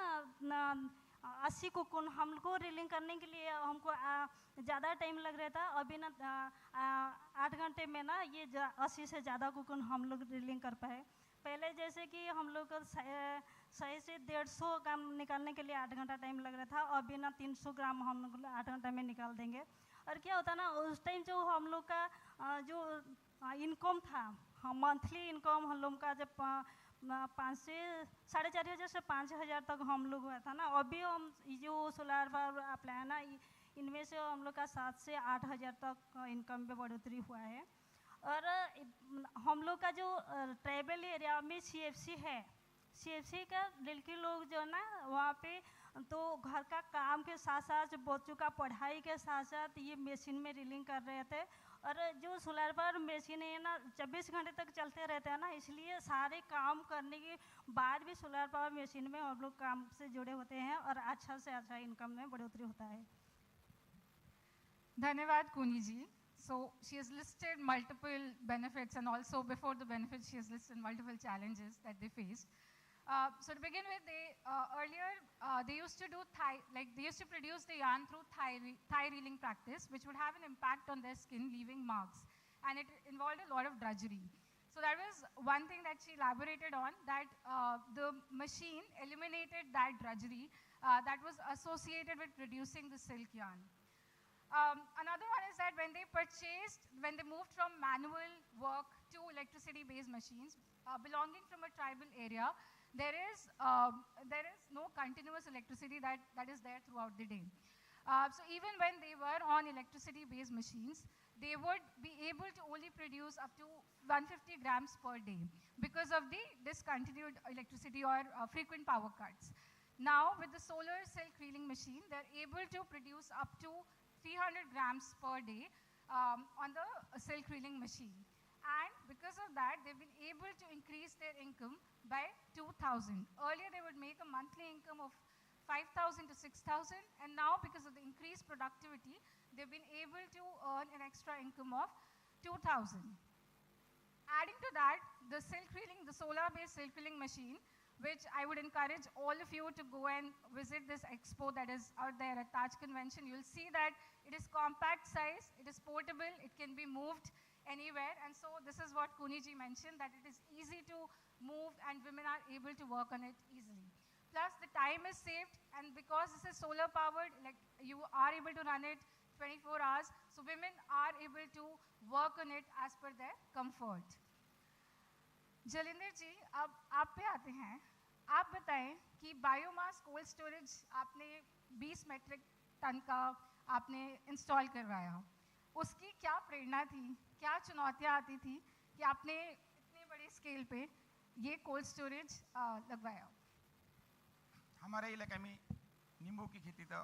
80 कोकून हमको रीलिंग करने के लिए हमको ज़्यादा टाइम लग रहा था, अभी ना 8 घंटे में ना ये 80 से ज़्यादा कोकून हम लोग रीलिंग कर पाए। पहले जैसे कि हम लोग 100 से 150 ग्राम निकालने के लिए 8 घंटा टाइम लग रहा था, अभी ना 300 ग्राम हम लोग 8 घंटे में निकाल देंगे। और क्या होता ना, उस टाइम जो हम लोग का जो इनकम था, मंथली इनकम हम लोग का जब 5 से 4,500 से 5,000 तक हम लोग हुआ था ना, अभी हम जो सोलार पर अप्लाई ना, इनमें से हम लोग का 7 से 8,000 तक इनकम में बढ़ोतरी हुआ है। और हम लोग का जो ट्राइबल एरिया में CFC है, CFC का लड़के लोग जो ना वहाँ पे तो घर का काम के साथ साथ बच्चों का पढ़ाई के साथ साथ ये मशीन में रीलिंग कर रहे थे। और जो सोलर पर मशीन है ना 24 घंटे तक चलते रहते हैं ना, इसलिए सारे काम करने के बाद भी सोलर पावर मशीन में हम लोग काम से जुड़े होते हैं और अच्छा से अच्छा इनकम में बढ़ोतरी होता है। धन्यवाद कुनी जी. So she has listed multiple benefits, and also before the benefits she has listed multiple challenges that they faced. So to begin with, earlier they used to do they used to produce the yarn through thigh reeling practice, which would have an impact on their skin, leaving marks, and it involved a lot of drudgery. So that was one thing that she elaborated on, that the machine eliminated that drudgery that was associated with producing the silk yarn. Another one is that when they moved from manual work to electricity-based machines, belonging from a tribal area, there is no continuous electricity that is there throughout the day. So even when they were on electricity-based machines, they would be able to only produce up to 150 grams per day because of the discontinued electricity or frequent power cuts. Now, with the solar silk reeling machine, they're able to produce up to 300 grams per day on the silk reeling machine. And because of that, they've been able to increase their income by 2,000. Earlier, they would make a monthly income of 5,000 to 6,000, and now because of the increased productivity, they've been able to earn an extra income of 2,000. Adding to that, the solar-based silk reeling machine, which I would encourage all of you to go and visit this expo that is out there at Taj Convention. You'll see that it is compact size, it is portable, it can be moved anywhere, and so this is what Kuniji mentioned, that it is easy to move and women are able to work on it easily. Plus the time is saved, and because this is solar powered, like you are able to run it 24 hours, so women are able to work on it as per their comfort. Jalindar जी, अब आप पे आते हैं. आप बताएं कि biomass cold storage आपने 20 metric ton का आपने इंस्टॉल करवाया, उसकी क्या प्रेरणा थी, क्या चुनौतियां आती थी कि आपने इतने बड़े स्केल पे ये कोल्ड स्टोरेज लगवाया? हमारे इलाके में नींबू की खेती तो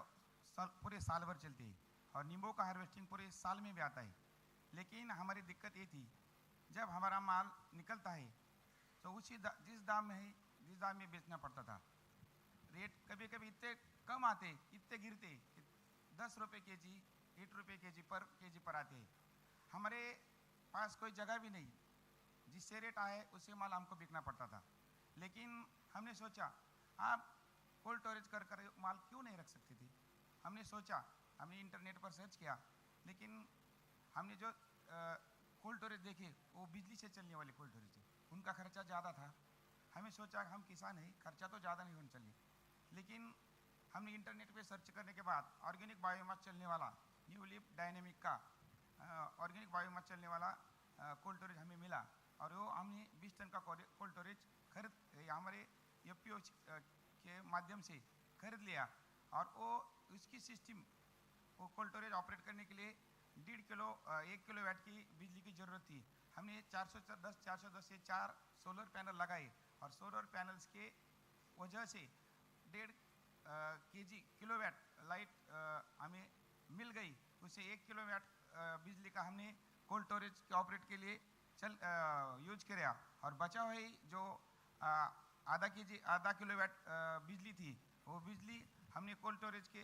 पूरे साल भर चलती है और नींबू का हार्वेस्टिंग पूरे साल में भी आता है, लेकिन हमारी दिक्कत ये थी जब हमारा माल निकलता है तो जिस दाम में बेचना पड़ता था, रेट कभी कभी इतने कम आते, इतने गिरते, 10 रुपये केजी, 8 रुपये केजी पर आते हैं. हमारे पास कोई जगह भी नहीं, जिससे रेट आए उससे माल हमको बिकना पड़ता था. लेकिन हमने सोचा आप कोल्ड स्टोरेज कर माल क्यों नहीं रख सकते थे. हमने सोचा, हमने इंटरनेट पर सर्च किया, लेकिन हमने जो कोल्ड स्टोरेज देखे, वो बिजली से चलने वाले कोल्ड स्टोरेज थे, उनका खर्चा ज़्यादा था। हमें सोचा हम किसान हैं, खर्चा तो ज़्यादा नहीं होना चाहिए, लेकिन हमने इंटरनेट पे सर्च करने के बाद ऑर्गेनिक बायोमास चलने वाला न्यू लिप डायनेमिक का ऑर्गेनिक बायोमास चलने वाला कोल्ड स्टोरेज हमें मिला, और वो हमने 20 टन का कोल्ड स्टोरेज खरीद हमारे एफपीओ के माध्यम से खरीद लिया। और वो उसकी सिस्टम, वो कोल्ड स्टोरेज ऑपरेट करने के लिए 1 किलोवाट की बिजली की ज़रूरत थी। हमने 410 से 4 सोलर पैनल लगाए, और सोलर पैनल्स के वजह से 1.5 किलोवाट लाइट हमें मिल गई। उससे 1 किलोवाट बिजली का हमने कोल्ड स्टोरेज के ऑपरेट के लिए यूज किया, और बचा हुई जो आधा किलोवाट बिजली थी, वो बिजली हमने कोल्ड स्टोरेज के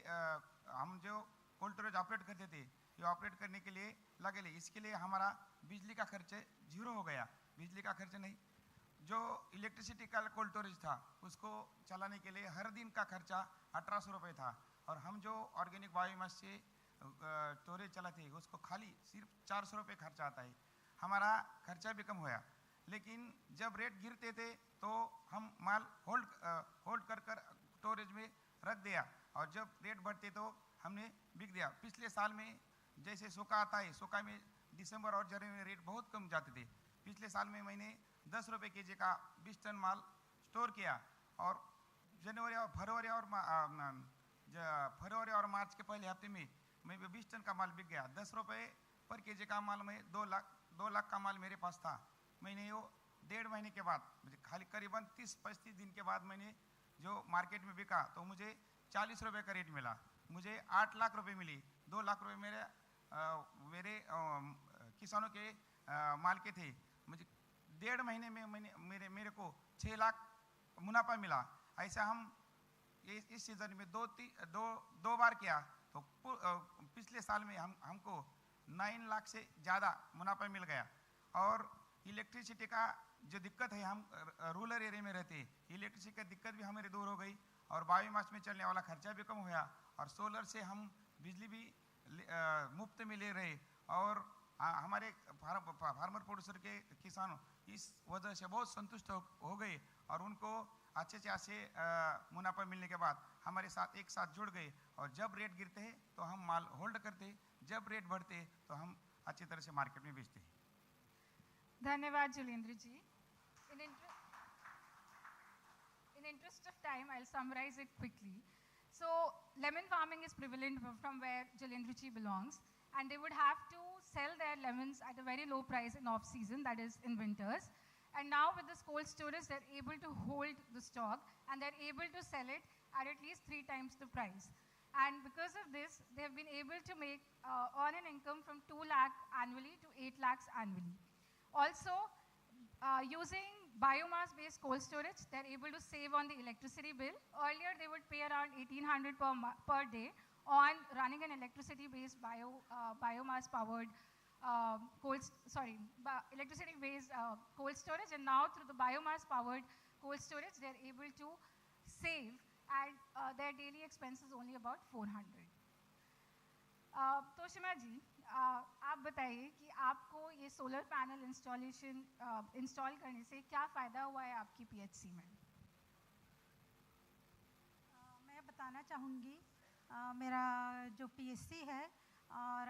हम जो कोल्ड स्टोरेज ऑपरेट करते थे, ये ऑपरेट करने के लिए लगे। इसके लिए हमारा बिजली का खर्च 0 हो गया, बिजली का खर्च नहीं। जो इलेक्ट्रिसिटी का कोल्ड स्टोरेज था, उसको चलाने के लिए हर दिन का खर्चा 1800 रुपये था, और हम जो ऑर्गेनिक बायोमास से स्टोरेज चलाते हैं, उसको खाली सिर्फ 400 रुपये खर्चा आता है। हमारा खर्चा भी कम हुआ, लेकिन जब रेट गिरते थे तो हम माल होल्ड कर स्टोरेज में रख दिया, और जब रेट बढ़ते तो हमने बिक दिया। पिछले साल में जैसे सूखा आता है, सूखा में दिसंबर और जनवरी में रेट बहुत कम जाते थे। पिछले साल में मैंने 10 रुपये केजी का 20 टन माल स्टोर किया, और फरवरी और मार्च के पहले हफ्ते में मैं 20 टन का माल बिक गया। 10 रुपये पर केजी का माल में 2 लाख का माल मेरे पास था। मैंने वो 1.5 महीने के बाद, मुझे खाली करीबन 30-35 दिन के बाद मैंने जो मार्केट में बिका, तो मुझे 40 रुपये का रेट मिला। मुझे 8 लाख रुपए मिली। 2 लाख रुपए मेरे किसानों के माल के थे। मुझे 1.5 महीने में मेरे को 6 लाख मुनाफा मिला। ऐसा हम इस सीजन में दो बार किया, तो पिछले साल में हमको 9 लाख से ज़्यादा मुनाफा मिल गया। और इलेक्ट्रिसिटी का जो दिक्कत है, हम रूरल एरिया में रहते हैं, इलेक्ट्रिसिटी की दिक्कत भी हमारी दूर हो गई, और बायोमास में चलने वाला खर्चा भी कम हुआ, और सोलर से हम बिजली भी मुफ्त में ले रहे। और हमारे फार्मर प्रोड्यूसर के किसानों इस वजह से बहुत संतुष्ट हो गए, और उनको अच्छे से मुनाफा मिलने के बाद हमारे साथ एक साथ जुड़ गए। और जब रेट गिरते हैं तो हम माल होल्ड करते हैं, जब रेट बढ़ते हैं तो हम अच्छी तरह से मार्केट में बेचते हैं। धन्यवाद जलेंद्र जी। In interest of time, I'll summarize it quickly. So, lemon farming is prevalent from where Jalendra ji belongs, and they would have to sell their lemons at a very low price in off-season, that is in winters. And now with this cold storage, they're able to hold the stock, and they're able to sell it at least 3 times the price. And because of this, they have been able to earn an income from 2 lakh annually to 8 lakhs annually. Also, using biomass-based cold storage, they're able to save on the electricity bill. Earlier, they would pay around 1,800 per day on running an electricity-based biomass-powered electricity-based cold storage, and now through the biomass-powered cold storage, they're able to save, and their daily expense is only about 400. तोशिमा जी, आप बताइए कि आपको ये solar panel install करने से क्या फ़ायदा हुआ है आपकी पीएचसी में? मैं बताना चाहूँगी, मेरा जो पीएचसी है, और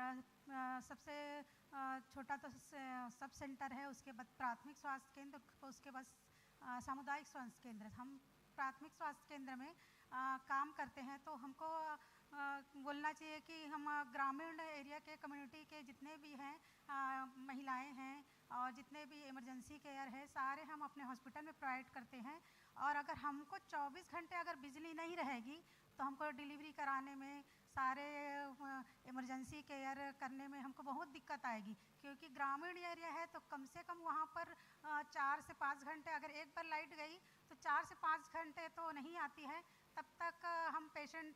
सबसे छोटा तो सब सेंटर है, उसके बाद प्राथमिक स्वास्थ्य केंद्र, उसके बाद सामुदायिक स्वास्थ्य केंद्र। हम प्राथमिक स्वास्थ्य केंद्र में काम करते हैं, तो हमको बोलना चाहिए कि हम ग्रामीण एरिया के कम्युनिटी के जितने भी हैं महिलाएं हैं, और जितने भी इमरजेंसी केयर है, सारे हम अपने हॉस्पिटल में प्रोवाइड करते हैं। और अगर हमको 24 घंटे अगर बिजली नहीं रहेगी, तो हमको डिलीवरी कराने में, सारे इमरजेंसी केयर करने में हमको बहुत दिक्कत आएगी, क्योंकि ग्रामीण एरिया है, तो कम से कम वहाँ पर 4 से 5 घंटे, अगर एक बार लाइट गई तो 4 से 5 घंटे तो नहीं आती है। तब तक हम पेशेंट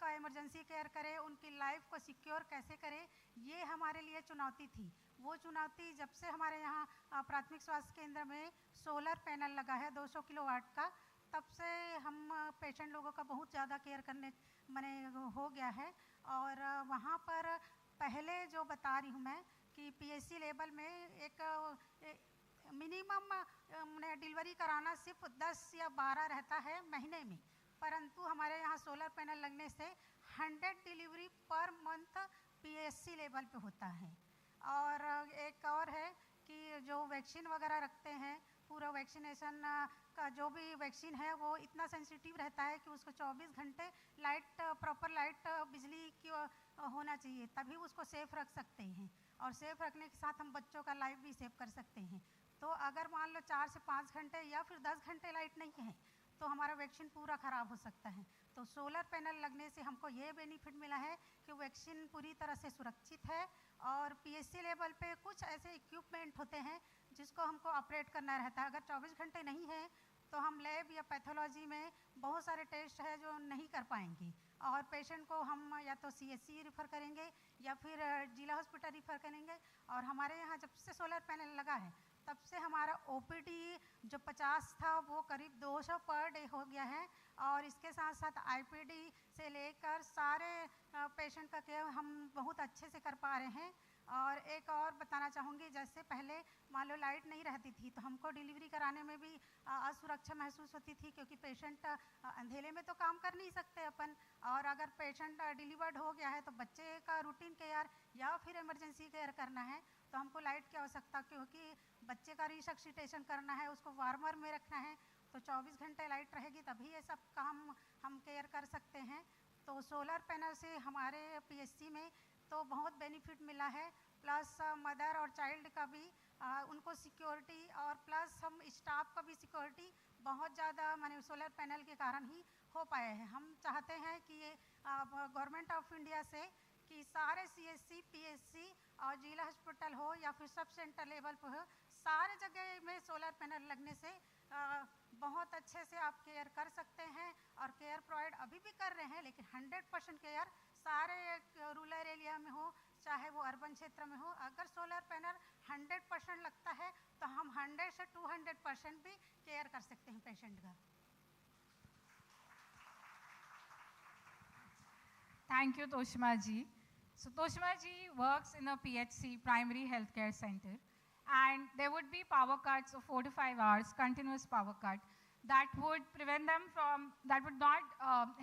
का इमरजेंसी केयर करें, उनकी लाइफ को सिक्योर कैसे करें, ये हमारे लिए चुनौती थी। वो चुनौती जब से हमारे यहाँ प्राथमिक स्वास्थ्य केंद्र में सोलर पैनल लगा है 200 किलोवाट का, तब से हम पेशेंट लोगों का बहुत ज़्यादा केयर करने हो गया है। और वहाँ पर पहले जो बता रही हूँ मैं कि पीएससी लेवल में एक मिनिमम डिलीवरी कराना सिर्फ 10 या 12 रहता है महीने में, परंतु हमारे यहाँ सोलर पैनल लगने से 100 delivery per month PSC level पे होता है। और एक और है कि जो वैक्सीन वगैरह रखते हैं, पूरा वैक्सीनेशन का जो भी वैक्सीन है वो इतना सेंसिटिव रहता है कि उसको 24 घंटे लाइट, प्रॉपर लाइट, बिजली की होना चाहिए, तभी उसको सेफ रख सकते हैं। और सेफ रखने के साथ हम बच्चों का लाइफ भी सेव कर सकते हैं। तो अगर मान लो 4 से 5 घंटे या फिर 10 घंटे लाइट नहीं है तो हमारा वैक्सीन पूरा ख़राब हो सकता है। तो सोलर पैनल लगने से हमको ये बेनिफिट मिला है कि वैक्सीन पूरी तरह से सुरक्षित है। और पीएससी लेवल पे कुछ ऐसे इक्विपमेंट होते हैं जिसको हमको ऑपरेट करना रहता है। अगर 24 घंटे नहीं है तो हम लैब या पैथोलॉजी में बहुत सारे टेस्ट है जो नहीं कर पाएंगे, और पेशेंट को हम या तो सीएससी रिफ़र करेंगे या फिर जिला हॉस्पिटल रिफ़र करेंगे। और हमारे यहाँ जब से सोलर पैनल लगा है तब से हमारा ओपीडी जो 50 था वो करीब 200 पर डे हो गया है। और इसके साथ साथ आईपीडी से लेकर सारे पेशेंट का केयर हम बहुत अच्छे से कर पा रहे हैं। और एक और बताना चाहूँगी, जैसे पहले मान लो लाइट नहीं रहती थी तो हमको डिलीवरी कराने में भी असुरक्षा महसूस होती थी, क्योंकि पेशेंट अंधेरे में तो काम कर नहीं सकते अपन। और अगर पेशेंट डिलीवर्ड हो गया है तो बच्चे का रूटीन केयर या फिर इमरजेंसी केयर करना है तो हमको लाइट की आवश्यकता, क्योंकि बच्चे का रिसक्सिटेशन करना है, उसको वार्मर में रखना है, तो 24 घंटे लाइट रहेगी तभी ये सब काम हम केयर कर सकते हैं। तो सोलर पैनल से हमारे पीएससी में तो बहुत बेनिफिट मिला है, प्लस मदर और चाइल्ड का भी उनको सिक्योरिटी, और प्लस हम स्टाफ का भी सिक्योरिटी बहुत ज़्यादा माने सोलर पैनल के कारण ही हो पाए हैं। हम चाहते हैं कि ये गवर्नमेंट ऑफ इंडिया से कि सारे सीएससी, पीएससी और जिला हॉस्पिटल हो या फिर सब सेंटर लेवल पर हो, सारे जगह में सोलर पैनल लगने से बहुत अच्छे से आप केयर कर सकते हैं। और केयर प्रोवाइड अभी भी कर रहे हैं, लेकिन 100% केयर सारे रूरल एरिया में हो चाहे वो अर्बन क्षेत्र में हो। अगर सोलर पैनल 100% लगता है तो हम 100 से 200% भी केयर कर सकते हैं पेशेंट का। Thank you, Toshima ji. So Toshima ji works in a PHC, primary healthcare center, and there would be power cuts of 4 to 5 hours, continuous power cut, that would prevent them from, that would not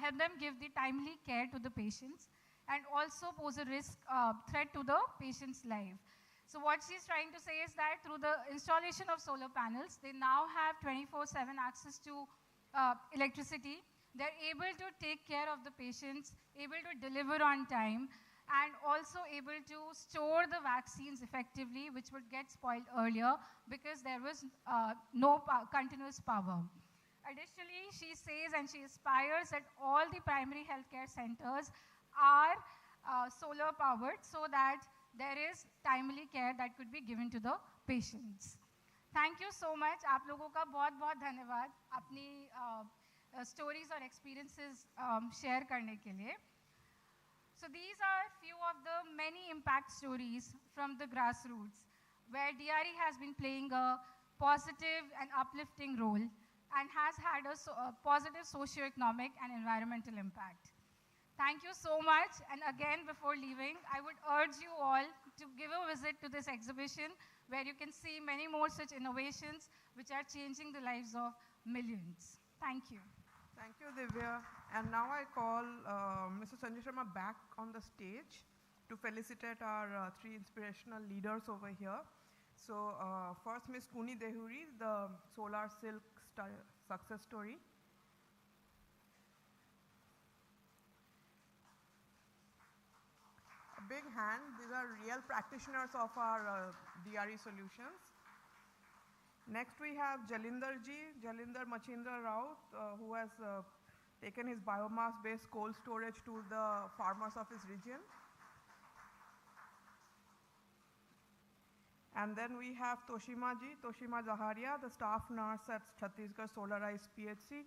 help them give the timely care to the patients, and also pose a risk, threat to the patient's life. So what she's trying to say is that through the installation of solar panels, they now have 24/7 access to electricity. They're able to take care of the patients, able to deliver on time, and also able to store the vaccines effectively, which would get spoiled earlier because there was no continuous power. Additionally, she says and she aspires that all the primary healthcare centers are solar powered so that there is timely care that could be given to the patients. Thank you so much. आप लोगों का बहुत बहुत धन्यवाद अपनी stories और experiences share करने के लिए. So these are few of the many impact stories from the grassroots where DRE has been playing a positive and uplifting role and has had a positive socio-economic and environmental impact. Thank you so much, and again before leaving, I would urge you all to give a visit to this exhibition where you can see many more such innovations which are changing the lives of millions. Thank you. Thank you, Divya. And now I call Mr. Sanjay Sharma back on the stage to felicitate our 3 inspirational leaders over here. So first, Ms. Kuni Dehuri, the Solar Silk success story. A big hand. These are real practitioners of our DRE solutions. Next we have Jalinder Machindra Raut, who has taken his biomass-based cold storage to the farmers of his region. And then we have Toshima Zaharia, the staff nurse at Chhattisgarh Solarized PHC,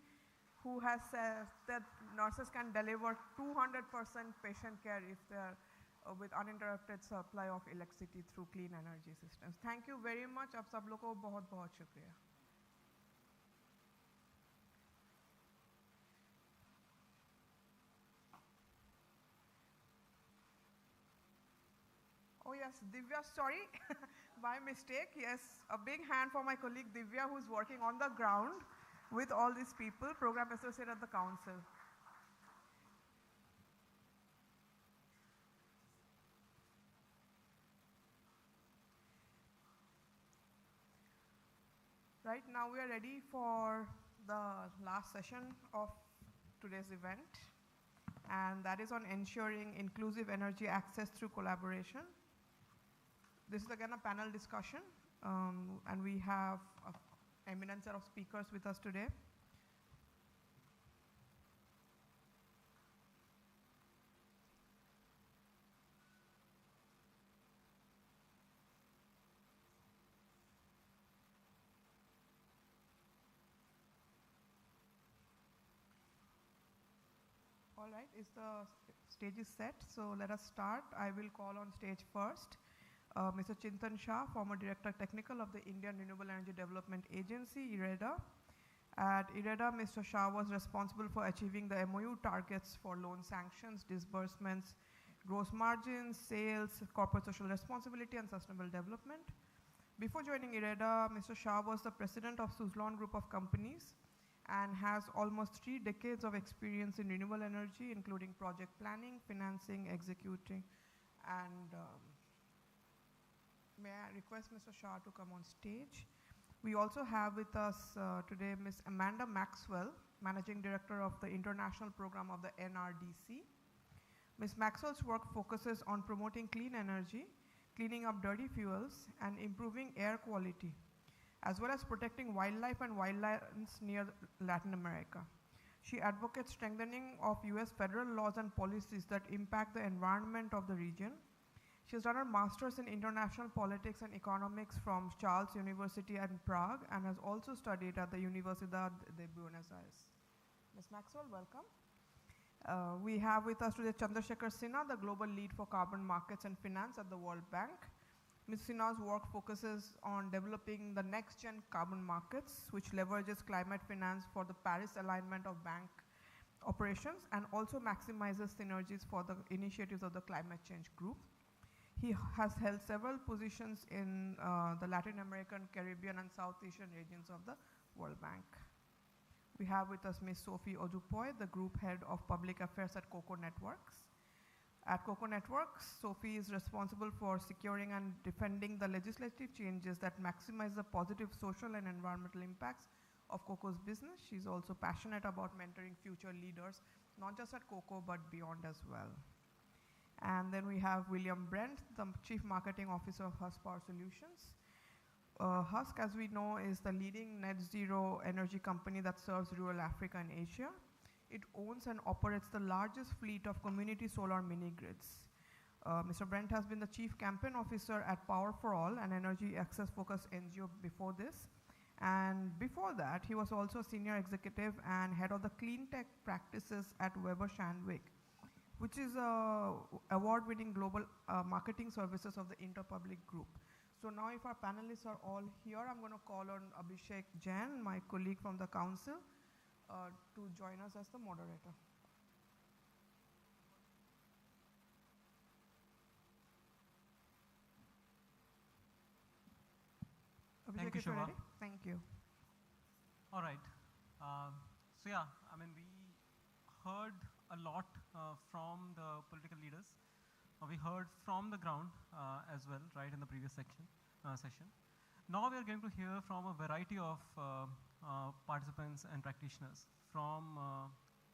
who has said that nurses can deliver 200% patient care if they're with uninterrupted supply of electricity through clean energy systems. Thank you very much. आप सब लोगों को बहुत बहुत शुक्रिया. Oh yes, Divya, sorry, by mistake. Yes, a big hand for my colleague Divya, who's working on the ground with all these people, Program Associate at the Council. Right now we are ready for the last session of today's event, and that is on ensuring inclusive energy access through collaboration. This is again a panel discussion, and we have an eminent set of speakers with us today. All right, the stage is set, so let us start. I will call on stage first Mr. Chintan Shah, former Director Technical of the Indian Renewable Energy Development Agency, IREDA. At IREDA, Mr. Shah was responsible for achieving the MOU targets for loan sanctions, disbursements, gross margins, sales, corporate social responsibility, and sustainable development. Before joining IREDA, Mr. Shah was the president of Suzlon Group of Companies and has almost 3 decades of experience in renewable energy, including project planning, financing, executing, and may I request Mr. Shah to come on stage. We also have with us today Ms. Amanda Maxwell, Managing Director of the International Program of the NRDC. Ms. Maxwell's work focuses on promoting clean energy, cleaning up dirty fuels, and improving air quality, as well as protecting wildlife and wildlands near Latin America. She advocates strengthening of US federal laws and policies that impact the environment of the region. She has done her master's in international politics and economics from Charles University in Prague and has also studied at the Universidad de Buenos Aires. Ms. Maxwell, welcome. We have with us today Chandrasekhar Sinha, the Global Lead for Carbon Markets and Finance at the World Bank. Ms. Sinha's work focuses on developing the next-gen carbon markets, which leverages climate finance for the Paris alignment of bank operations and also maximizes synergies for the initiatives of the climate change group. He has held several positions in the Latin American, Caribbean, and South Asian regions of the World Bank. We have with us Ms. Sophie Odupoy, the Group Head of Public Affairs at Coco Networks. At Coco Networks, Sophie is responsible for securing and defending the legislative changes that maximize the positive social and environmental impacts of Coco's business. She's also passionate about mentoring future leaders, not just at Coco, but beyond as well. And then we have William Brent, the Chief Marketing Officer of Husk Power Solutions. Husk, as we know, is the leading net zero energy company that serves rural Africa and Asia. It owns and operates the largest fleet of community solar mini-grids. Mr. Brent has been the Chief Campaign Officer at Power for All, an energy access-focused NGO before this. And before that, he was also Senior Executive and Head of the Clean Tech Practices at Weber Shandwick, which is an award-winning global marketing services of the Interpublic Group. So now if our panelists are all here, I'm going to call on Abhishek Jain, my colleague from the council, to join us as the moderator. Abhishek, Thank you, if you're Shiva. ready. Thank you. All right. So yeah, I mean, we heard a lot from the political leaders. We heard from the ground as well, right, in the previous session. Now we are going to hear from a variety of participants and practitioners, from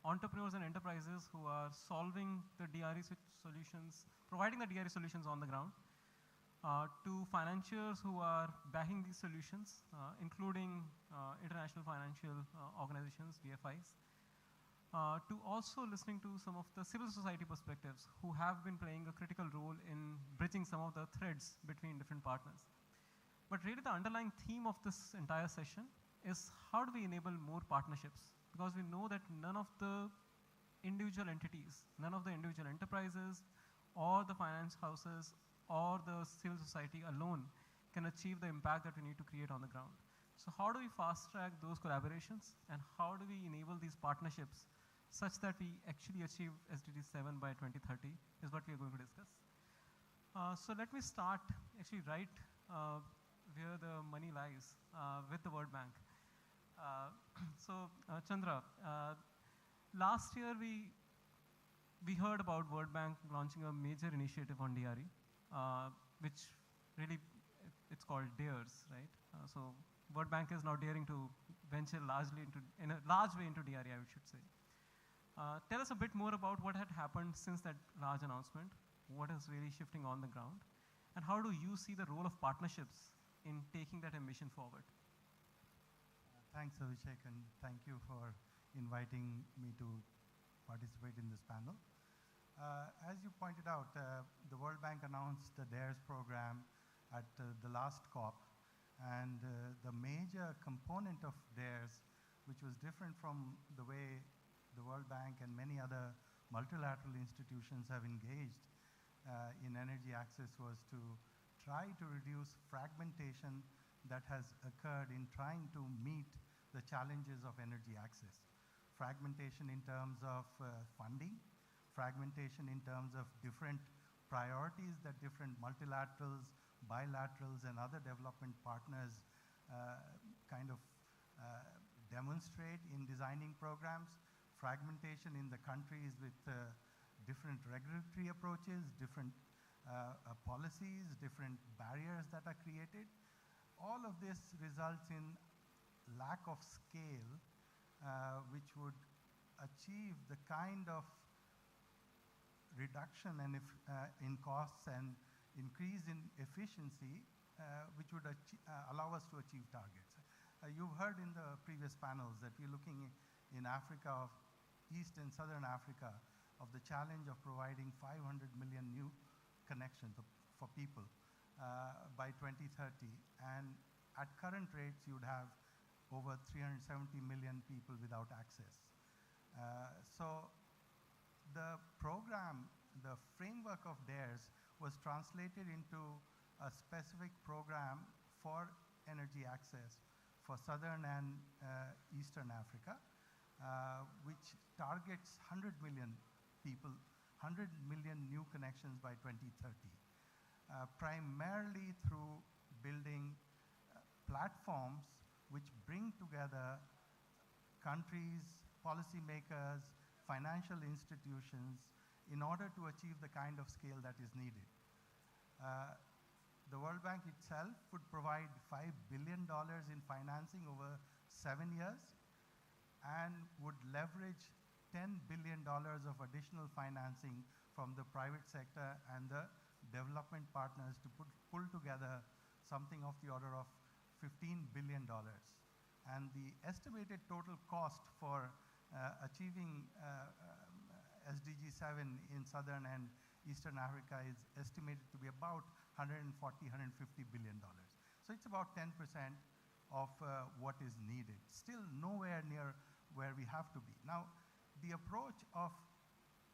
entrepreneurs and enterprises who are solving the DRE solutions, providing the DRE solutions on the ground, to financiers who are backing these solutions, including international financial organizations, DFIs, to also listening to some of the civil society perspectives who have been playing a critical role in bridging some of the threads between different partners. But really the underlying theme of this entire session is how do we enable more partnerships? Because we know that none of the individual entities, none of the individual enterprises or the finance houses or the civil society alone can achieve the impact that we need to create on the ground. So how do we fast track those collaborations and how do we enable these partnerships such that we actually achieve SDG 7 by 2030 is what we are going to discuss. So let me start actually right where the money lies with the World Bank. Chandra, last year we heard about World Bank launching a major initiative on DRE, which really it's called DARES, right? So World Bank is now daring to venture in a large way into DRE, I should say. Tell us a bit more about what had happened since that large announcement, what is really shifting on the ground, and how do you see the role of partnerships in taking that ambition forward? Thanks, Abhishek, and thank you for inviting me to participate in this panel. As you pointed out, the World Bank announced the DARES program at the last COP, and the major component of DARES, which was different from the way the World Bank and many other multilateral institutions have engaged in energy access, was to try to reduce fragmentation that has occurred in trying to meet the challenges of energy access. Fragmentation in terms of funding, fragmentation in terms of different priorities that different multilaterals, bilaterals, and other development partners demonstrate in designing programs, fragmentation in the countries with different regulatory approaches, different policies, different barriers that are created. All of this results in lack of scale, which would achieve the kind of reduction in costs and increase in efficiency, which would allow us to achieve targets. You've heard in the previous panels that we're looking in Africa, East and Southern Africa, of the challenge of providing 500 million new connections for people by 2030. And at current rates, you would have over 370 million people without access. So the program, the framework of DARES was translated into a specific program for energy access for Southern and Eastern Africa, which targets 100 million people, 100 million new connections by 2030, primarily through building platforms which bring together countries, policymakers, financial institutions in order to achieve the kind of scale that is needed. The World Bank itself would provide $5 billion in financing over 7 years and would leverage $10 billion of additional financing from the private sector and the development partners to pull together something of the order of $15 billion. And the estimated total cost for achieving SDG 7 in Southern and Eastern Africa is estimated to be about $140–150 billion. So it's about 10% of what is needed. Still nowhere near where we have to be. Now, the approach of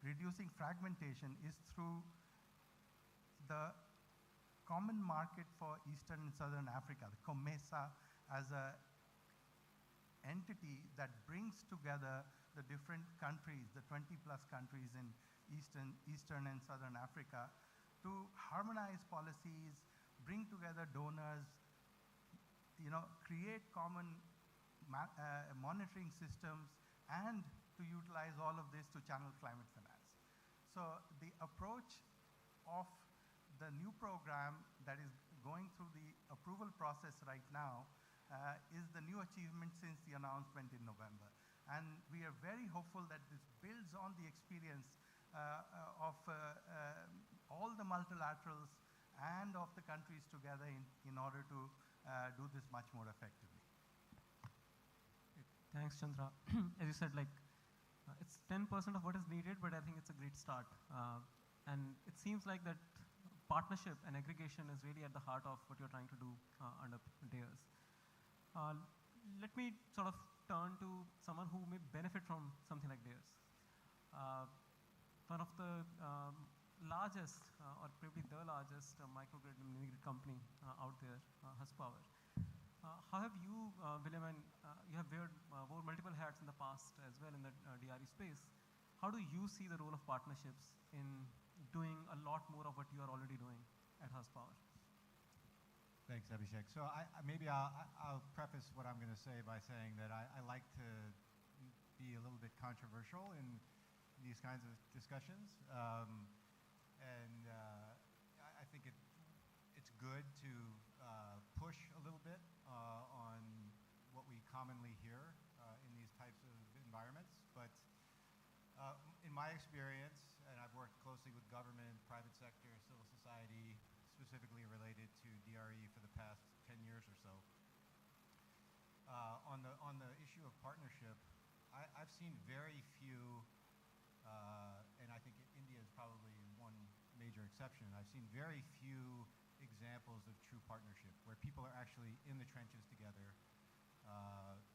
reducing fragmentation is through the Common Market for Eastern and Southern Africa, the COMESA, as an entity that brings together the different countries, the 20-plus countries in Eastern and Southern Africa, to harmonize policies, bring together donors, create common monitoring systems, and to utilize all of this to channel climate finance. So the approach of the new program that is going through the approval process right now is the new achievement since the announcement in November. And we are very hopeful that this builds on the experience of all the multilaterals and of the countries together in order to do this much more effectively. Thanks, Chandra. As you said, it's 10% of what is needed, but I think it's a great start. And it seems like that partnership and aggregation is really at the heart of what you're trying to do under DARES. Let me sort of turn to someone who may benefit from something like DARES. One of the largest, or probably the largest microgrid and mini-grid company out there, Huspower. How have you, William, and you have wore multiple hats in the past as well in the DRE space. How do you see the role of partnerships in doing a lot more of what you are already doing at horsepower. Thanks, Abhishek. So maybe I'll preface what I'm going to say by saying that I like to be a little bit controversial in these kinds of discussions. I think it's good to push a little bit on what we commonly hear in these types of environments. But in my experience, and I've worked closely with government, private sector, civil society, specifically related to DRE for the past 10 years or so. On the issue of partnership, I've seen very few, and I think India is probably one major exception. I've seen very few examples of true partnership where people are actually in the trenches together,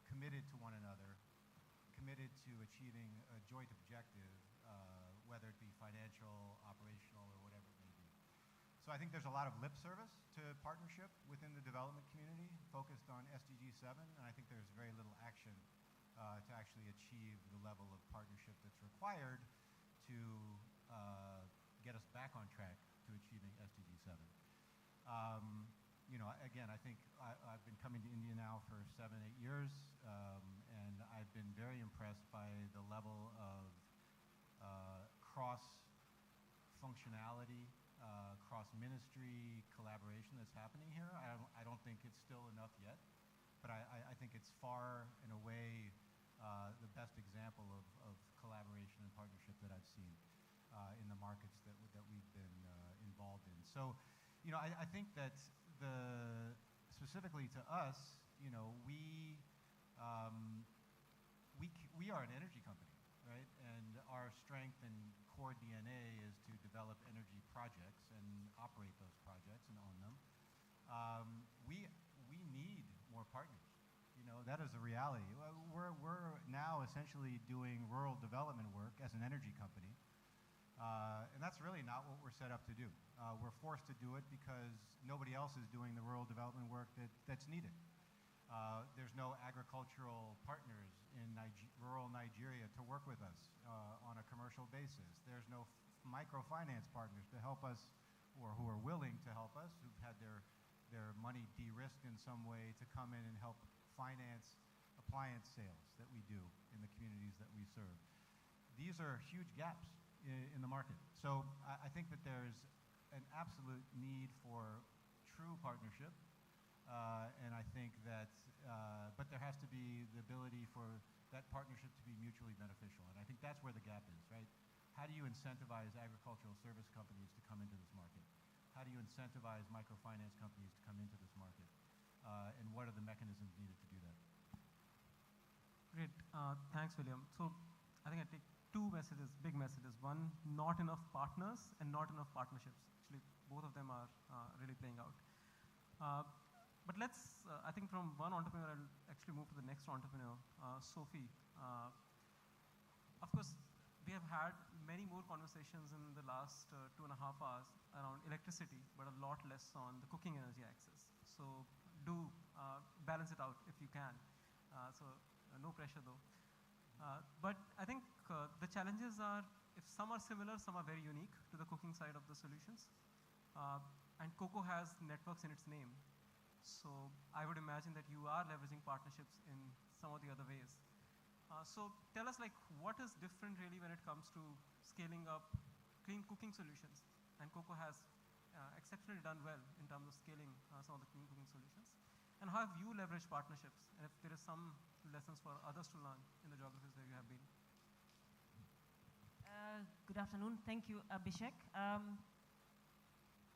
committed to one another, committed to achieving a joint objective, whether it be financial, operational, or whatever it may be. So I think there's a lot of lip service to partnership within the development community focused on SDG 7, and I think there's very little action to actually achieve the level of partnership that's required to get us back on track to achieving SDG 7. Again, I think I've been coming to India now for 7, 8 years, and I've been very impressed by the level of cross-functionality, cross-ministry collaboration that's happening here. I don't think it's still enough yet, but I think it's far and away the best example of collaboration and partnership that I've seen in the markets that we've been involved in. So, I think that specifically to us, we are an energy company, right? And our strength and core DNA is to develop energy projects and operate those projects and own them. We need more partners. That is a reality. We're now essentially doing rural development work as an energy company. And that's really not what we're set up to do. We're forced to do it because nobody else is doing the rural development work that's needed. There's no agricultural partners in rural Nigeria to work with us on a commercial basis. There's no microfinance partners to help us or who are willing to help us, who've had their money de-risked in some way to come in and help finance appliance sales that we do in the communities that we serve. These are huge gaps in the market. So I think that there's an absolute need for true partnership. And I think that, but there has to be the ability for that partnership to be mutually beneficial. And I think that's where the gap is, right? How do you incentivize agricultural service companies to come into this market? How do you incentivize microfinance companies to come into this market? And what are the mechanisms needed to do that? Great. Thanks, William. So I think I take two messages, big messages. One, not enough partners and not enough partnerships. Actually, both of them are really playing out. But let's, I think from one entrepreneur, I'll actually move to the next entrepreneur, Sophie. Of course, we have had many more conversations in the last 2.5 hours around electricity, but a lot less on the cooking energy axis. So do balance it out if you can. No pressure though. But I think the challenges are, if some are similar, some are very unique to the cooking side of the solutions. And Cocoa has networks in its name. So I would imagine that you are leveraging partnerships in some of the other ways. So tell us, what is different really when it comes to scaling up clean cooking solutions? And Cocoa has exceptionally done well in terms of scaling some of the clean cooking solutions. And how have you leveraged partnerships? And if there is some lessons for others to learn in the geographies where you have been. Good afternoon. Thank you, Abhishek.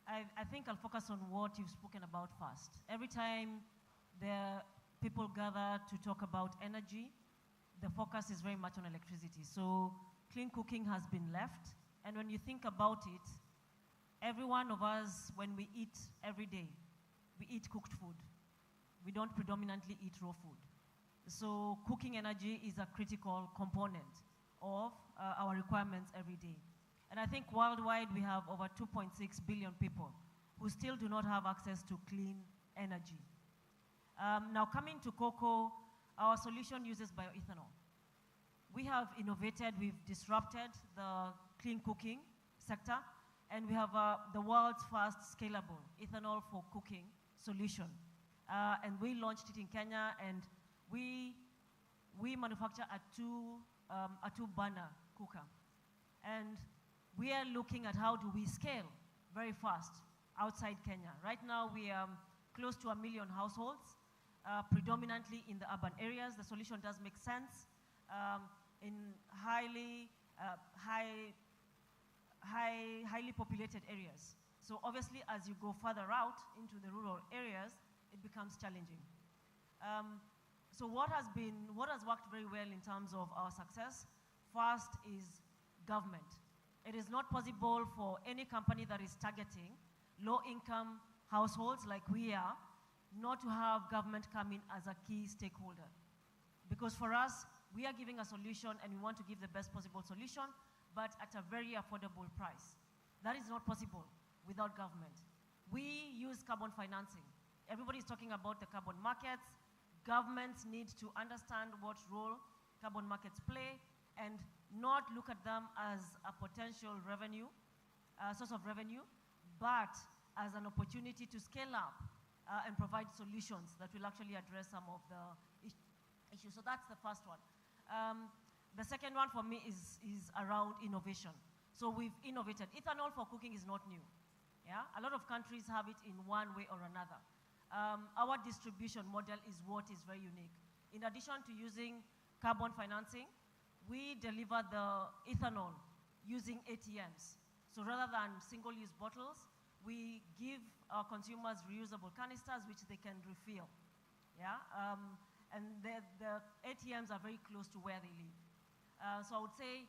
I think I'll focus on what you've spoken about first. Every time people gather to talk about energy, the focus is very much on electricity. So clean cooking has been left. And when you think about it, every one of us, when we eat every day, we eat cooked food. We don't predominantly eat raw food. So cooking energy is a critical component of our requirements every day. And I think worldwide we have over 2.6 billion people who still do not have access to clean energy. Now coming to Cocoa, our solution uses bioethanol. We have innovated, we've disrupted the clean cooking sector And we have the world's first scalable ethanol for cooking solution. And we launched it in Kenya, and we manufacture a two-burner cooker. And we are looking at how do we scale very fast outside Kenya. Right now, we are close to 1 million households, predominantly in the urban areas. The solution does make sense in highly populated areas. So obviously, as you go further out into the rural areas, it becomes challenging. So what has worked very well in terms of our success, first is government. It is not possible for any company that is targeting low-income households like we are, not to have government come in as a key stakeholder. Because for us, we are giving a solution and we want to give the best possible solution, but at a very affordable price. That is not possible without government. We use carbon financing. Everybody is talking about the carbon markets. Governments need to understand what role carbon markets play and not look at them as a potential revenue, source of revenue, but as an opportunity to scale up and provide solutions that will actually address some of the issues. So that's the first one. The second one for me is around innovation. So we've innovated. Ethanol for cooking is not new. Yeah? A lot of countries have it in one way or another. Our distribution model is what is very unique. In addition to using carbon financing, we deliver the ethanol using ATMs. So rather than single-use bottles, we give our consumers reusable canisters which they can refill. Yeah? And the ATMs are very close to where they live. So I would say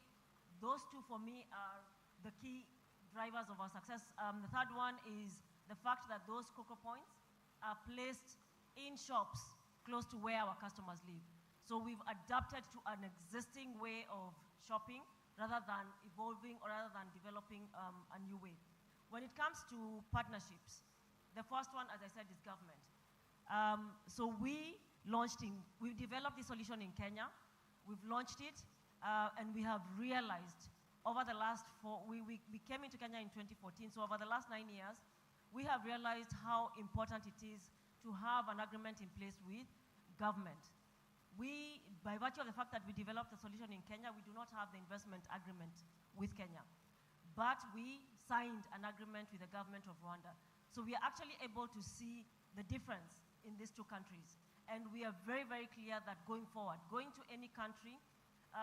those two for me are the key drivers of our success. The third one is the fact that those cocoa points are placed in shops close to where our customers live. So we've adapted to an existing way of shopping rather than evolving or rather than developing a new way. When it comes to partnerships, the first one, as I said, is government. So we developed this solution in Kenya. We've launched it, and we have realized over the last we came into Kenya in 2014, so over the last 9 years, we have realized how important it is to have an agreement in place with government. By virtue of the fact that we developed a solution in Kenya, we do not have the investment agreement with Kenya. But we signed an agreement with the government of Rwanda. So we are actually able to see the difference in these two countries. And we are very, very clear that going forward, going to any country,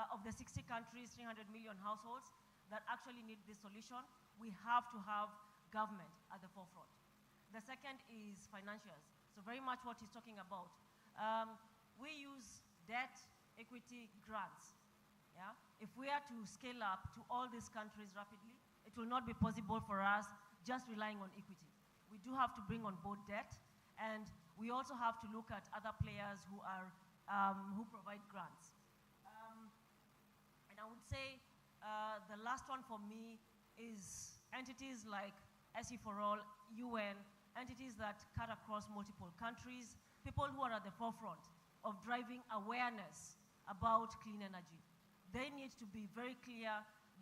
of the 60 countries, 300 million households that actually need this solution, we have to have government at the forefront. The second is financials. So very much what he's talking about. We use debt, equity, grants. Yeah? If we are to scale up to all these countries rapidly, it will not be possible for us just relying on equity. We do have to bring on board debt, and we also have to look at other players who provide grants. And I would say the last one for me is entities like SE4All, UN, entities that cut across multiple countries, people who are at the forefront of driving awareness about clean energy. They need to be very clear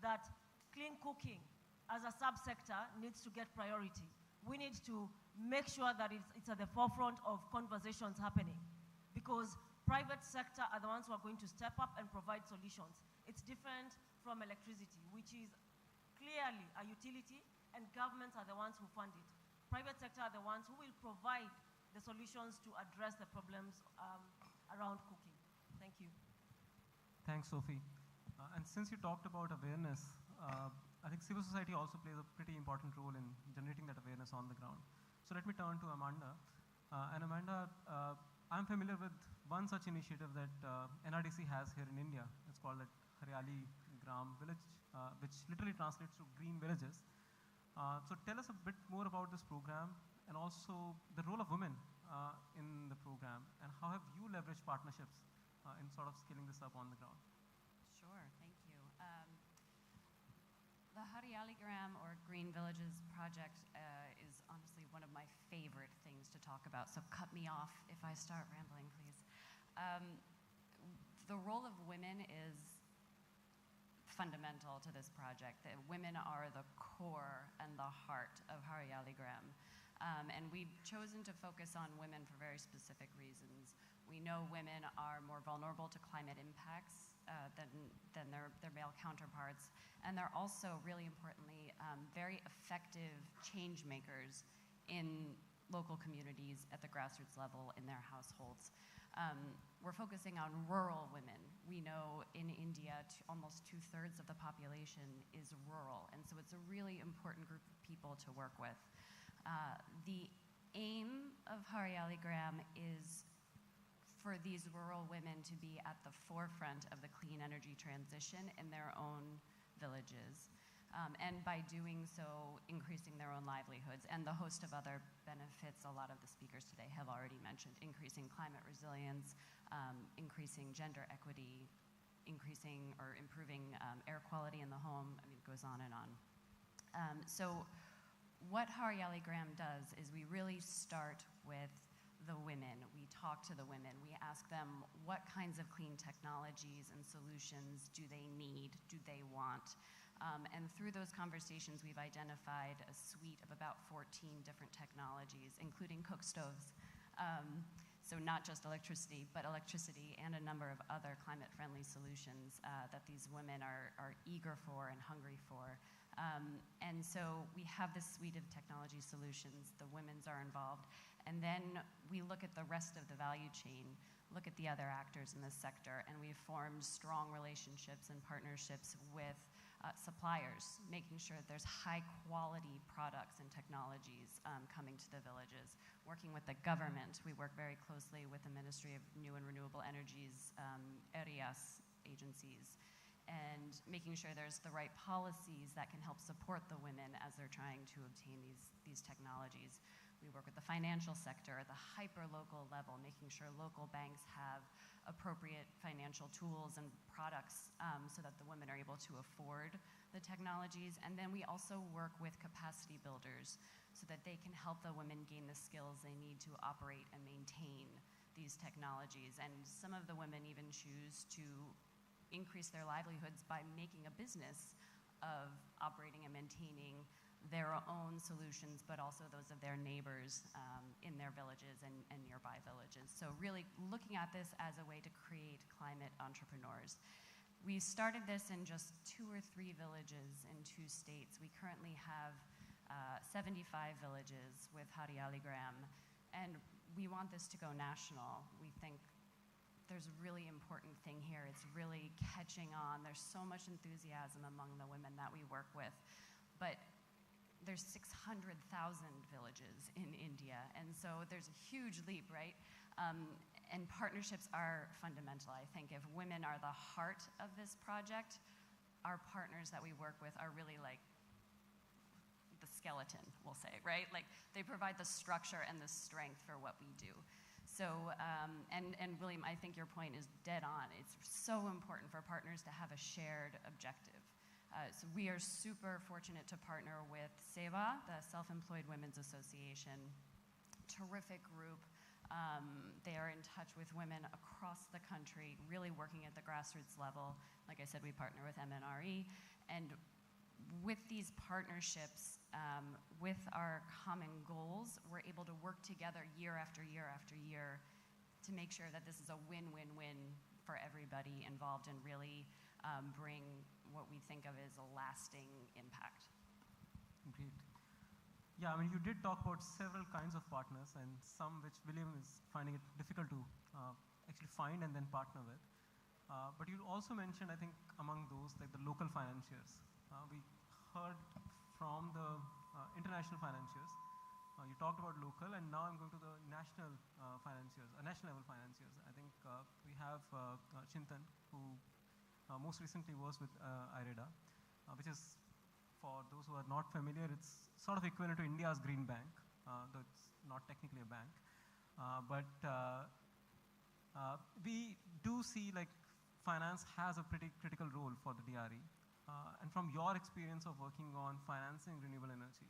that clean cooking as a subsector needs to get priority. We need to make sure that it's at the forefront of conversations happening, because private sector are the ones who are going to step up and provide solutions. It's different from electricity, which is clearly a utility, and governments are the ones who fund it. Private sector are the ones who will provide the solutions to address the problems around cooking. Thank you. Thanks, Sophie. And since you talked about awareness, I think civil society also plays a pretty important role in generating that awareness on the ground. So let me turn to Amanda. And Amanda, I'm familiar with one such initiative that NRDC has here in India. It's called the Haryali Gram Village, which literally translates to green villages. So tell us a bit more about this program and also the role of women in the program, and how have you leveraged partnerships in sort of scaling this up on the ground? Sure, thank you. The Haryali Gram, or Green Villages project, is honestly one of my favorite things to talk about, so cut me off if I start rambling, please. The role of women is fundamental to this project, that women are the core and the heart of Haryaligram. And we've chosen to focus on women for very specific reasons. We know women are more vulnerable to climate impacts than their male counterparts. And they're also, really importantly, very effective change makers in local communities at the grassroots level in their households. We're focusing on rural women. We know in India, almost 2/3 of the population is rural, and so it's a really important group of people to work with. The aim of Haryaligram is for these rural women to be at the forefront of the clean energy transition in their own villages. And by doing so, increasing their own livelihoods and the host of other benefits a lot of the speakers today have already mentioned, increasing climate resilience, increasing gender equity, increasing or improving air quality in the home. I mean, it goes on and on. So what Haryaligram does is we really start with the women. We talk to the women. We ask them what kinds of clean technologies and solutions do they need, do they want? And through those conversations, we've identified a suite of about 14 different technologies, including cook stoves. So not just electricity, but electricity and a number of other climate-friendly solutions that these women are eager for and hungry for. And so we have this suite of technology solutions. The women's are involved. And then we look at the rest of the value chain, look at the other actors in this sector, and we've formed strong relationships and partnerships with suppliers, making sure that there's high-quality products and technologies coming to the villages. Working with the government, we work very closely with the Ministry of New and Renewable Energies, areas agencies, and making sure there's the right policies that can help support the women as they're trying to obtain these technologies. We work with the financial sector at the hyper-local level, making sure local banks have appropriate financial tools and products so that the women are able to afford the technologies. And then we also work with capacity builders so that they can help the women gain the skills they need to operate and maintain these technologies. And some of the women even choose to increase their livelihoods by making a business of operating and maintaining their own solutions, but also those of their neighbors in their villages and nearby villages. So really looking at this as a way to create climate entrepreneurs. We started this in just 2 or 3 villages in 2 states. We currently have 75 villages with Haryaligram, and we want this to go national. We think there's a really important thing here. It's really catching on. There's so much enthusiasm among the women that we work with. But there's 600,000 villages in India, and so there's a huge leap, right? And partnerships are fundamental. I think if women are the heart of this project, our partners that we work with are really like the skeleton, we'll say, right? Like they provide the structure and the strength for what we do. So, and William, I think your point is dead on. It's so important for partners to have a shared objective. So we are super fortunate to partner with SEVA, the Self-Employed Women's Association, terrific group. They are in touch with women across the country, really working at the grassroots level. Like I said, we partner with MNRE. And with these partnerships, with our common goals, we're able to work together year after year after year to make sure that this is a win-win-win for everybody involved and really bring what we think of as a lasting impact. Great. Yeah, I mean, you did talk about several kinds of partners and some which William is finding it difficult to actually find and then partner with. But you also mentioned, I think, among those, like the local financiers. We heard from the international financiers. You talked about local, and now I'm going to the national financiers, national level financiers. I think we have Chintan, who most recently was with IREDA, which is, for those who are not familiar, it's sort of equivalent to India's Green Bank, though it's not technically a bank. But we do see like finance has a pretty critical role for the DRE. And from your experience of working on financing renewable energy,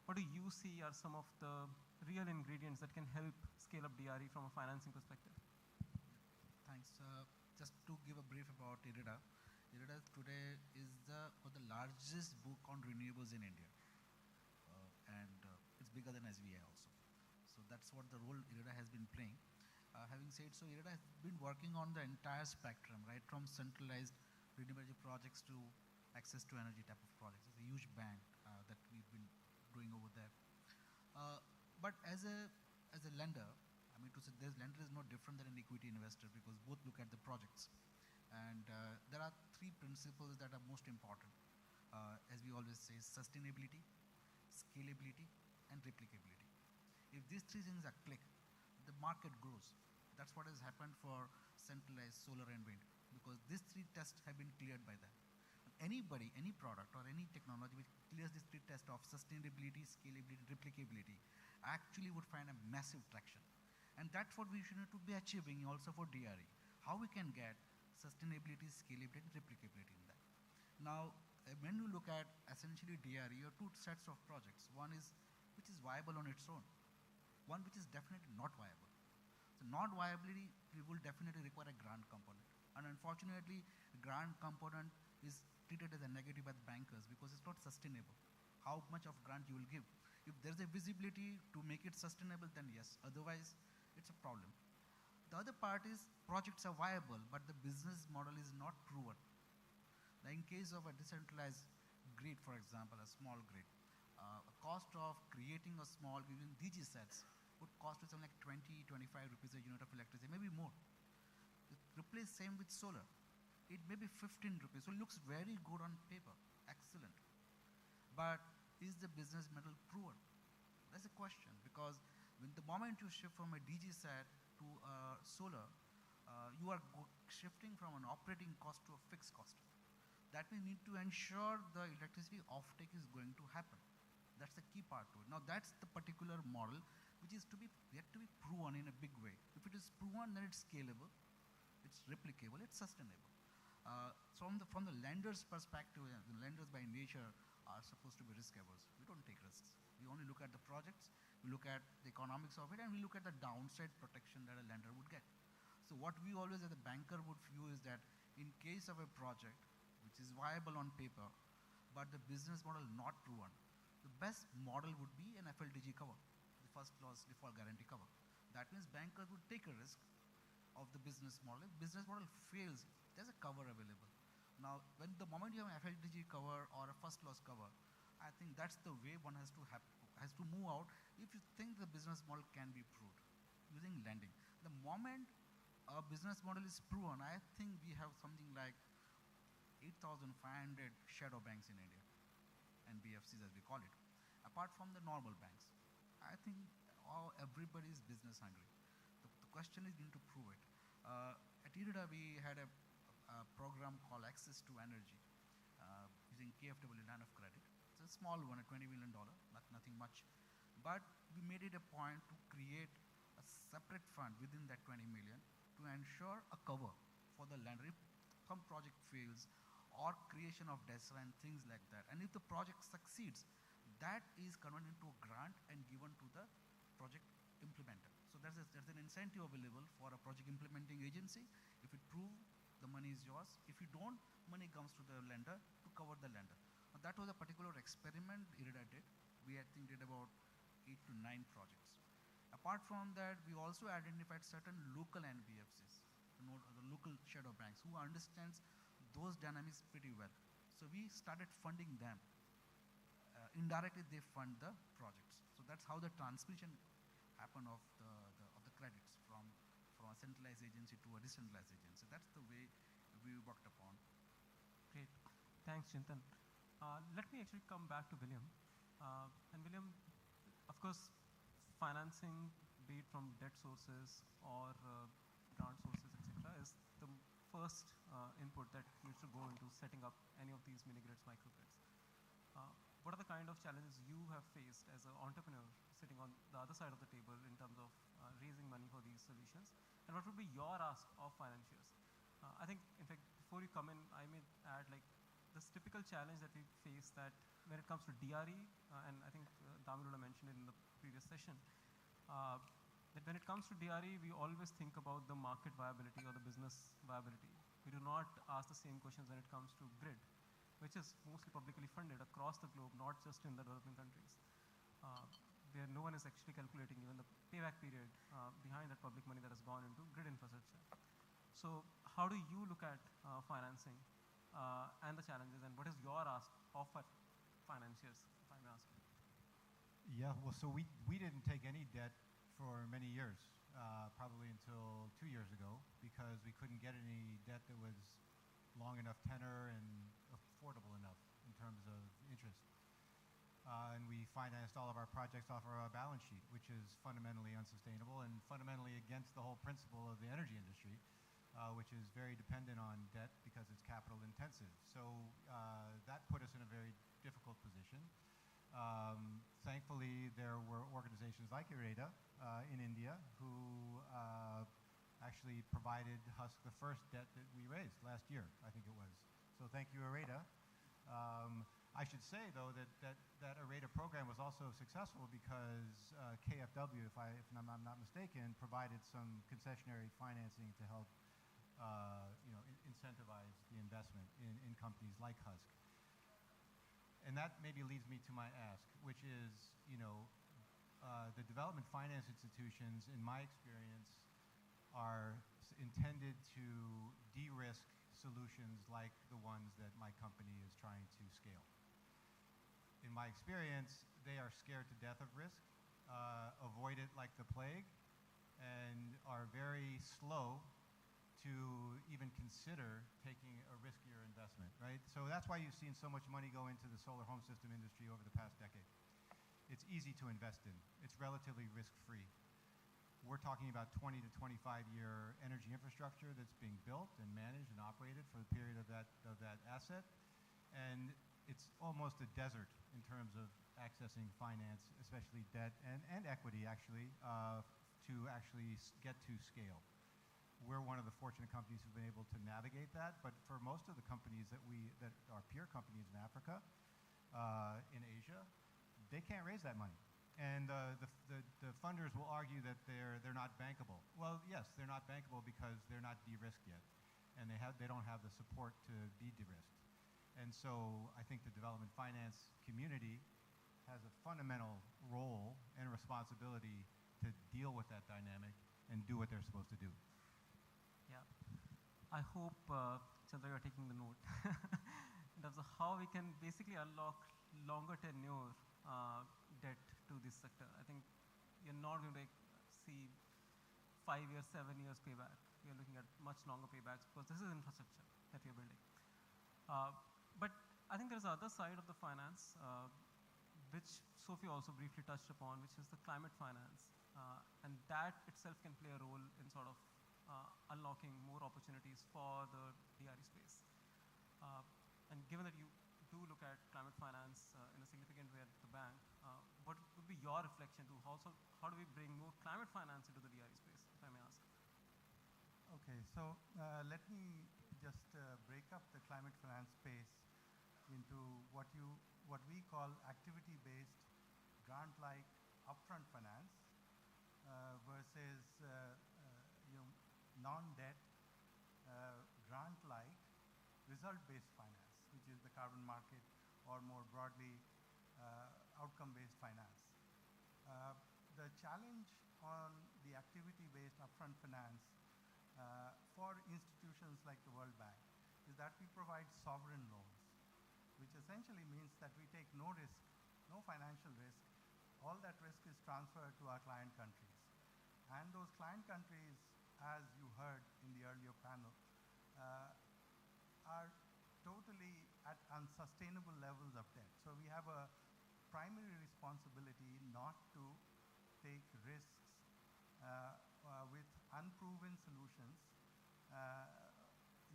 what do you see are some of the real ingredients that can help scale up DRE from a financing perspective? Thanks. Just to give a brief about IREDA, IREDA today is the largest book on renewables in India. And it's bigger than SBI also. So that's what the role IREDA has been playing. Having said so, IREDA has been working on the entire spectrum, right from centralized renewable energy projects to access to energy type of projects. It's a huge bank that we've been doing over there. But as a lender, I mean to say this lender is no different than an equity investor because both look at the projects. And there are three principles that are most important. As we always say, sustainability, scalability, and replicability. If these three things are clicked, the market grows. That's what has happened for centralized solar and wind because these three tests have been cleared by them. Anybody, any product or any technology which clears these three tests of sustainability, scalability, replicability actually would find a massive traction. And that's what we should be achieving also for DRE. How we can get sustainability, scalability, and replicability in that. Now, when you look at essentially DRE, you have two sets of projects. One is which is viable on its own. One which is definitely not viable. So non-viability will definitely require a grant component. And unfortunately, grant component is treated as a negative by the bankers because it's not sustainable. How much of grant you will give. If there's a visibility to make it sustainable, then yes. Otherwise, it's a problem. The other part is projects are viable, but the business model is not proven. Now, in case of a decentralized grid, for example, a small grid, a cost of creating a small, even DG sets, would cost you something like 20, 25 rupees a unit of electricity, maybe more. Replace same with solar. It may be 15 rupees, so it looks very good on paper, excellent. But is the business model proven? That's a question because when the moment you shift from a DG set to solar, you are shifting from an operating cost to a fixed cost. That we need to ensure the electricity offtake is going to happen. That's the key part to it. Now that's the particular model which is yet to be proven in a big way. If it is proven, then it's scalable, it's replicable, it's sustainable. From the lender's perspective, the lenders by nature are supposed to be risk averse. We don't take risks. We only look at the projects, we look at the economics of it, and we look at the downside protection that a lender would get. So what we always as a banker would view is that in case of a project which is viable on paper, but the business model not proven, the best model would be an FLDG cover, the first loss default guarantee cover. That means bankers would take a risk of the business model. If business model fails, there's a cover available. Now, when the moment you have an FLDG cover or a first loss cover, I think that's the way one has to move out if you think the business model can be proved using lending. The moment a business model is proven, I think we have something like 8,500 shadow banks in India, NBFCs as we call it, apart from the normal banks. I think everybody is business hungry. The question is going to prove it. At IREDA, we had a program called Access to Energy using KFW line of credit. It's a small one, at $20 million, nothing much. But we made it a point to create a separate fund within that 20 million to ensure a cover for the lender if some project fails or creation of DESRA and things like that. And if the project succeeds, that is converted into a grant and given to the project implementer. So there's an incentive available for a project implementing agency. If it proves, the money is yours. If you don't, money comes to the lender to cover the lender. Now, that was a particular experiment IREDA did. We, I think, did about 8 to 9 projects. Apart from that, we also identified certain local NBFCs, the local shadow banks, who understands those dynamics pretty well. So we started funding them. Indirectly, they fund the projects. So that's how the transmission happened of the credits from a centralized agency to a decentralized agency. That's the way we worked upon. Great. Thanks, Chintan. Let me actually come back to William. And William, of course, financing, be it from debt sources or grant sources, etc., is the first input that needs to go into setting up any of these mini-grids, microgrids. What are the kind of challenges you have faced as an entrepreneur sitting on the other side of the table in terms of raising money for these solutions? And what would be your ask of financiers? I think, in fact, before you come in, I may add like this typical challenge that we face that when it comes to DRE, and I think Damirula mentioned it in the previous session, that when it comes to DRE, we always think about the market viability or the business viability. We do not ask the same questions when it comes to grid, which is mostly publicly funded across the globe, not just in the developing countries. Where no one is actually calculating even the payback period behind that public money that has gone into grid infrastructure. So how do you look at financing and the challenges, and what is your ask of financiers, if I may ask? Yeah, well, so we didn't take any debt for many years, probably until 2 years ago, because we couldn't get any debt that was long enough tenor and affordable enough in terms of interest. And we financed all of our projects off of our balance sheet, which is fundamentally unsustainable and fundamentally against the whole principle of the energy industry, which is very dependent on debt because it's capital intensive. So that put us in a very difficult position. Thankfully, there were organizations like IREDA in India who actually provided us the first debt that we raised last year, I think it was. So thank you, IREDA. I should say, though, that IREDA program was also successful because KfW, if I'm not mistaken, provided some concessionary financing to help incentivize the investment in companies like Husk. And that maybe leads me to my ask, which is, the development finance institutions, in my experience, are intended to de-risk solutions like the ones that my company is trying to scale. In my experience, they are scared to death of risk, avoid it like the plague, and are very slow to even consider taking a riskier investment, right? So that's why you've seen so much money go into the solar home system industry over the past decade. It's easy to invest in. It's relatively risk-free. We're talking about 20 to 25-year energy infrastructure that's being built and managed and operated for the period of that asset. And it's almost a desert in terms of accessing finance, especially debt and equity, actually, to actually get to scale. We're one of the fortunate companies who've been able to navigate that, but for most of the companies that are peer companies in Africa, in Asia, they can't raise that money. And the funders will argue that they're not bankable. Well, yes, they're not bankable because they're not de-risked yet, and they don't have the support to be de-risked. And so I think the development finance community has a fundamental role and responsibility to deal with that dynamic and do what they're supposed to do. Yeah, I hope, Chandra, you're taking the note in terms of how we can basically unlock longer tenure debt to this sector. I think you're not going to see 5 years, 7 years payback. You're looking at much longer paybacks because this is infrastructure that we're building. But I think there's the other side of the finance, which Sophie also briefly touched upon, which is the climate finance. And that itself can play a role in sort of unlocking more opportunities for the DRE space. And given that you do look at climate finance in a significant way at the bank, what would be your reflection to how do we bring more climate finance into the DRE space, if I may ask? Okay, so let me just break up the climate finance space into what we call activity-based grant-like upfront finance versus non-debt grant-like result-based finance, which is the carbon market or more broadly outcome-based finance. The challenge on the activity-based upfront finance for institutions like the World Bank is that we provide sovereign loans, which essentially means that we take no risk, no financial risk. All that risk is transferred to our client countries. And those client countries, as you heard in the earlier panel, are totally at unsustainable levels of debt. So we have a primary responsibility not to take risks with unproven solutions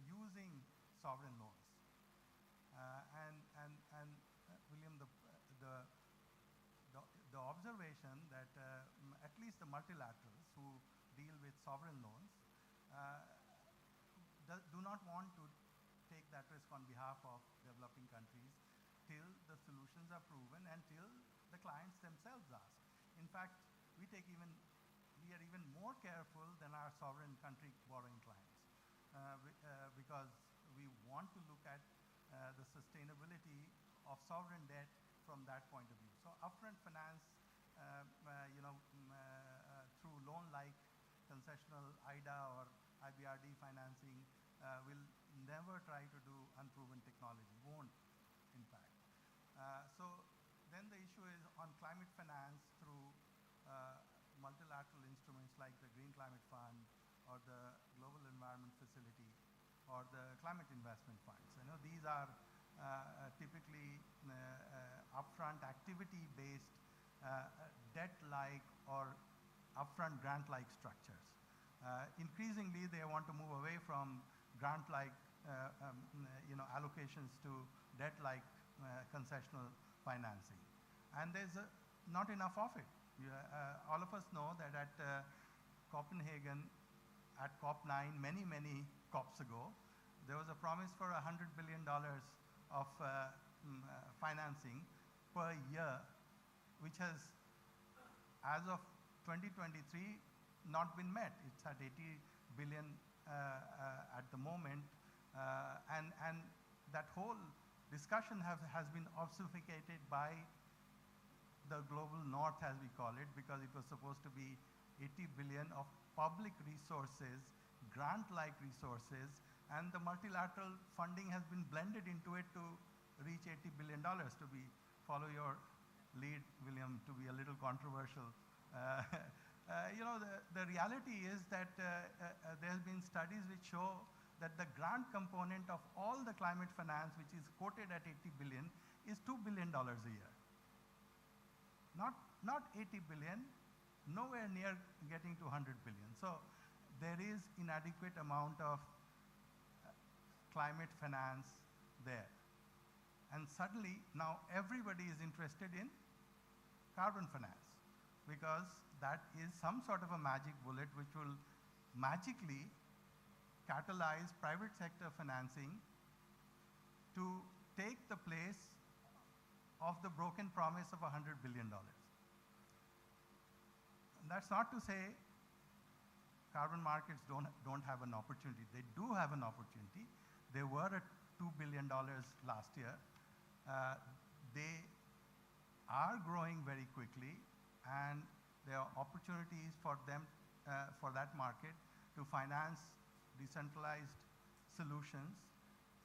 using sovereign loans. And William, the observation that at least the multilaterals who deal with sovereign loans do not want to take that risk on behalf of developing countries till the solutions are proven and till the clients themselves ask. In fact, we are even more careful than our sovereign country borrowing clients. because we want to look at the sustainability of sovereign debt from that point of view. So upfront finance, through loan-like concessional IDA or IBRD financing will never try to do unproven technology, won't in fact. So then the issue is on climate finance through multilateral instruments like the Green Climate Fund or the Global Environment Facility or the Climate Investment Funds. These are typically upfront activity-based debt-like or upfront grant-like structures. Increasingly, they want to move away from grant-like allocations to debt-like concessional financing. And there's not enough of it. All of us know that at Copenhagen, at COP9, many COPs ago, there was a promise for $100 billion of financing per year, which has, as of 2023, not been met. It's at 80 billion at the moment, and that whole discussion has been obfuscated by the global north, as we call it, because it was supposed to be 80 billion of public resources, grant-like resources, and the multilateral funding has been blended into it to reach $80 billion, to follow your lead, William, to be a little controversial. The reality is that there have been studies which show that the grant component of all the climate finance, which is quoted at 80 billion, is $2 billion a year. Not 80 billion, nowhere near getting to 100 billion. So there is inadequate amount of climate finance there. And suddenly, now everybody is interested in carbon finance, because that is some sort of a magic bullet which will magically catalyze private sector financing to take the place of the broken promise of $100 billion. And that's not to say carbon markets don't have an opportunity. They do have an opportunity. They were at $2 billion last year. They are growing very quickly, and there are opportunities for them, for that market, to finance decentralized solutions.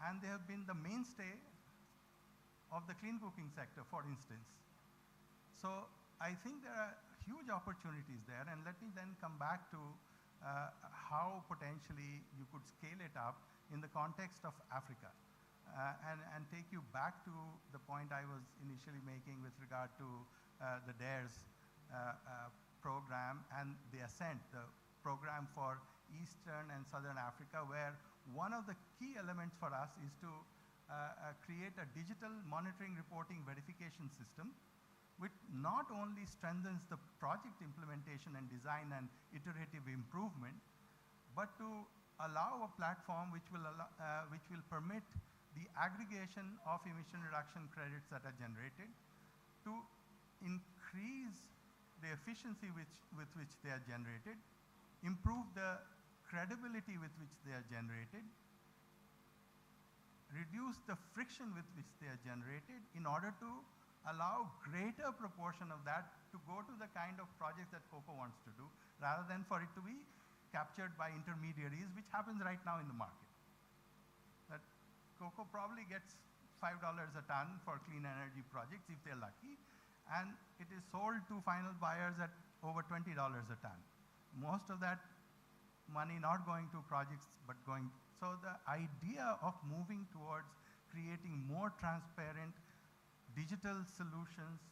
And they have been the mainstay of the clean cooking sector, for instance. So I think there are huge opportunities there, and let me then come back to how potentially you could scale it up in the context of Africa, and take you back to the point I was initially making with regard to the DARES program and the ASCENT, the program for Eastern and Southern Africa, where one of the key elements for us is to create a digital monitoring, reporting, verification system, which not only strengthens the project implementation and design and iterative improvement, but to allow a platform which will permit the aggregation of emission reduction credits that are generated, to increase the efficiency with which they are generated, improve the credibility with which they are generated, reduce the friction with which they are generated, in order to allow greater proportion of that to go to the kind of projects that COCO wants to do, rather than for it to be captured by intermediaries, which happens right now in the market. That COCO probably gets $5 a ton for clean energy projects if they're lucky, and it is sold to final buyers at over $20 a ton. Most of that money not going to projects, but going. So the idea of moving towards creating more transparent digital solutions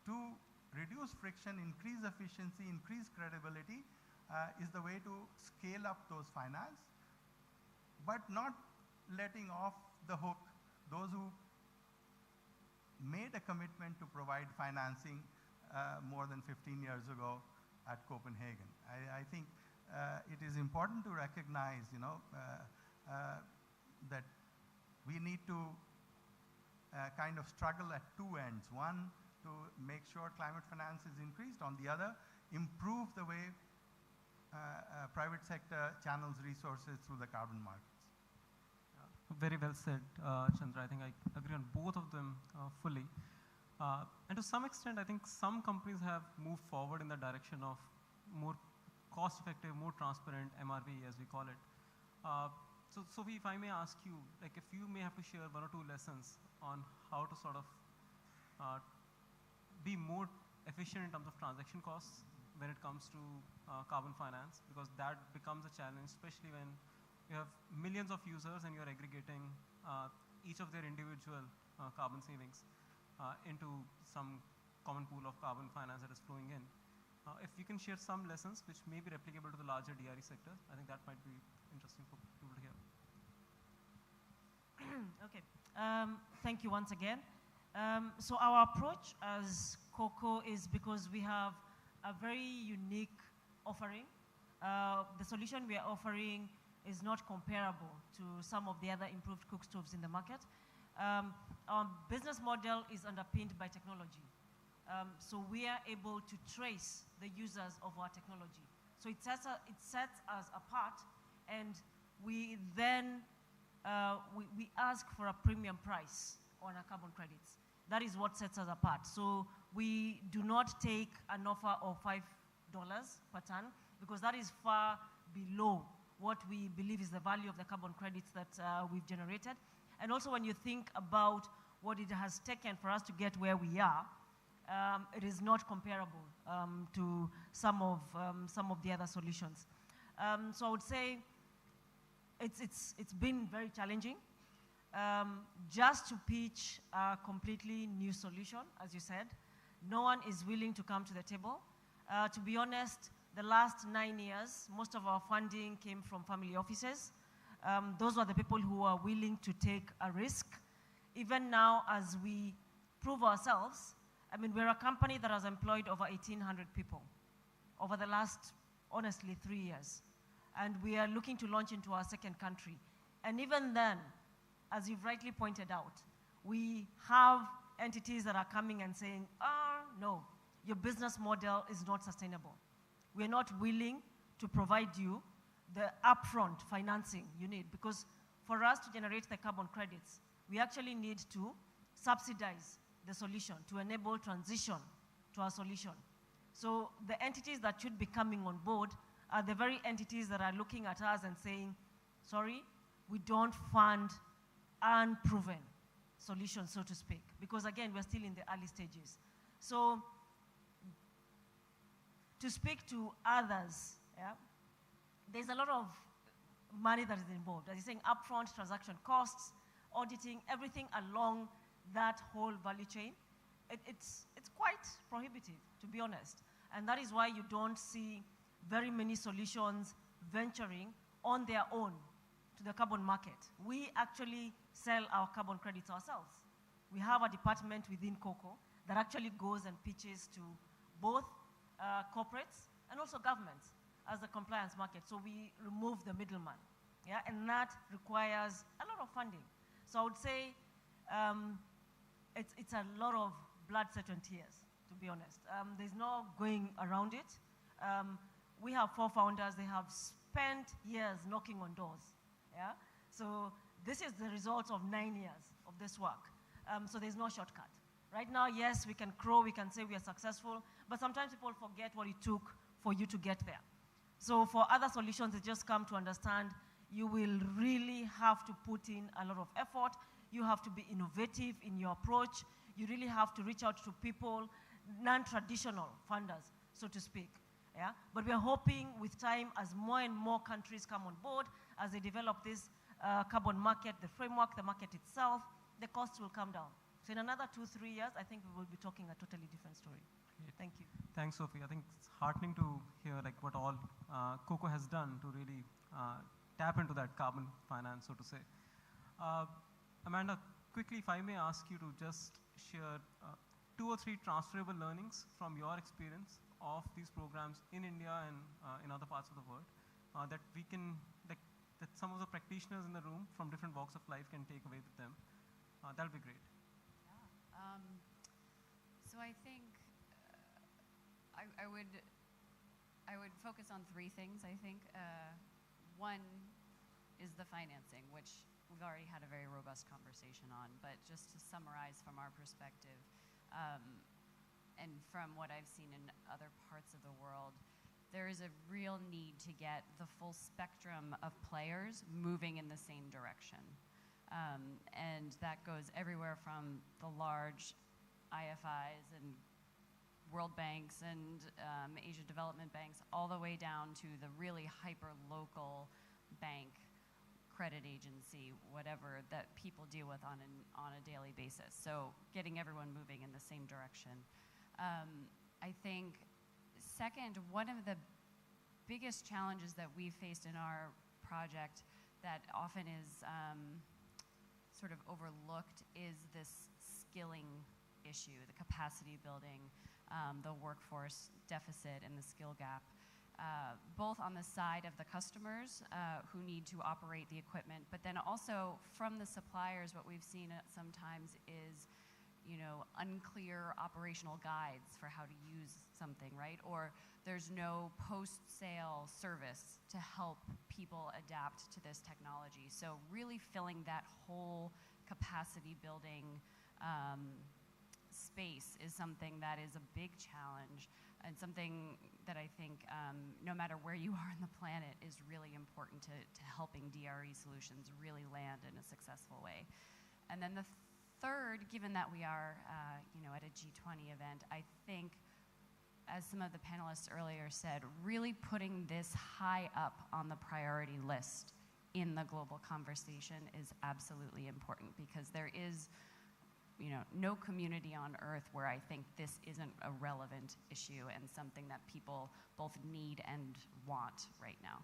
to reduce friction, increase efficiency, increase credibility is the way to scale up those finance, but not letting off the hook those who made a commitment to provide financing more than 15 years ago at Copenhagen. I think it is important to recognize, that we need to kind of struggle at two ends. One, to make sure climate finance is increased. On the other, improve the way private sector channels resources through the carbon markets. Very well said, Chandra. I think I agree on both of them fully. And to some extent, I think some companies have moved forward in the direction of more cost-effective, more transparent MRV, as we call it. So, Sophie, if I may ask you, like if you may have to share one or two lessons on how to sort of be more efficient in terms of transaction costs when it comes to carbon finance, because that becomes a challenge, especially when you have millions of users and you're aggregating each of their individual carbon savings into some common pool of carbon finance that is flowing in. If you can share some lessons which may be replicable to the larger DRE sector, I think that might be interesting for people to hear. Okay, thank you once again. So our approach as COCO is because we have a very unique offering. The solution we are offering is not comparable to some of the other improved cook stoves in the market. Our business model is underpinned by technology. So we are able to trace the users of our technology. So it sets us apart, and we then we ask for a premium price on our carbon credits. That is what sets us apart. So we do not take an offer of $5 per ton, because that is far below what we believe is the value of the carbon credits that we've generated. And also when you think about what it has taken for us to get where we are, it is not comparable to some of the other solutions. So I would say it's been very challenging just to pitch a completely new solution, as you said. No one is willing to come to the table. To be honest, the last 9 years, most of our funding came from family offices. Those were the people who are willing to take a risk. Even now, as we prove ourselves, I mean, we're a company that has employed over 1,800 people over the last, honestly, 3 years. And we are looking to launch into our second country. And even then, as you've rightly pointed out, we have entities that are coming and saying, no, your business model is not sustainable. We're not willing to provide you the upfront financing you need, because for us to generate the carbon credits, we actually need to subsidize the solution to enable transition to our solution. So the entities that should be coming on board are the very entities that are looking at us and saying, sorry, we don't fund unproven solutions, so to speak, because again, we're still in the early stages. So to speak to others, yeah, there's a lot of money that is involved. As you're saying, upfront transaction costs, auditing, everything along that whole value chain. It's quite prohibitive, to be honest. And that is why you don't see very many solutions venturing on their own to the carbon market. We actually sell our carbon credits ourselves. We have a department within COCO that actually goes and pitches to both corporates and also governments as a compliance market. So we remove the middleman, yeah? And that requires a lot of funding. So I would say it's a lot of blood, sweat, and tears, to be honest. There's no going around it. We have 4 founders. They have spent years knocking on doors, yeah? So this is the result of 9 years of this work. So there's no shortcut. Right now, yes, we can crow, we can say we are successful, but sometimes people forget what it took for you to get there. So for other solutions, they just come to understand you will really have to put in a lot of effort. You have to be innovative in your approach. You really have to reach out to people, non-traditional funders, so to speak. Yeah? But we're hoping with time, as more and more countries come on board, as they develop this carbon market, the framework, the market itself, the costs will come down. So in another 2-3 years, I think we will be talking a totally different story. Thank you. Thanks, Sophie. I think it's heartening to hear like what all COCO has done to really tap into that carbon finance, so to say. Amanda, quickly, if I may ask you to just share 2 or 3 transferable learnings from your experience of these programs in India and in other parts of the world that we can, that some of the practitioners in the room from different walks of life can take away with them. That'll be great. So I think I would I would focus on three things, I think. One is the financing, which we've already had a very robust conversation on, but just to summarize from our perspective, and from what I've seen in other parts of the world, there is a real need to get the full spectrum of players moving in the same direction. And that goes everywhere from the large IFIs and World Banks and Asia Development Banks, all the way down to the really hyper-local bank, credit agency, whatever, that people deal with on a daily basis. So getting everyone moving in the same direction. I think, second, one of the biggest challenges that we've faced in our project that often is sort of overlooked is this skilling issue, the capacity building, the workforce deficit and the skill gap, both on the side of the customers who need to operate the equipment, but then also from the suppliers. What we've seen sometimes is, unclear operational guides for how to use something, right? Or there's no post-sale service to help people adapt to this technology. So really filling that whole capacity building space is something that is a big challenge, and something that I think, no matter where you are on the planet, is really important to helping DRE solutions really land in a successful way. And then the third, given that we are at a G20 event, I think, as some of the panelists earlier said, really putting this high up on the priority list in the global conversation is absolutely important, because there is no community on earth where I think this isn't a relevant issue and something that people both need and want right now.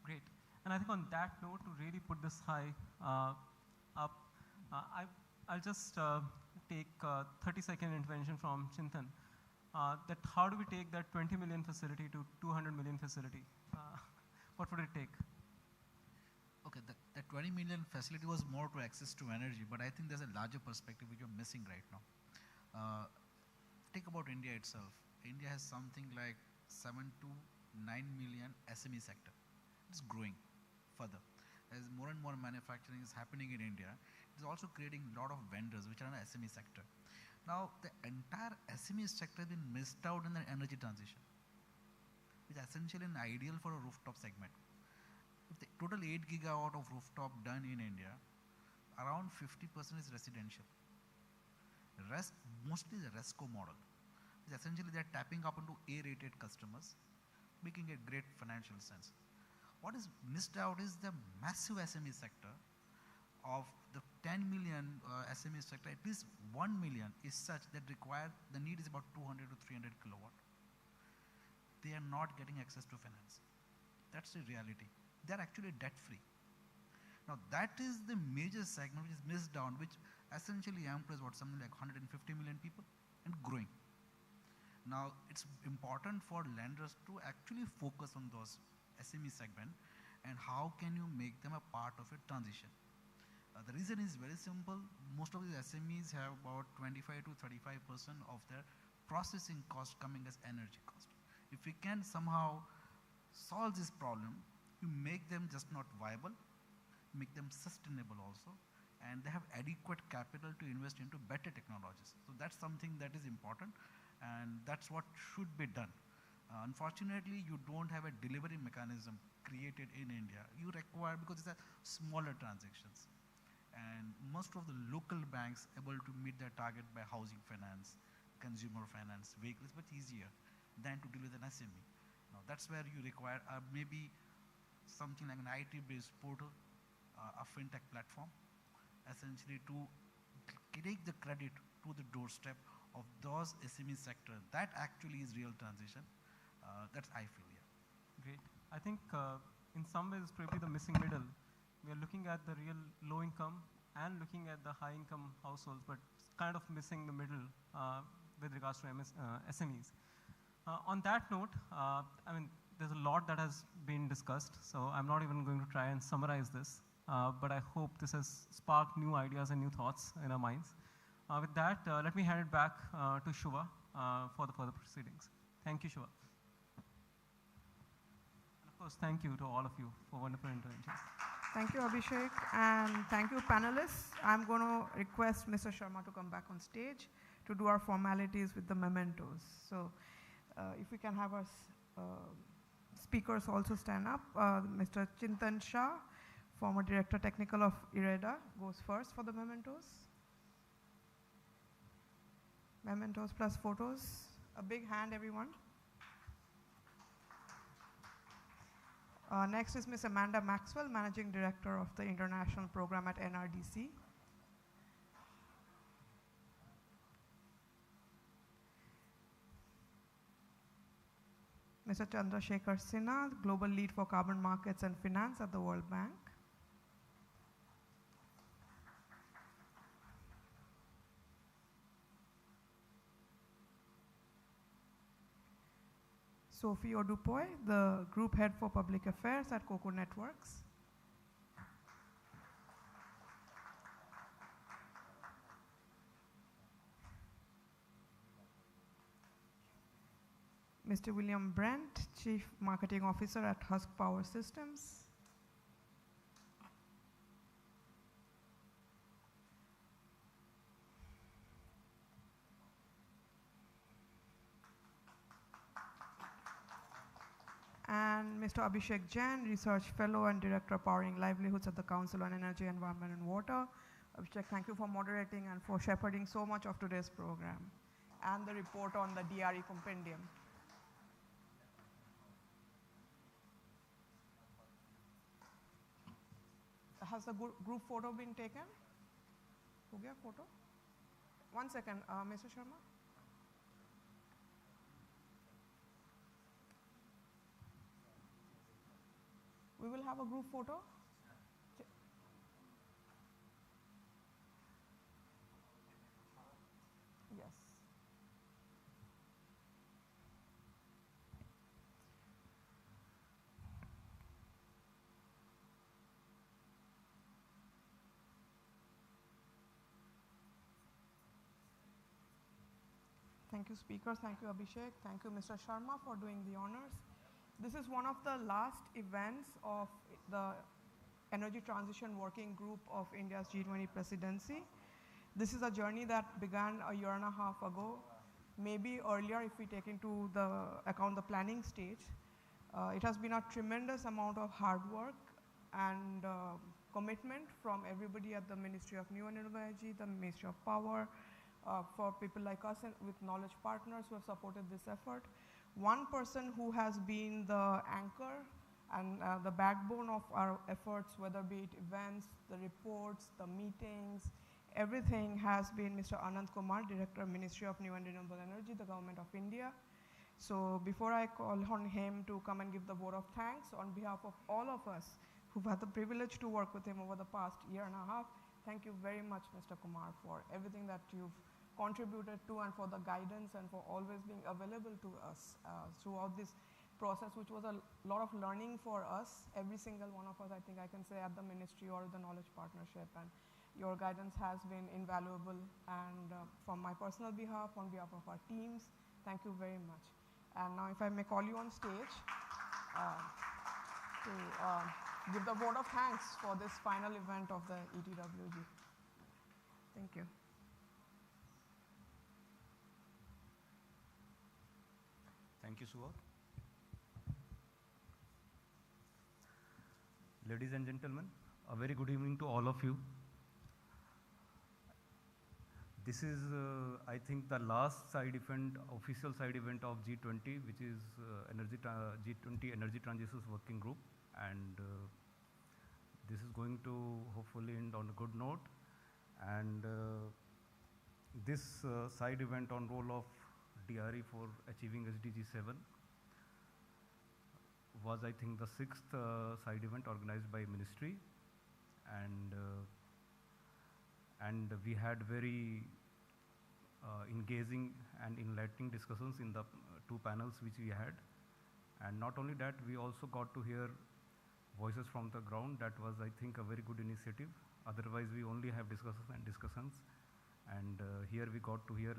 Great. And I think on that note, to really put this high up, I'll just take a 30-second intervention from Chintan. That how do we take that 20 million facility to 200 million facility? What would it take? Okay, the 20 million facility was more to access to energy, but I think there's a larger perspective which you're missing right now. Think about India itself. India has something like 7 to 9 million SME sector. It's growing further. As more and more manufacturing is happening in India, it's also creating a lot of vendors which are in the SME sector. Now, the entire SME sector has been missed out in the energy transition, which is essentially an ideal for a rooftop segment. If the total 8 gigawatt of rooftop done in India, around 50% is residential. The rest, mostly the RESCO model. Which essentially they're tapping up into A-rated customers, making a great financial sense. What is missed out is the massive SME sector. Of the 10 million SME sector, at least 1 million is such that the need is about 200 to 300 kilowatt. They are not getting access to finance. That's the reality. They're actually debt free. Now that is the major segment which is missed down, which essentially employs something like 150 million people and growing. Now it's important for lenders to actually focus on those SME segment and how can you make them a part of a transition. The reason is very simple. Most of these SMEs have about 25 to 35% of their processing cost coming as energy cost. If we can somehow solve this problem, you make them just not viable, make them sustainable also, and they have adequate capital to invest into better technologies. So that's something that is important, and that's what should be done. Unfortunately, you don't have a delivery mechanism created in India. You require, because it's a smaller transactions. And most of the local banks able to meet their target by housing finance, consumer finance, vehicles, much easier than to deal with an SME. Now that's where you require maybe something like an IT-based portal, a fintech platform, essentially to take the credit to the doorstep of those SME sector. That actually is real transition. That's I feel, yeah. Great. I think in some ways probably the missing middle. We are looking at the real low income and looking at the high income households, but kind of missing the middle with regards to SMEs. On that note, there's a lot that has been discussed, so I'm not even going to try and summarize this, but I hope this has sparked new ideas and new thoughts in our minds. With that, let me hand it back to Shubha for the further proceedings. Thank you, Shubha. Of course, thank you to all of you for wonderful interventions. Thank you, Abhishek, and thank you, panelists. I'm going to request Mr. Sharma to come back on stage to do our formalities with the mementos. So if we can have our speakers also stand up. Mr. Chintan Shah, former Director Technical of IREDA, goes first for the mementos. Mementos plus photos. A big hand, everyone. Next is Ms. Amanda Maxwell, Managing Director of the International Program at NRDC. Mr. Chandrasekhar Sinha, Global Lead for Carbon Markets and Finance at the World Bank. Sophie Odupoy, the Group Head for Public Affairs at Coco Networks. Mr. William Brent, Chief Marketing Officer at Husk Power Systems. And Mr. Abhishek Jain, Research Fellow and Director Powering Livelihoods at the Council on Energy, Environment and Water. Abhishek, thank you for moderating and for shepherding so much of today's program and the report on the DRE compendium. Has the group photo been taken? Ho gaya photo? 1 second, Mr. Sharma. We will have a group photo. Yes. Thank you, speakers. Thank you, Abhishek. Thank you, Mr. Sharma, for doing the honors. This is one of the last events of the Energy Transition Working Group of India's G20 presidency. This is a journey that began a year and a half ago, maybe earlier if we take into account the planning stage. It has been a tremendous amount of hard work and commitment from everybody at the Ministry of New and Renewable Energy, the Ministry of Power, for people like us and with knowledge partners who have supported this effort. One person who has been the anchor and the backbone of our efforts, whether be it events, the reports, the meetings, everything has been Mr. Anand Kumar, Director, Ministry of New and Renewable Energy, the Government of India. So before I call on him to come and give the vote of thanks on behalf of all of us who've had the privilege to work with him over the past year and a half, thank you very much, Mr. Kumar, for everything that you've contributed to and for the guidance and for always being available to us throughout this process, which was a lot of learning for us, every single one of us, I think I can say, at the ministry or the knowledge partnership. And your guidance has been invaluable. And from my personal behalf, on behalf of our teams, thank you very much. And now if I may call you on stage to give the vote of thanks for this final event of the ETWG. Thank you. Thank you, Suha. Ladies and gentlemen, a very good evening to all of you. This is, I think, the last side event, official side event of G20, which is G20 Energy Transitions Working Group. And this is going to hopefully end on a good note. And this side event on role of DRE for achieving SDG 7 was, I think, the 6th side event organized by ministry, and we had very engaging and enlightening discussions in the 2 panels which we had. And not only that, we also got to hear voices from the ground. That was, I think, a very good initiative. Otherwise, we only have discussions and discussions. And here we got to hear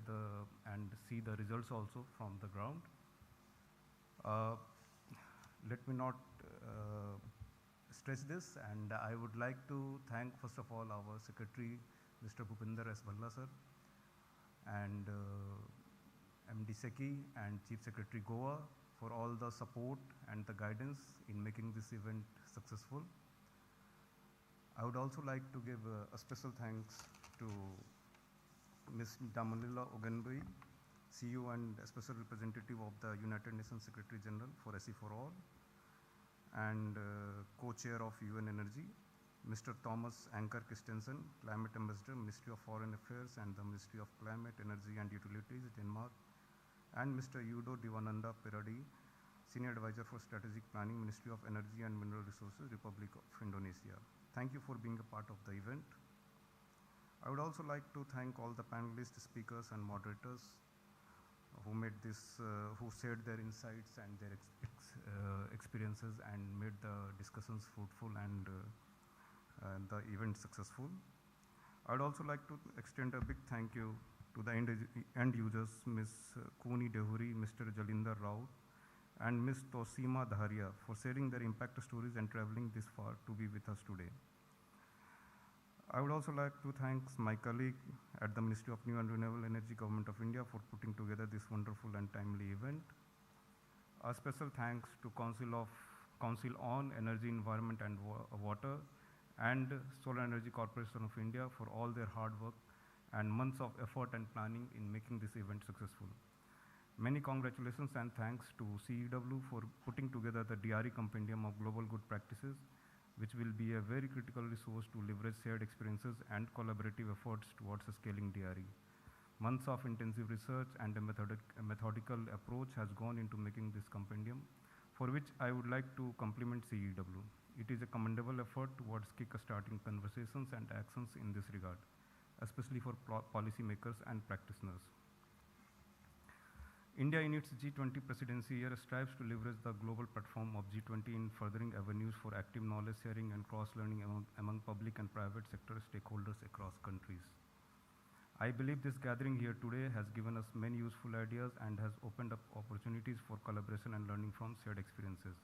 and see the results also from the ground. Let me not stretch this, and I would like to thank first of all our Secretary, Mr. Bhupinder S. Bhalla sir, and MD Seki and Chief Secretary Goa for all the support and the guidance in making this event successful. I would also like to give a special thanks to Ms. Damanila Ogunbui, CEO and Special Representative of the United Nations Secretary General for SE for All, and co-chair of UN Energy, Mr. Thomas Anker Christensen, Climate Ambassador, Ministry of Foreign Affairs and the Ministry of Climate, Energy and Utilities, Denmark, and Mr. Yudo Divananda Piradi, Senior Advisor for Strategic Planning, Ministry of Energy and Mineral Resources, Republic of Indonesia. Thank you for being a part of the event. I would also like to thank all the panelists, speakers and moderators who made this, who shared their insights and their experiences and made the discussions fruitful and the event successful. I would also like to extend a big thank you to the end users, Ms. Kuni Dehuri, Mr. Jalinder Rao, and Ms. Tosima Dharia for sharing their impact stories and traveling this far to be with us today. I would also like to thank my colleague at the Ministry of New and Renewable Energy, Government of India for putting together this wonderful and timely event. A special thanks to Council on Energy, Environment and Water and Solar Energy Corporation of India for all their hard work and months of effort and planning in making this event successful. Many congratulations and thanks to CEW for putting together the DRE Compendium of Global Good Practices, which will be a very critical resource to leverage shared experiences and collaborative efforts towards scaling DRE. Months of intensive research and a methodical approach has gone into making this compendium, for which I would like to compliment CEW. It is a commendable effort towards kick-starting conversations and actions in this regard, especially for policymakers and practitioners. India in its G20 presidency year strives to leverage the global platform of G20 in furthering avenues for active knowledge sharing and cross-learning among public and private sector stakeholders across countries. I believe this gathering here today has given us many useful ideas and has opened up opportunities for collaboration and learning from shared experiences.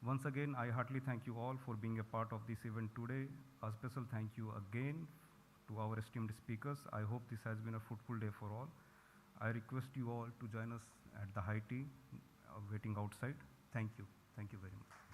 Once again, I heartily thank you all for being a part of this event today. A special thank you again to our esteemed speakers. I hope this has been a fruitful day for all. I request you all to join us at the high tea waiting outside. Thank you. Thank you very much.